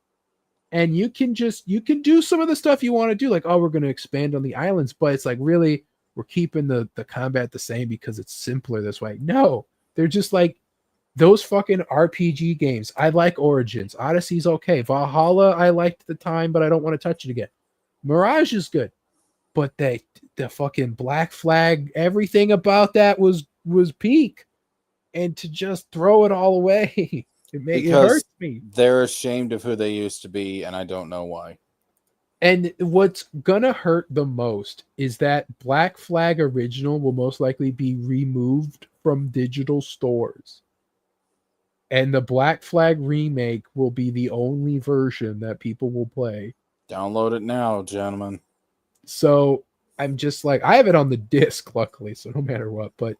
and you can do some of the stuff you want to do, like, oh, we're going to expand on the islands, but it's like, really, we're keeping the combat the same because it's simpler this way. No, they're just like those fucking RPG games. I like Origins. Odyssey's okay. Valhalla I liked at the time, but I don't want to touch it again. Mirage is good, but the fucking Black Flag, everything about that was peak. And to just throw it all away, it hurts me. They're ashamed of who they used to be, and I don't know why. And what's gonna hurt the most is that Black Flag Original will most likely be removed from digital stores. And the Black Flag Remake will be the only version that people will play. Download it now, gentlemen. So I'm just like, I have it on the disc, luckily, so no matter what, but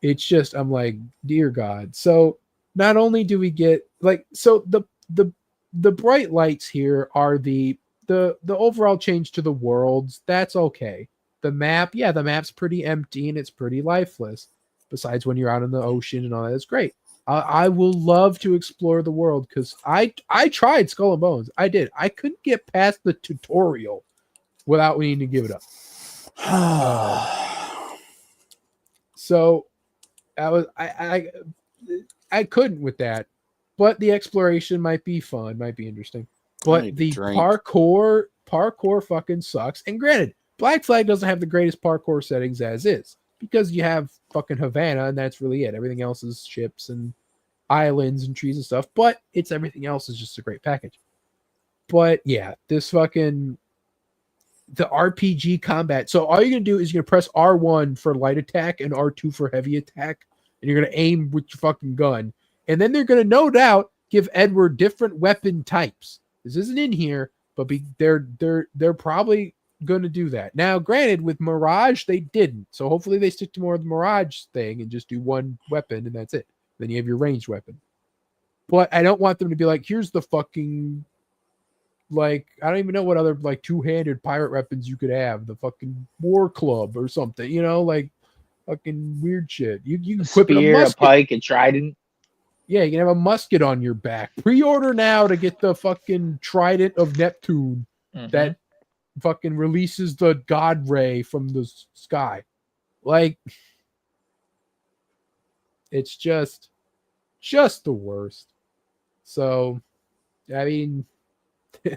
it's just, I'm like, dear God. So not only do we get like, so the bright lights here are the overall change to the worlds. That's okay. The map, yeah, the map's pretty empty and it's pretty lifeless. Besides when you're out in the ocean and all that, it's great. I will love to explore the world because I tried Skull and Bones. I did. I couldn't get past the tutorial without needing to give it up. So I couldn't with that, but the exploration might be fun, might be interesting. But the parkour fucking sucks. And granted, Black Flag doesn't have the greatest parkour settings as is, because you have fucking Havana and that's really it. Everything else is ships and islands and trees and stuff, but everything else is just a great package. But yeah, this fucking the RPG combat. So all you're gonna do is you're gonna press R1 for light attack and R2 for heavy attack, and you're gonna aim with your fucking gun. And then they're gonna no doubt give Edward different weapon types. This isn't in here, but they're probably gonna do that. Now, granted, with Mirage they didn't, so hopefully they stick to more of the Mirage thing and just do one weapon and that's it. Then you have your ranged weapon. But I don't want them to be like, here's the fucking. Like, I don't even know what other like two-handed pirate weapons you could have. The fucking war club or something, like fucking weird shit. You can equip a pike, a trident. Yeah, you can have a musket on your back. Pre-order now to get the fucking trident of Neptune that fucking releases the god ray from the sky. Like, it's just the worst. So, I mean.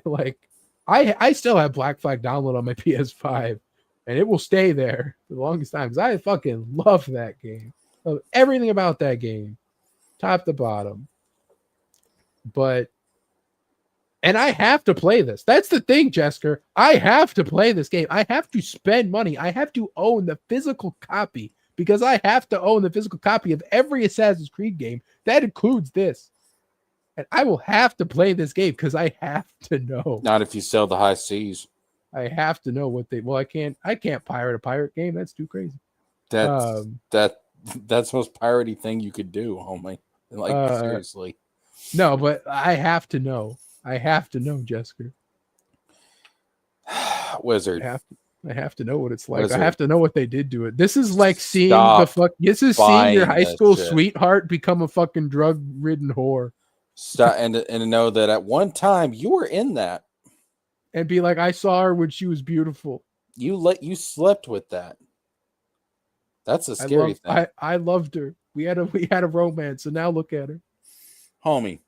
Like I still have Black Flag download on my PS5 and it will stay there for the longest time because I fucking love that game. Love everything about that game, top to bottom. And I have to play this. That's the thing, Jesker. I have to play this game. I have to spend money. I have to own the physical copy because I have to own the physical copy of every Assassin's Creed game. That includes this. And I will have to play this game because I have to know. Not if you sell the high seas. I have to know what they. Well, I can't pirate a pirate game. That's too crazy. That's the most piratey thing you could do, homie. Like seriously. No, but I have to know. I have to know, Jesker. Wizard. I have to know what it's like. Wizard. I have to know what they did to it. This is like seeing This is seeing your buying high that school shit. sweetheart become a fucking drug-ridden whore. Stop and to know that at one time you were in that. And be like, I saw her when she was beautiful. You slept with that. That's a scary thing. I loved her. We had a romance, and now look at her. Homie,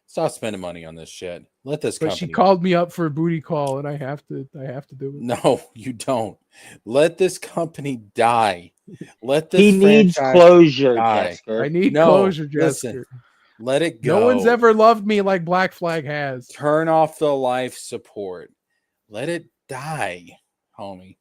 stop spending money on this shit. Let this company. But she called me up for a booty call, and I have to do it. No, you don't. Let this company die. Let this. He needs closure, Jesker. I need closure, Jesker. Listen, let it go. No one's ever loved me like Black Flag has. Turn off the life support. Let it die, homie.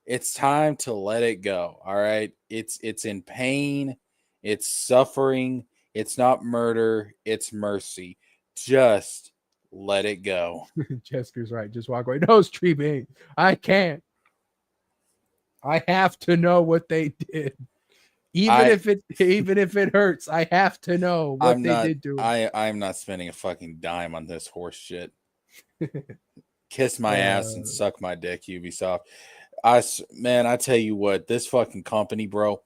It's time to let it go. All right. It's in pain. It's suffering. It's not murder. It's mercy. Just let it go. Jesker's right. Just walk away. No streaming. I can't. I have to know what they did. Even if it hurts, I have to know what they did to it. I'm not spending a fucking dime on this horse shit. Kiss my ass and suck my dick, Ubisoft. I tell you what, this fucking company, bro,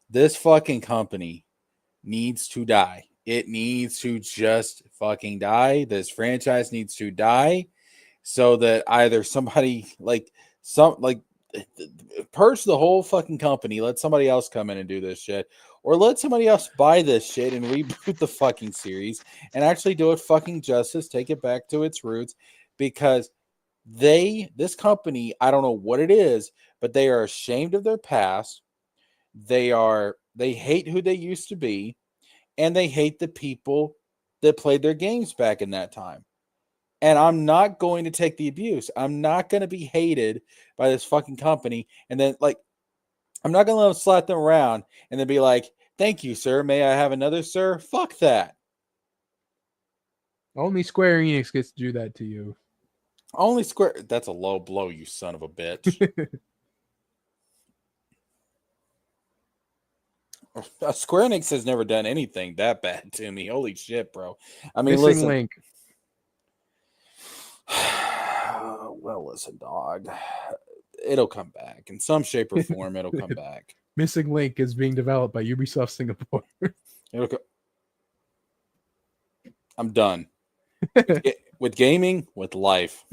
this fucking company needs to die. It needs to just fucking die. This franchise needs to die so that either somebody purge the whole fucking company, let somebody else come in and do this shit, or let somebody else buy this shit and reboot the fucking series and actually do it fucking justice, take it back to its roots, because this company, I don't know what it is, but they are ashamed of their past. They hate who they used to be, and they hate the people that played their games back in that time. And I'm not going to take the abuse. I'm not going to be hated by this fucking company. And then, I'm not going to let them slap them around and then be like, thank you, sir. May I have another, sir? Fuck that. Only Square Enix gets to do that to you. Only Square. That's a low blow, you son of a bitch. Square Enix has never done anything that bad to me. Holy shit, bro. I mean, Missing Link. Well, listen, dog. It'll come back in some shape or form. It'll come back. Missing Link is being developed by Ubisoft Singapore. I'm done with gaming, with life.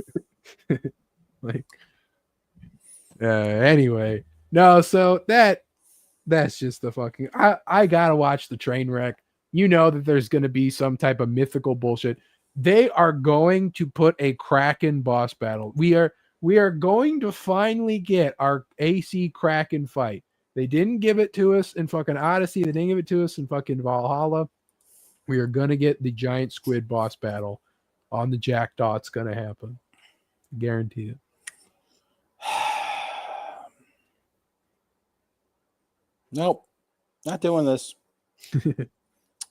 Anyway, no. So that's just the fucking. I gotta watch the train wreck. You know that there's gonna be some type of mythical bullshit. They are going to put a Kraken boss battle. We are going to finally get our AC Kraken fight. They didn't give it to us in fucking Odyssey. They didn't give it to us in fucking Valhalla. We are going to get the giant squid boss battle on the jackdaw. It's gonna happen. Guarantee it. Nope. Not doing this.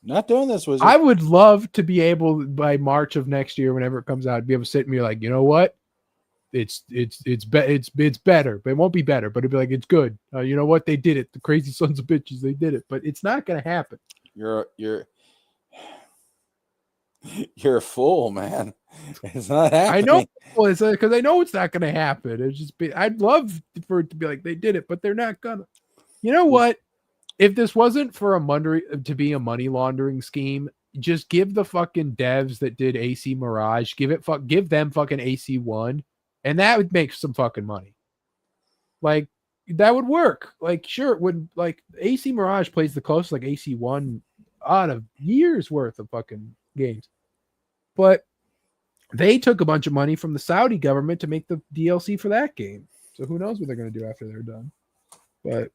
Not doing this, Wizard. I would love to be able by March of next year, whenever it comes out, be able to sit and be like, you know what? It's better, but it won't be better. But it'd be like, it's good. You know what? They did it. The crazy sons of bitches, they did it. But it's not gonna happen. You're a fool, man. It's not happening. I know, because I know it's not gonna happen. It's just I'd love for it to be like they did it, but they're not gonna. You know what? If this wasn't for a money laundering scheme, just give the fucking devs that did AC Mirage, give them fucking AC1, and that would make some fucking money. Like that would work. Like sure, it would. Like AC Mirage plays the closest like AC1 out of years worth of fucking games, but they took a bunch of money from the Saudi government to make the DLC for that game. So who knows what they're gonna do after they're done? But.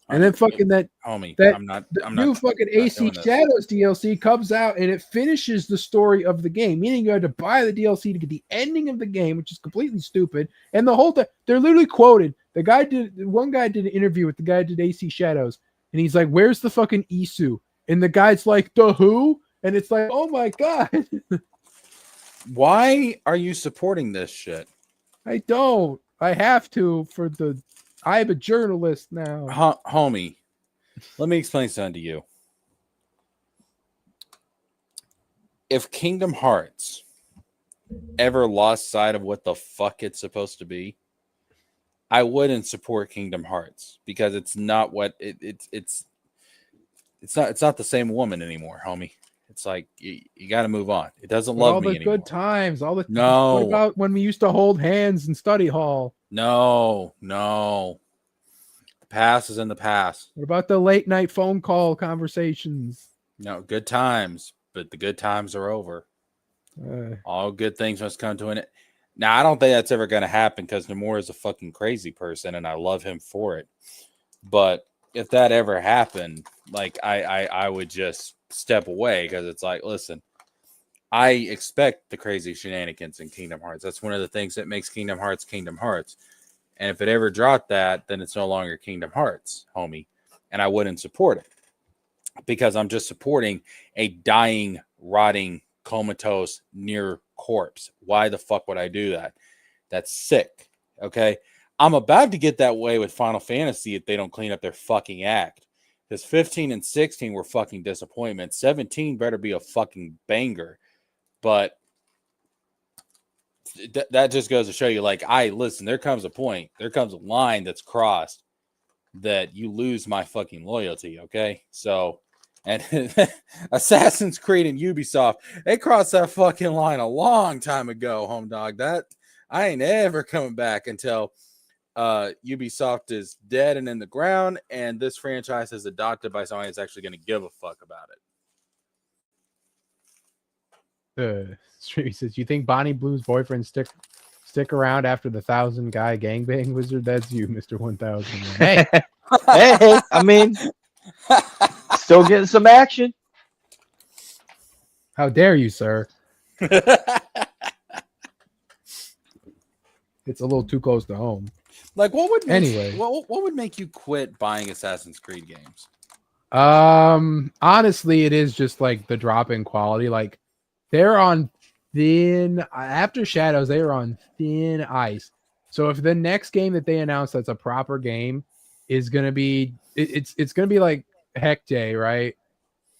And then fucking homie, I'm not new fucking AC Shadows DLC comes out and it finishes the story of the game, meaning you had to buy the DLC to get the ending of the game, which is completely stupid. And the whole thing, they're literally quoted. One guy did an interview with the guy who did AC Shadows, and he's like, "Where's the fucking Isu?" And the guy's like, "The who?" And it's like, "Oh my god." Why are you supporting this shit? I don't. I have to I'm a journalist now. Homie, let me explain something to you. If Kingdom Hearts ever lost sight of what the fuck it's supposed to be, I wouldn't support Kingdom Hearts because it's not what it's not the same woman anymore, homie. It's like you got to move on. It doesn't love me anymore. All the good times, all the no. What about when we used to hold hands in study hall? No. The past is in the past. What about the late night phone call conversations? No, good times, but the good times are over. All good things must come to an end. Now, I don't think that's ever going to happen because Nomura is a fucking crazy person, and I love him for it. But if that ever happened, like I would just step away because it's like, listen, I expect the crazy shenanigans in Kingdom Hearts. That's one of the things that makes Kingdom Hearts Kingdom Hearts. And if it ever dropped that, then it's no longer Kingdom Hearts, homie. And I wouldn't support it because I'm just supporting a dying, rotting, comatose, near corpse. Why the fuck would I do that? That's sick. Okay. I'm about to get that way with Final Fantasy if they don't clean up their fucking act. Because 15 and 16 were fucking disappointments. 17 better be a fucking banger. But that just goes to show you, like, listen, there comes a point, there comes a line that's crossed that you lose my fucking loyalty, okay? So, and Assassin's Creed and Ubisoft, they crossed that fucking line a long time ago, home dog. That I ain't ever coming back until Ubisoft is dead and in the ground, and this franchise is adopted by somebody that's actually going to give a fuck about it. He says, "You think Bonnie Blue's boyfriend stick around after the 1,000-guy gangbang wizard? That's you, Mr. 1000." Hey, hey, I mean, still getting some action. How dare you, sir? It's a little too close to home. Like, what would make, anyway? What would make you quit buying Assassin's Creed games? Honestly, it is just like the drop in quality. Like, they're on thin after Shadows. They are on thin ice. So if the next game that they announce that's a proper game is gonna be, it's gonna be like Heck Day, right?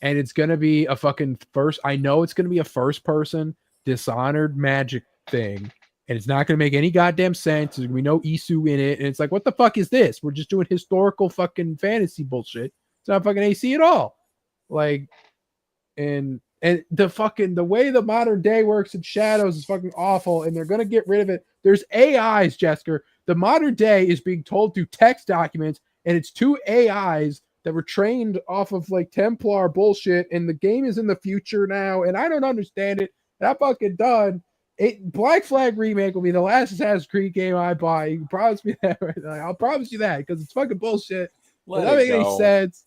And it's gonna be a fucking I know it's gonna be a first person Dishonored magic thing. And it's not going to make any goddamn sense. There's going to be no Isu in it. And it's like, what the fuck is this? We're just doing historical fucking fantasy bullshit. It's not fucking AC at all. Like, and the way the modern day works in Shadows is fucking awful. And they're going to get rid of it. There's AIs, Jesker. The modern day is being told through text documents. And it's two AIs that were trained off of like Templar bullshit. And the game is in the future now. And I don't understand it. And I'm fucking done. Black Flag Remake will be the last Assassin's Creed game I buy. You can promise me that. Right? I'll promise you that because it's fucking bullshit. It doesn't make any sense.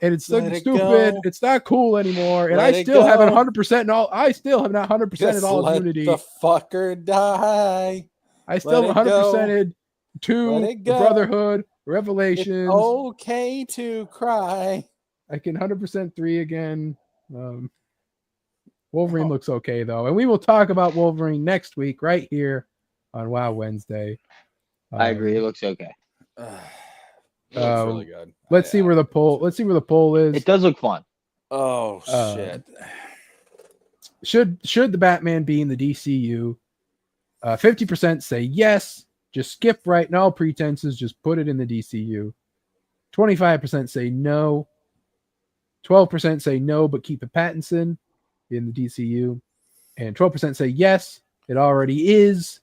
and it's Let it stupid. go. It's not cool anymore, and Let I it still haven't go. 100% in all. I still have not 100% Just in all of let Unity. the fucker die. I still let have it go. 100%ed Let to it the go. Brotherhood, It's Revelations. okay to cry. I can 100% 3 again. Wolverine looks okay though, and we will talk about Wolverine next week right here on Wow Wednesday. I agree. It looks okay. It looks really good. Let's see where the poll. Let's see where the poll is. It does look fun. Oh shit! Should the Batman be in the DCU? 50% say yes. Just skip right and all pretenses. Just put it in the DCU. 25% say no. 12% say no, but keep it Pattinson in the DCU. And 12% say yes, it already is.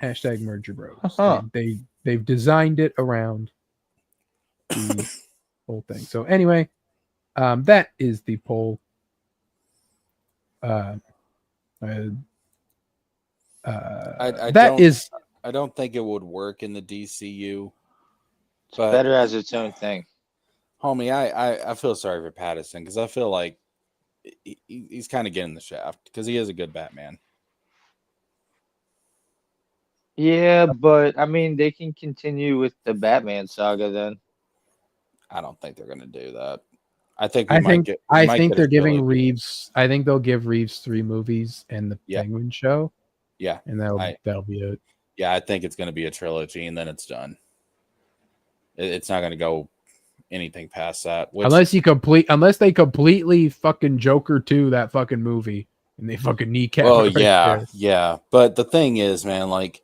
Hashtag Merger Bros. Uh-huh. They've designed it around the whole thing. So anyway, that is the poll. I don't think it would work in the DCU. It's better as its own thing. Homie, I feel sorry for Pattinson because I feel like he's kind of getting the shaft because he is a good Batman. Yeah, but I mean, they can continue with the Batman saga then. I don't think they're going to do that. I think they're giving Reeves. I think they'll give Reeves 3 movies and the Penguin show. Yeah, and that'll be it. Yeah, I think it's going to be a trilogy, and then it's done. It's not going to go anything past that. Unless they completely fucking Joker 2 that fucking movie and they fucking kneecap. Oh it yeah. But the thing is, man, like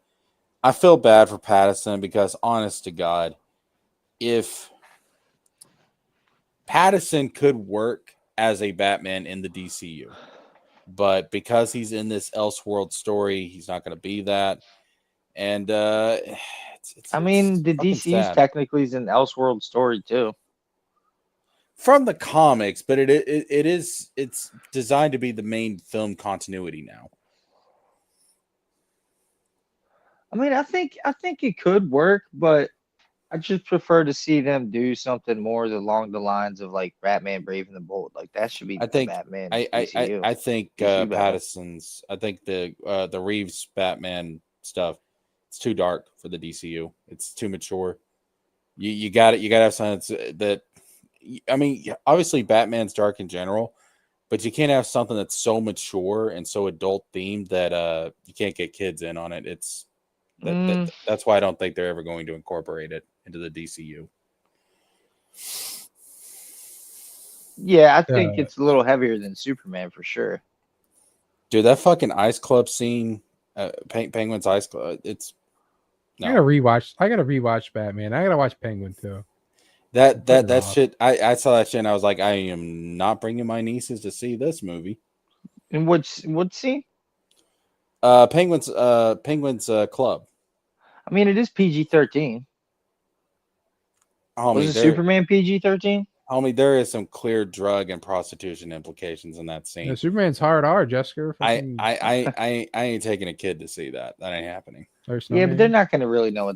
I feel bad for Pattinson because, honest to God, if Pattinson could work as a Batman in the DCU, but because he's in this Elseworld story, he's not going to be that. And the DCU's technically is an Elseworld story too, from the comics, but it's designed to be the main film continuity now. I mean, I think it could work, but I just prefer to see them do something more along the lines of like Batman Brave and the Bold. Like that should be Batman. I think Pattinson's. I think the Reeves Batman stuff. It's too dark for the DCU. It's too mature. You got it. You got to have something that. I mean, obviously Batman's dark in general, but you can't have something that's so mature and so adult themed that you can't get kids in on it. That's why I don't think they're ever going to incorporate it into the DCU. Yeah, I think it's a little heavier than Superman for sure. Dude, that fucking Ice Club scene, Penguin's Ice Club. I gotta rewatch Batman. I gotta watch Penguin too. That shit. I saw that shit and I was like, I am not bringing my nieces to see this movie. And what scene? Penguin's Club. I mean, it is PG-13. Was it Superman PG-13? Homie, there is some clear drug and prostitution implications in that scene. Yeah, Superman's hard R, Jessica. I ain't taking a kid to see that. That ain't happening. Yeah, but they're not gonna really know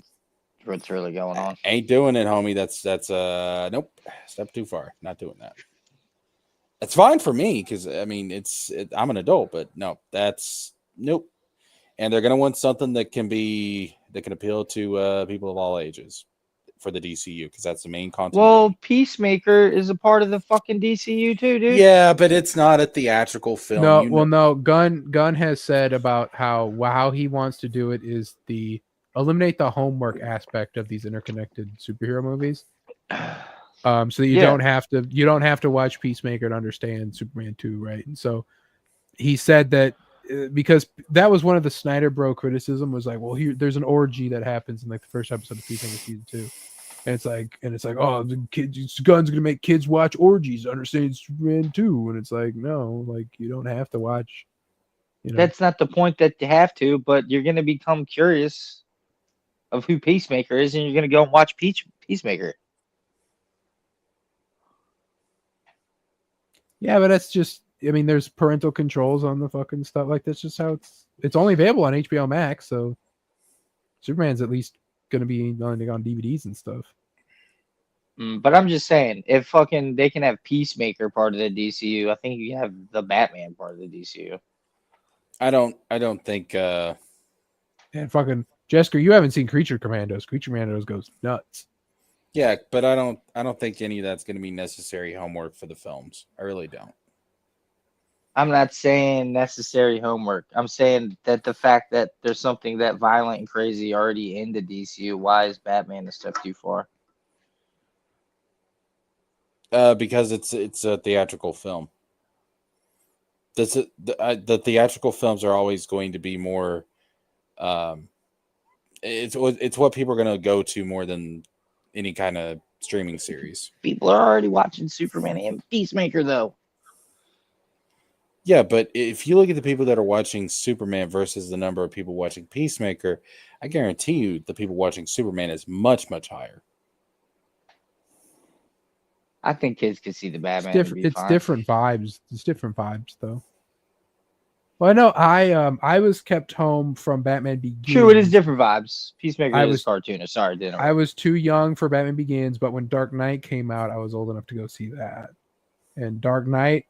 what's really going on. Ain't doing it, homie. That's nope. Step too far. Not doing that. It's fine for me because I mean I'm an adult, but no, that's nope. And they're gonna want something that can appeal to people of all ages for the DCU because that's the main content. Well, Peacemaker is a part of the fucking DCU too, dude. Yeah, but it's not a theatrical film. No. Gunn has said about how he wants to do it is eliminate the homework aspect of these interconnected superhero movies. So that you don't have to watch Peacemaker to understand Superman 2, right? And so he said that because that was one of the Snyder Bro criticism was like, well, there's an orgy that happens in like the first episode of Peacemaker season 2. And it's like, oh, Gunn's gonna make kids watch orgies to understand Superman 2. And it's like, no, like you don't have to watch. That's not the point that you have to, but you're gonna become curious of who Peacemaker is, and you're gonna go and watch Peacemaker. Yeah, but that's just. I mean, there's parental controls on the fucking stuff. Like that's just how it's only available on HBO Max. So Superman's at least going to be on DVDs and stuff. But I'm just saying, if fucking they can have Peacemaker part of the DCU, I think you can have the Batman part of the DCU. I don't think. And fucking Jessica, you haven't seen Creature Commandos. Creature Commandos goes nuts. Yeah, but I don't think any of that's going to be necessary homework for the films. I really don't. I'm not saying necessary homework. I'm saying that the fact that there's something that violent and crazy already in the DCU, why is Batman a step too far? Because it's a theatrical film. The theatrical films are always going to be more. It's what people are going to go to more than any kind of streaming series. People are already watching Superman and Peacemaker, though. Yeah, but if you look at the people that are watching Superman versus the number of people watching Peacemaker, I guarantee you the people watching Superman is much, much higher. I think kids could see the Batman. It's different vibes. It's different vibes, though. Well, I know I was kept home from Batman Begins. True, it is different vibes. Peacemaker I is was- cartoonish. Sorry, didn't I was too young for Batman Begins, but when Dark Knight came out, I was old enough to go see that. And Dark Knight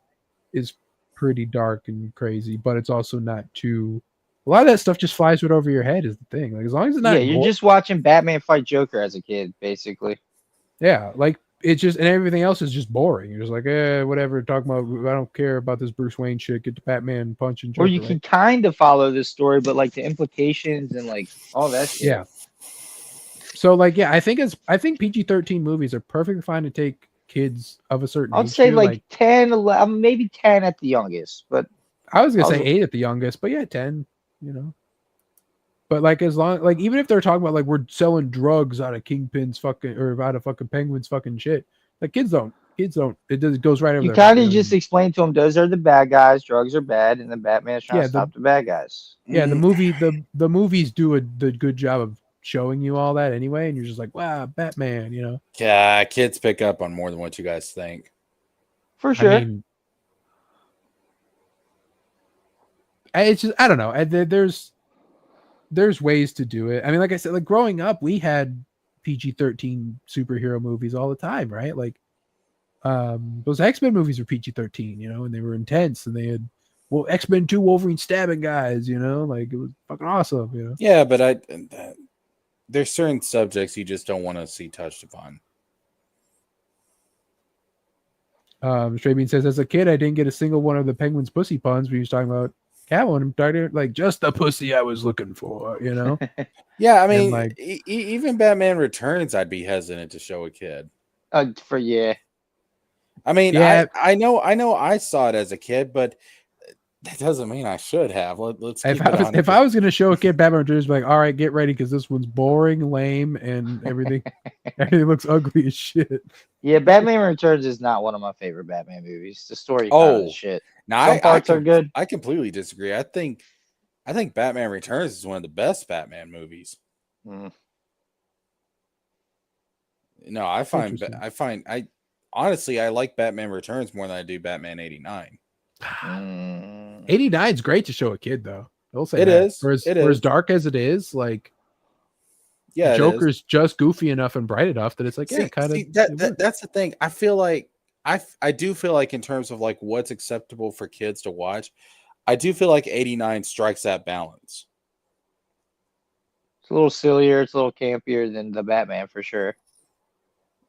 is pretty dark and crazy, but it's also not too. A lot of that stuff just flies right over your head. Is the thing. Like as long as it's not. Yeah, you're just watching Batman fight Joker as a kid, basically. Yeah, like it's just and everything else is just boring. You're just like, whatever. Talking about, I don't care about this Bruce Wayne shit. Get the Batman punching. Or you can kind of follow this story, but like the implications and like all that shit. Yeah. So like, yeah, I think PG-13 movies are perfectly fine to take kids of a certain I'd age say to, like 10, 11, maybe 10 at the youngest. But I was gonna say Also- 8 at the youngest, but yeah, 10. You know. But like as long like even if they're talking about like we're selling drugs out of Kingpin's fucking or out of fucking Penguin's fucking shit, like kids don't it goes right over you their kind of head. just explain to them those are the bad guys, drugs are bad, and the Batman's trying Yeah, to stop the bad guys. Yeah, the movies do the good job of showing you all that anyway, and you're just like, wow, Batman, you know. Yeah, kids pick up on more than what you guys think. For sure. I mean, it's just I don't know. There's ways to do it. I mean, like I said, like growing up, we had PG-13 superhero movies all the time, right? Like those X-Men movies were PG-13, you know, and they were intense and they had X-Men 2 Wolverine stabbing guys, you know, like it was fucking awesome, you know. Yeah, but there's certain subjects you just don't want to see touched upon. Stray Bean says, as a kid, I didn't get a single one of the Penguin's pussy puns, but he was talking about Catwoman. I'm starting like just the pussy I was looking for, you know. Yeah, I mean, like- even Batman Returns, I'd be hesitant to show a kid. I mean, Yeah. I know I saw it as a kid, but that doesn't mean I should have. Let's keep if I was going to show a kid Batman Returns, like, all right, get ready because this one's boring, lame, and everything looks ugly as shit. Yeah, Batman Returns is not one of my favorite Batman movies. The story kind of shit. Now Some parts are good. I completely disagree. I think Batman Returns is one of the best Batman movies. Mm. No, I honestly I like Batman Returns more than I do Batman 89. 89 is great to show a kid, though. They'll say It that. is. For as dark as it is, like, yeah, Joker's just goofy enough and bright enough that it's like, yeah, kind of. That's the thing. I feel like I do feel like in terms of like what's acceptable for kids to watch, I do feel like 89 strikes that balance. It's a little sillier, it's a little campier than the Batman for sure.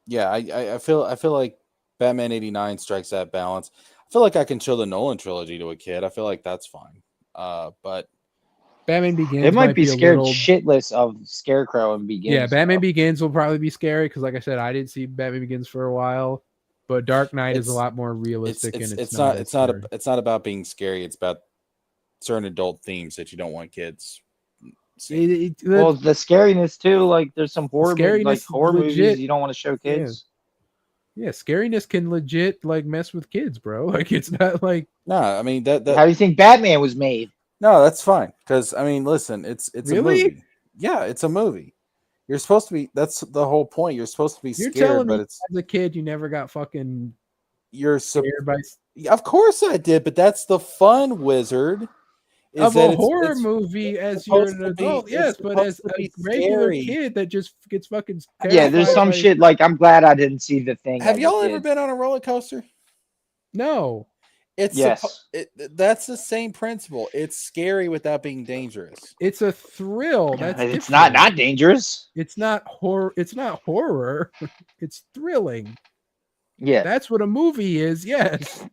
Yeah, I feel like Batman 89 strikes that balance. I feel like I can show the Nolan trilogy to a kid. I feel like that's fine. But Batman Begins. It might be a scared little- shitless of Scarecrow and Begins. Yeah, Batman Begins will probably be scary because, like I said, I didn't see Batman Begins for a while. But Dark Knight is a lot more realistic, and it's not about being scary. It's about certain adult themes that you don't want kids. Well, the scariness too. Like, there's some horror, Scariness horror legit. movies you don't want to show kids. Yeah, scariness can legit like mess with kids, bro. Like, it's not like No, I mean that. How do you think Batman was made? No, that's fine. Because I mean, listen, it's Really? a movie. Yeah, it's a movie. You're supposed to be. That's the whole point. You're supposed to be you're scared, telling but me it's as a kid you never got fucking you're scared by. Of course I did, but that's the fun, Wizard. of that a horror movie as you're an adult, yes, but as a regular kid that just gets fucking Yeah, there's terrified some by- shit like I'm glad I didn't see The Thing. Have as a y'all ever kid. been on a roller coaster? No, It's Yes. that's the same principle. It's scary without being dangerous. it's a thrill. That's It's different. not dangerous. It's not horror. It's not horror. It's thrilling. Yeah. That's what a movie is. Yes,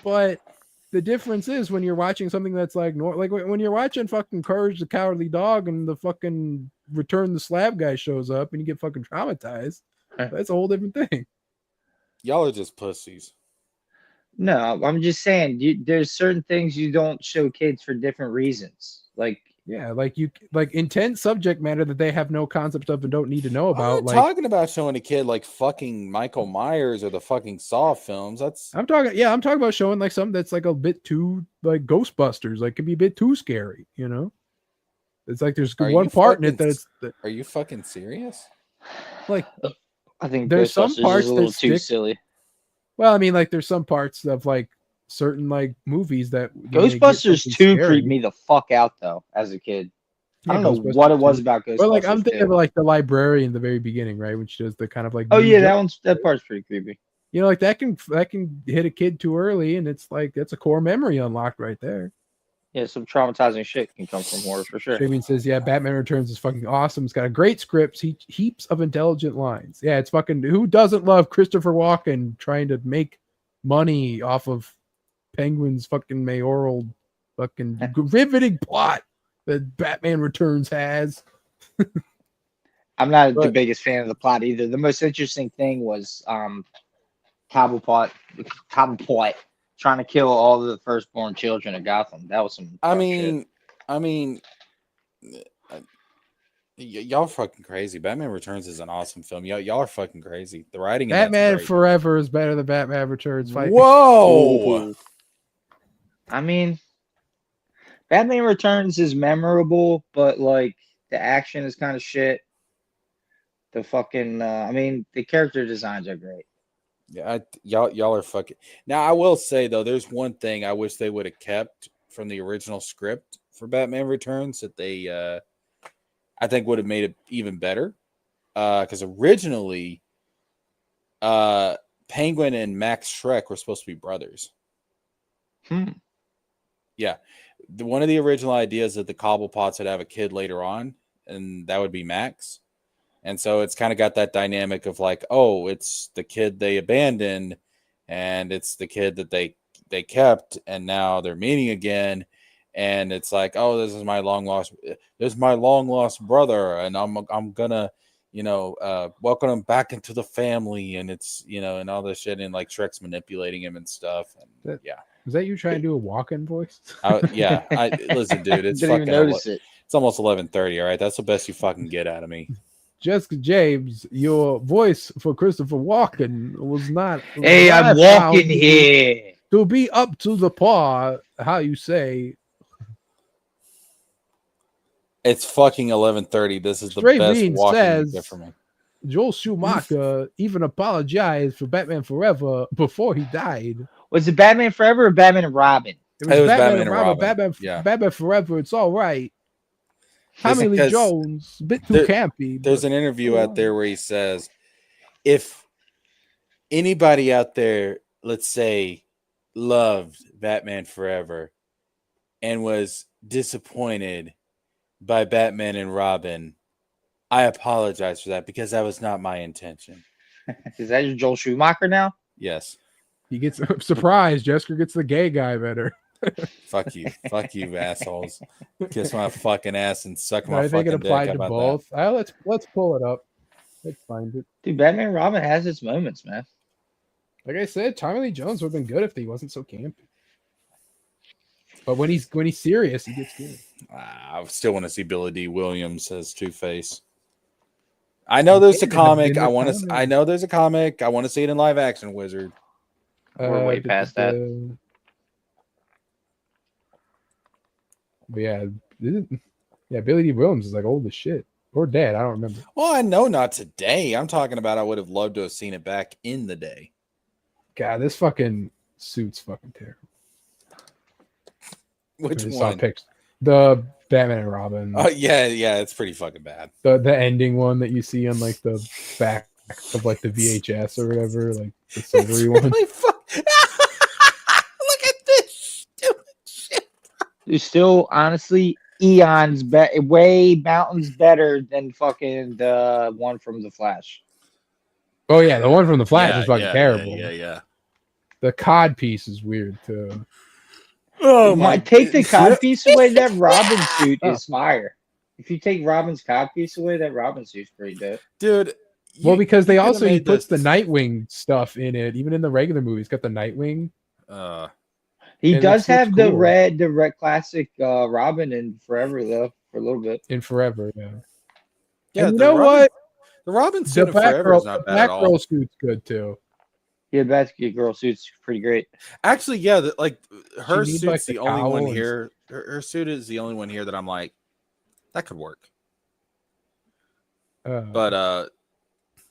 but the difference is when you're watching something that's like when you're watching fucking Courage the Cowardly Dog and the fucking Return the Slab guy shows up and you get fucking traumatized. That's a whole different thing. Y'all are just pussies. No, I'm just saying there's certain things you don't show kids for different reasons. Like Yeah, like intense subject matter that they have no concept of and don't need to know I'm about. not talking about showing a kid like fucking Michael Myers or the fucking Saw films. I'm talking about showing like something that's like a bit too like Ghostbusters, like can be a bit too scary, you know? It's like there's one part in it that it's Are you fucking serious? like I think there's some Ghostbusters parts is a little that too stick. silly. Well, I mean, like there's some parts of like certain like movies that Ghostbusters 2 creeped me the fuck out though as a kid. I don't know what it was about Ghostbusters. Or like I'm thinking 2. of like the librarian in the very beginning, right? When she does the kind of like Oh yeah, that part's pretty creepy. You know, like that can hit a kid too early, and it's like that's a core memory unlocked right there. Yeah, some traumatizing shit can come from horror for sure. Jamie says, "Yeah, Batman Returns is fucking awesome. It's got a great script, heaps of intelligent lines. Yeah, it's fucking. Who doesn't love Christopher Walken trying to make money off of Penguin's fucking mayoral fucking riveting plot that Batman Returns has?" I'm not the biggest fan of the plot either. The most interesting thing was Cobblepot trying to kill all of the firstborn children of Gotham. That was some. Y'all are fucking crazy. Batman Returns is an awesome film. Y'all are fucking crazy. The writing. Batman Forever is better than Batman Returns. Whoa! I mean, Batman Returns is memorable, but like the action is kind of shit. The fucking, the character designs are great. Yeah, y'all are fucking. Now I will say though, there's one thing I wish they would have kept from the original script for Batman Returns that they, I think would have made it even better. Because originally, Penguin and Max Schreck were supposed to be brothers. Yeah, one of the original ideas that the Cobblepots would have a kid later on, and that would be Max. And so it's kind of got that dynamic of like, oh, it's the kid they abandoned, and it's the kid that they kept, and now they're meeting again, and it's like, oh, this is my long lost brother, and I'm gonna, welcome him back into the family, and it's and all this shit, and like Shrek's manipulating him and stuff, and Is that you trying to do a walk-in voice? Listen, dude, it's Didn't even notice it. It's almost 11:30. All right, that's the best you fucking get out of me. Jessica James, your voice for Christopher Walken was not. Hey, I'm walking here to be up to the par. How you say? It's fucking 11:30. This is Straight the best Bean walking you says, get from me. Joel Schumacher even apologized for Batman Forever before he died. Was it Batman Forever or Batman and Robin? It was Batman and Robin. Batman Forever. It's all right. Tommy Lee Jones, a bit too campy. There's an interview out there where he says, if anybody out there, let's say, loved Batman Forever and was disappointed by Batman and Robin, I apologize for that because that was not my intention. Is that your Joel Schumacher now? Yes. He gets surprised. Jessica gets the gay guy better. Fuck you, assholes! Kiss my fucking ass and suck my I think fucking it applied dick. to How both. about Let's pull it up. Let's find it. Dude, Batman and Robin has its moments, man. Like I said, Tommy Lee Jones would have been good if he wasn't so campy. But when he's serious, he gets good. I still want to see Billy D. Williams as Two-Face. I know there's a comic. I know there's a comic. I want to see it in live action. Wizard. We're way past that. But yeah, Billy D. Williams is like old as shit. Or dead. I don't remember. Well, I know not today. I'm talking about I would have loved to have seen it back in the day. God, this fucking suit's fucking terrible. Which one? The Batman and Robin. Oh yeah, it's pretty fucking bad. The ending one that you see on like the back of like the VHS or whatever, like the silvery one. Really Look at this stupid shit. There's still honestly eons way mountains better than fucking the one from the Flash. Oh yeah, the one from the Flash is fucking yeah, terrible. Yeah. The cod piece is weird too. Oh Might take the cod piece away. That Robin suit is fire. If you take Robin's cod piece away, that Robin suit's pretty dope. Dude. Well, because they also he made puts this- the Nightwing stuff in it, even in the regular movie. He's got the Nightwing. He And does it looks have the cool. red classic Robin in Forever though, for a little bit. In Forever, yeah. Yeah, And you the know Robin- what? The Robin The suit in Forever is not bad at all. Batgirl suit's good too. Yeah, Batgirl suit's pretty great. Actually, yeah, her She need, suit's like, the the only one cowl and- here. Her suit is the only one here that I'm like, that could work. But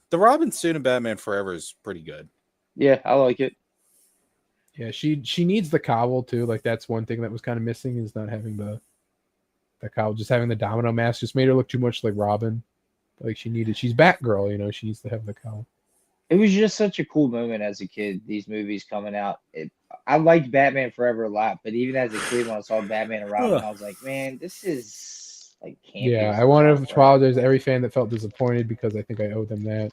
the Robin suit in Batman Forever is pretty good. Yeah, I like it. yeah, she needs the cowl too. Like that's one thing that was kind of missing is not having the cowl. Just having the domino mask just made her look too much like Robin. Like she's Batgirl, you know. She needs to have the cowl. It was just such a cool moment as a kid. These movies coming out. I liked Batman Forever a lot, but even as a kid, when I saw Batman and Robin, I was like, man, this is like campy. Yeah, I want to apologize to every fan that felt disappointed because I think I owe them that.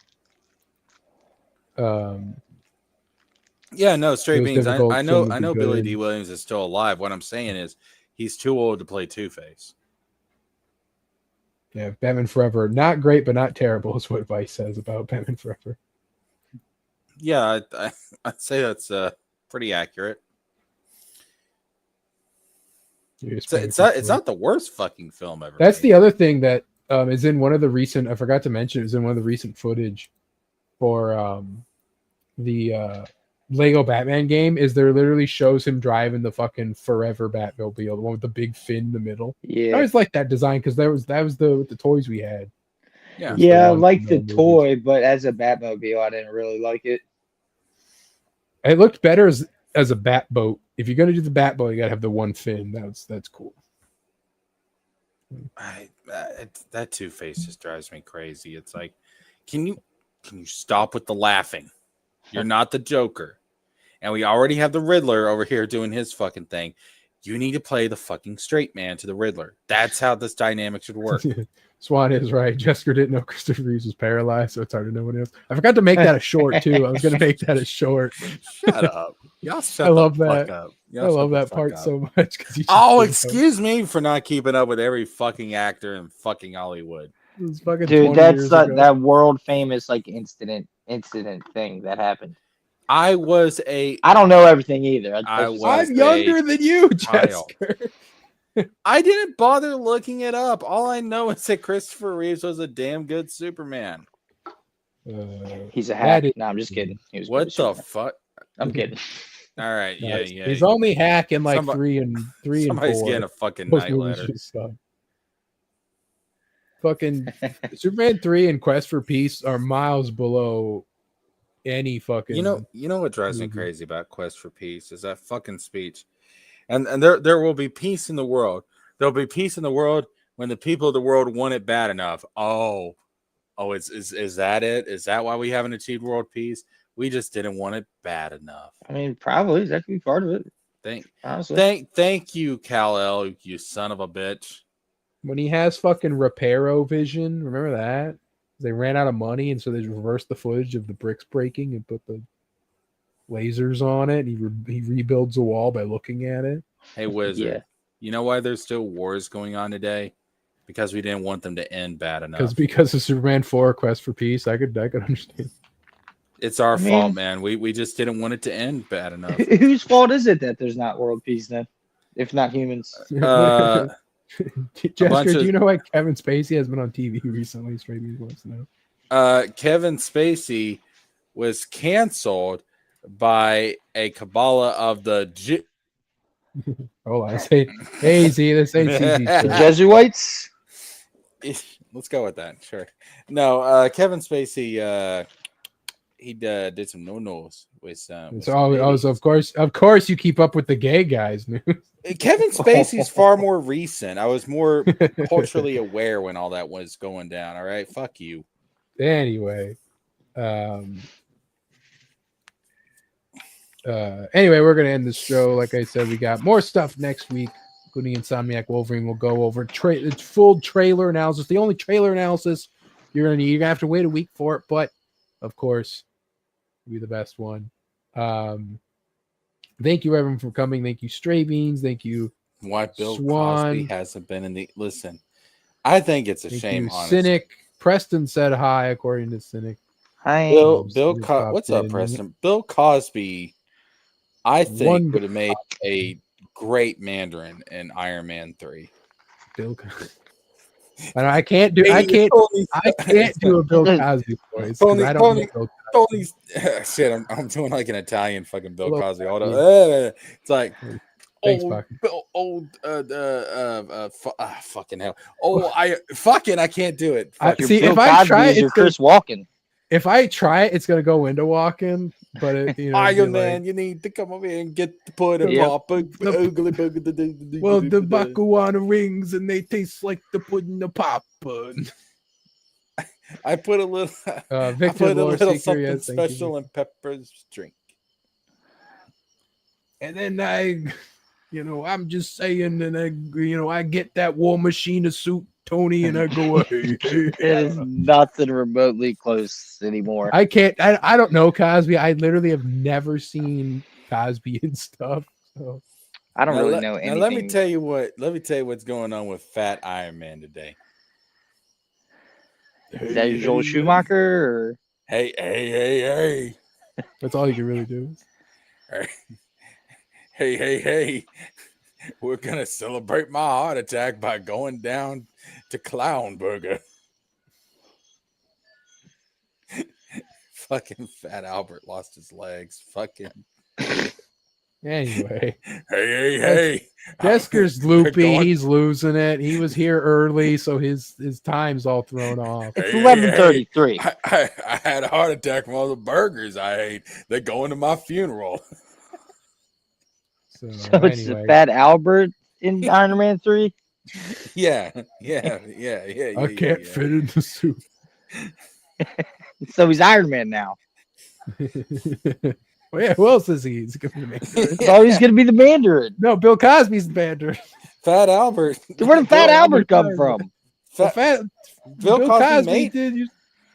Yeah, no, It straight was beans. difficult I for know him to be Billy good. D. Williams is still alive. What I'm saying is he's too old to play Two-Face. Yeah, Batman Forever, not great but not terrible is what Vice says about Batman Forever. Yeah, I'd say that's pretty accurate. It's not the worst fucking film ever. That's made. the other thing that is in one of the recent. I forgot to mention it was in one of the recent footage for the Lego Batman game. Is there literally shows him driving the fucking Forever Batmobile, the one with the big fin in the middle. I Yeah, always liked that design because that was the toys we had. Yeah. yeah, I one like from the the toy, but as a Batmobile, I didn't really like it. It looked better as a bat boat. If you're gonna do the bat boat, you gotta have the one fin. That's cool. That Two-Face just drives me crazy. It's like, can you stop with the laughing? You're not the Joker. And we already have the Riddler over here doing his fucking thing. You need to play the fucking straight man to the Riddler. That's how this dynamic should work. Swan is right. Jessica didn't know Christopher Reeves was paralyzed, so it's hard to know what else. I forgot to make that a short too. I was gonna make that a short. Shut up. Y'all shut I love the fuck that. up. I Y'all love shut the that fuck part up. so much because Oh, excuse me for not keeping up with every fucking actor in fucking Hollywood. It was fucking Dude, 20 that's years ago. that world famous like incident thing that happened. I was a I don't know everything either. I just- was- I'm younger than you, child. Jessica. I didn't bother looking it up. All I know is that Christopher Reeves was a damn good Superman. He's a That hack. is- No, I'm just kidding. He was What good the Superman. fuck? I'm kidding. All right, No, yeah. He's only hacking like Somebody- three and Somebody's 4. getting a fucking Those night movies letter. just suck. Fucking Superman 3 and Quest for Peace are miles below any fucking. You know what drives me movie. crazy about Quest for Peace is that fucking speech. And there will be peace in the world. There'll be peace in the world when the people of the world want it bad enough. Oh, is that it? Is that why we haven't achieved world peace? We just didn't want it bad enough. I mean, probably that could be part of it. Honestly, Thank you, Kal-El, you son of a bitch. When he has fucking Reparo vision, remember that? They ran out of money, and so they reversed the footage of the bricks breaking and put the lasers on it. And he rebuilds a wall by looking at it. Hey, Wizard. Yeah. You know why there's still wars going on today? Because we didn't want them to end bad enough. Because of Superman 4 Quest for Peace, I could understand. It's our I mean- fault, man. We just didn't want it to end bad enough. whose fault is it that there's not world peace then, if not humans? Jessica, bunch do of- you know why Kevin Spacey has been on TV recently? Straight me wants to know. Kevin Spacey was canceled by a Kabbalah of the Hold on, say, hey Z, this ain't CG. The shit. Jesuits? Let's go with that. Sure. No, Kevin Spacey, did some no-nos with So, of course, you keep up with the gay guys news. Kevin Spacey's far more recent. I was more culturally aware when all that was going down. All right, fuck you. Anyway, anyway, we're gonna end this show. Like I said, we got more stuff next week, including Insomniac Wolverine. We'll go over its full trailer analysis. The only trailer analysis you're gonna need. You're gonna have to wait a week for it, but of course, it'll be the best one. Thank you everyone for coming. Thank you, Stray Beans. Thank you. Why Bill Swan. Cosby hasn't been in the listen? I think it's a shame. Honestly. Cynic. Preston said hi, according to Cynic. Hi. What's up, Preston? Bill Cosby, I think would have made a great Mandarin in Iron Man 3. Bill Cosby. I can't do a Bill Cosby voice. I don't know Bill Cosby. Shit, I'm doing like an Italian fucking Bill Cosby. It's like fucking hell. I can't do it. If I try it, it's Chris Walken. If I try it, it's gonna go into walking. But Iron Man, you need to come over here and get the put a pop. Well, the Bakuana rings and they taste like the pudding the pop. I put a little, something special in Pepper's drink, and then I'm just saying, and I get that War Machine suit, Tony, and I go, hey. It is nothing remotely close anymore. I can't. I don't know Cosby. I literally have never seen Cosby and stuff. So. I don't really know anything. Let me tell you what's going on with Fat Iron Man today. Is that Joel Schumacher? Or? Hey. That's all you can really do. Hey. We're going to celebrate my heart attack by going down to Clown Burger. Fucking Fat Albert lost his legs. Fucking. Anyway. Hey. Jesker's loopy. He's losing it. He was here early, so his time's all thrown off. It's 11:33. I had a heart attack from all the burgers I ate. They're going to my funeral. So it's the Fat Albert in Iron Man 3? Yeah. I can't fit in the suit. So he's Iron Man now. Well, yeah, who else is he? He's going to be the Mandarin. Oh, he's going to be the Mandarin. No, Bill Cosby's the Mandarin. Fat Albert. Where did Fat Albert come from? Bill Cosby did.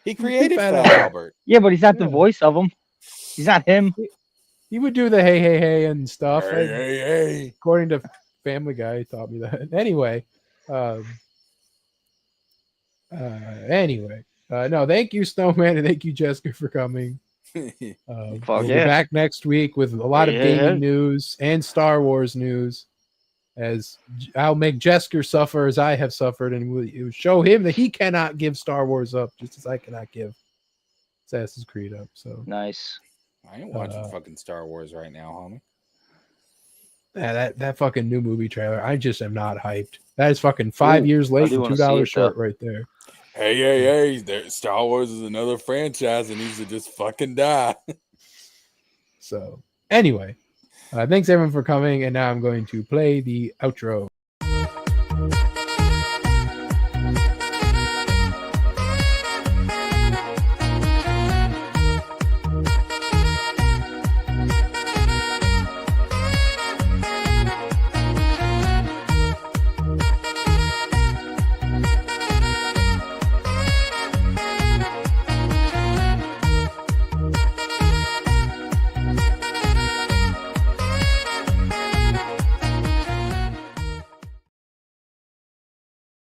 He created Fat Albert. Yeah, but he's not the voice of him. He's not him. He would do the hey and stuff. Hey. According to Family Guy, he taught me that. Anyway. No, thank you, Snowman, and thank you, Jessica, for coming. We'll be back next week with a lot of gaming news and Star Wars news. As I'll make Jesker suffer as I have suffered, and we'll show him that he cannot give Star Wars up, just as I cannot give Assassin's Creed up. So nice. I ain't watching fucking Star Wars right now, homie. Yeah, that fucking new movie trailer. I just am not hyped. That is fucking 5 years late and $2 short right there. Hey. Star Wars is another franchise that needs to just fucking die. So, anyway, thanks everyone for coming. And now I'm going to play the outro.